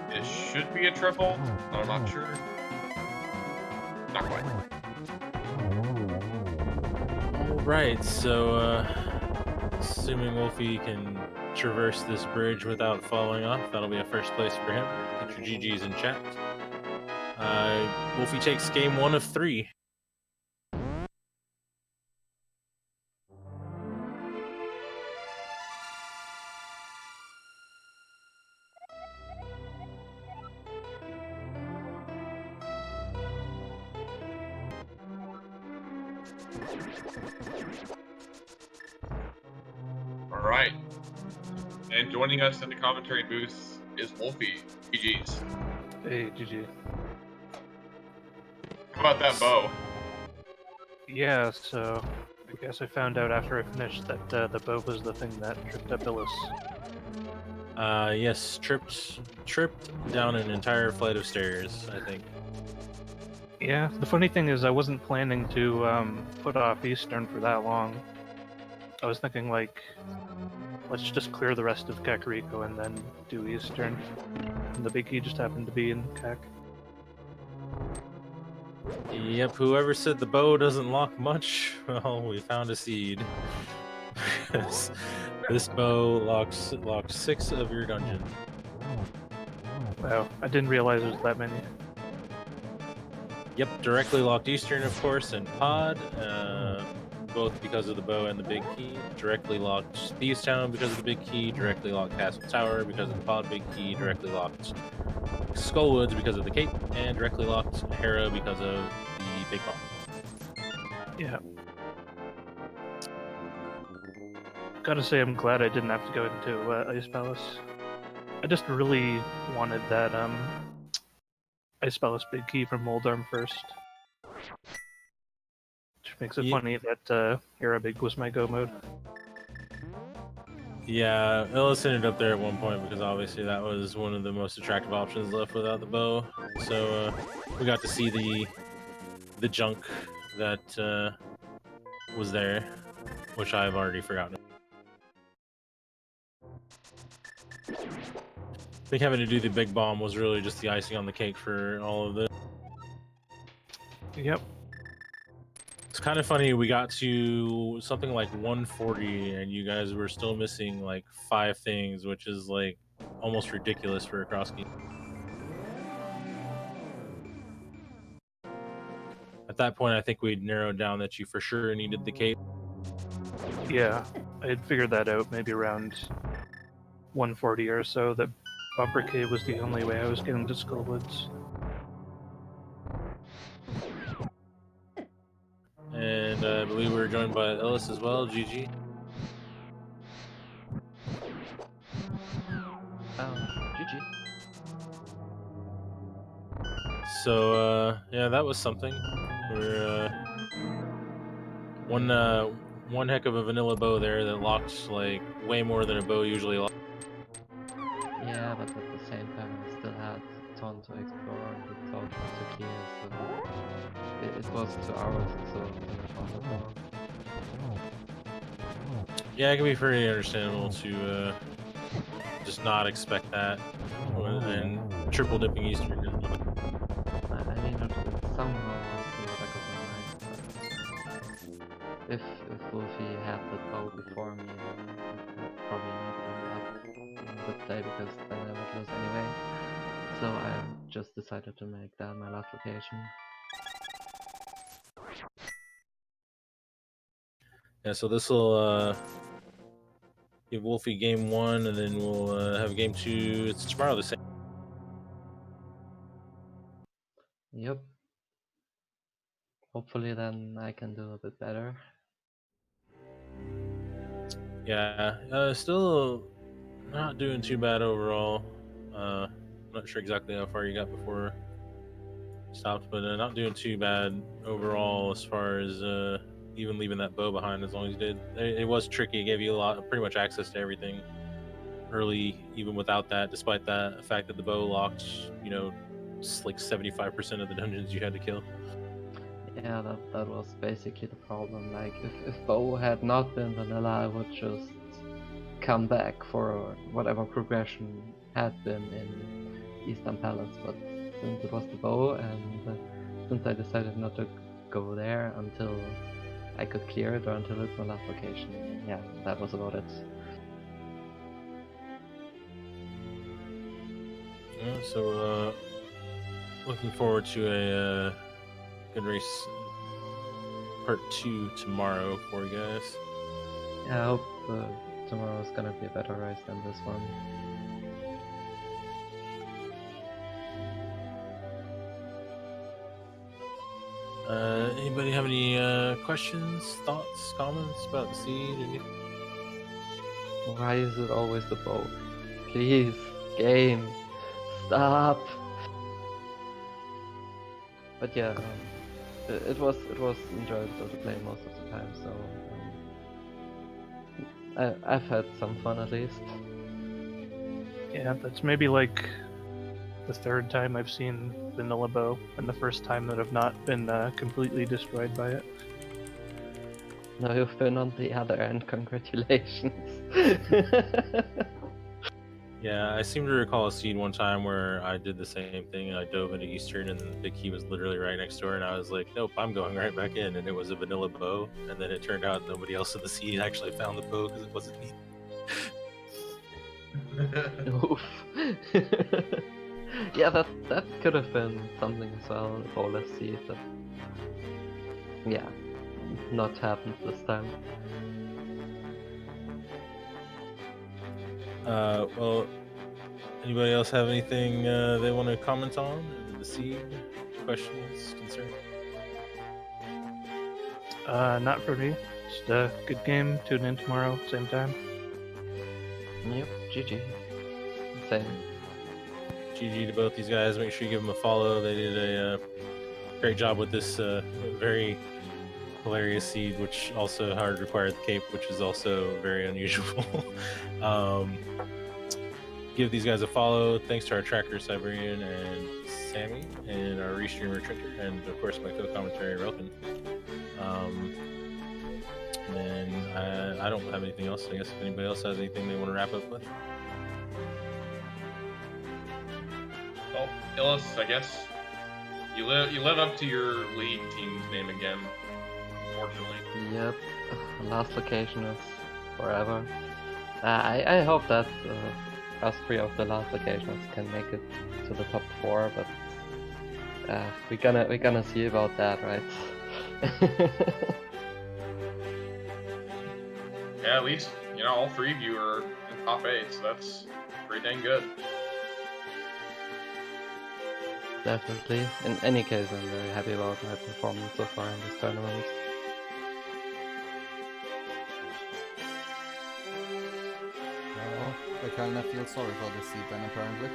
It should be a triple, but I'm not sure. Not quite. Alright, so assuming Wulfy can traverse this bridge without falling off, that'll be a first place for him. Get your GGs in chat. Wulfy takes game 1 of 3. Alright. And joining us in the commentary booth is Wulfy. GG's. Hey, GG. How about that bow? Yeah, so I guess I found out after I finished that the bow was the thing that tripped up Illus. Yes, tripped down an entire flight of stairs, I think. Yeah, the funny thing is I wasn't planning to put off Eastern for that long. I was thinking, like, let's just clear the rest of Kakariko and then do Eastern. And the big key just happened to be in Kak. Yep, whoever said the bow doesn't lock much, well, we found a seed. This bow locks 6 of your dungeon. Wow, I didn't realize there was that many. Yep, directly locked Eastern, of course, and Pod, both because of the bow and the big key. Directly locked Thieves Town because of the big key. Directly locked Castle Tower because of the Pod big key. Directly locked Skullwoods because of the cape. And directly locked Hera because of the big bomb. Yeah. Gotta say, I'm glad I didn't have to go into Ice Palace. I just really wanted that Ice Palace big key from Moldarm first. Which makes it funny that Hera Big was my go mode. Yeah, Illus ended up there at one point because obviously that was one of the most attractive options left without the bow. So we got to see the junk that was there, which I've already forgotten. I think having to do the big bomb was really just the icing on the cake for all of this. Yep. It's kind of funny, we got to something like 140 and you guys were still missing like 5 things, which is like almost ridiculous for a cross key. At that point, I think we'd narrowed down that you for sure needed the cape. Yeah, I had figured that out maybe around 140 or so, that Bumper Cave was the only way I was getting to Skullwoods. And I believe we were joined by Illus as well, GG. GG. So yeah, that was something. We're one heck of a vanilla bow there that locked like way more than a bow usually locks. Yeah, but at the same time, I still had a ton to explore and a ton to clear, so it was 2 hours or so to finish on the bow. Yeah, it can be pretty understandable to just not expect that and triple dipping Eastern. I mean, it somehow was in the back of my mind, but if Wulfy had the bow before me, I'd probably not end up in the play because then I would lose anyway. So I just decided to make that my last location. Yeah, so this will give Wulfy game 1, and then we'll have game 2. It's tomorrow the same. Yep. Hopefully then I can do a bit better. Yeah, still not doing too bad overall. I'm not sure exactly how far you got before you stopped, but not doing too bad overall as far as even leaving that bow behind as long as you did. It was tricky. It gave you pretty much access to everything early, even without that, despite the fact that the bow locked, you know, like 75% of the dungeons you had to kill. Yeah, that was basically the problem. Like, if Bow had not been vanilla, I would just come back for whatever progression had been in Eastern Palace. But since it was the Bow, and since I decided not to go there until I could clear it or until it's my last location, yeah, that was about it. Yeah, so looking forward to a good race part 2 tomorrow for you guys. Yeah, I hope tomorrow's gonna be a better race than this one. Anybody have any questions, thoughts, comments about the seed? Anything? Why is it always the Bow? Please, game, stop! But yeah, it was enjoyable to play most of the time, so I've had some fun at least. Yeah, that's maybe like the 3rd time I've seen Vanilla Bow, and the 1st time that I've not been completely destroyed by it. Now you've been on the other end, congratulations. Yeah, I seem to recall a seed one time where I did the same thing. I dove into Eastern, and the big key was literally right next door, and I was like, "Nope, I'm going right back in." And it was a vanilla bow, and then it turned out nobody else in the seed actually found the bow because it wasn't me. Oof. Yeah, that could have been something as well. Oh, let's see if that. Yeah, not happened this time. Well, anybody else have anything they want to comment on? The seed, questions, concerns? Not for me. Just a good game. Tune in tomorrow, same time. Yep, GG. Same. GG to both these guys. Make sure you give them a follow. They did a great job with this very hilarious seed, which also hard required the cape, which is also very unusual. Give these guys a follow. Thanks to our tracker Siberian and Sammy, and our restreamer Trinker, and of course my co-commentary Relkin. And I don't have anything else. I guess if anybody else has anything they want to wrap up with. Well, Illus, I guess you live up to your league team's name again. Unfortunately. Yep, last location is forever. I hope that us 3 of the last locations can make it to the top 4, but we're gonna see about that, right? Yeah, at least all 3 of you are in top 8, so that's pretty dang good. Definitely. In any case, I'm very happy about my performance so far in this tournament. Well, I kinda feel sorry for this seed then, apparently.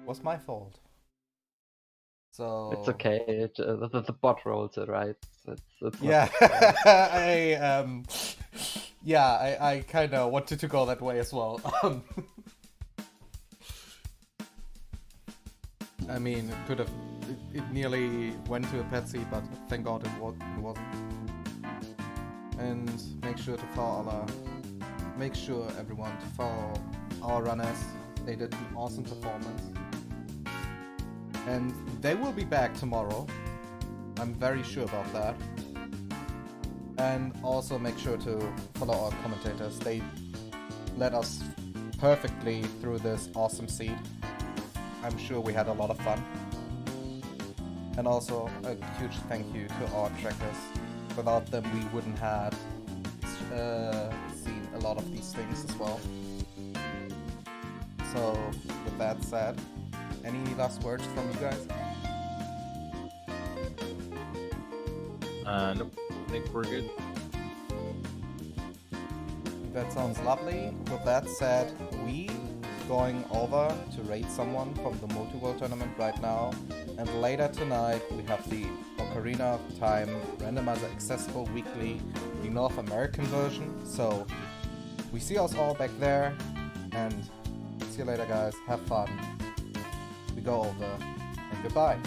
Was my fault. So... It's okay, the bot rolls it, right? It's Yeah, I kinda wanted to go that way as well. I mean, it could have... It nearly went to a Patsy, but thank God it wasn't. And make sure everyone to follow our runners. They did an awesome performance. And they will be back tomorrow. I'm very sure about that. And also make sure to follow our commentators. They led us perfectly through this awesome seed. I'm sure we had a lot of fun. And also a huge thank you to our trackers. Without them we wouldn't have seen a lot of these things as well. So with that said, any last words from you guys? Nope. I think we're good. That sounds lovely. With that said, we going over to raid someone from the multi-world tournament right now, and later tonight we have the Ocarina of Time randomizer accessible weekly, the North American version. So we see us all back there, and see you later guys, have fun. We go over, and goodbye.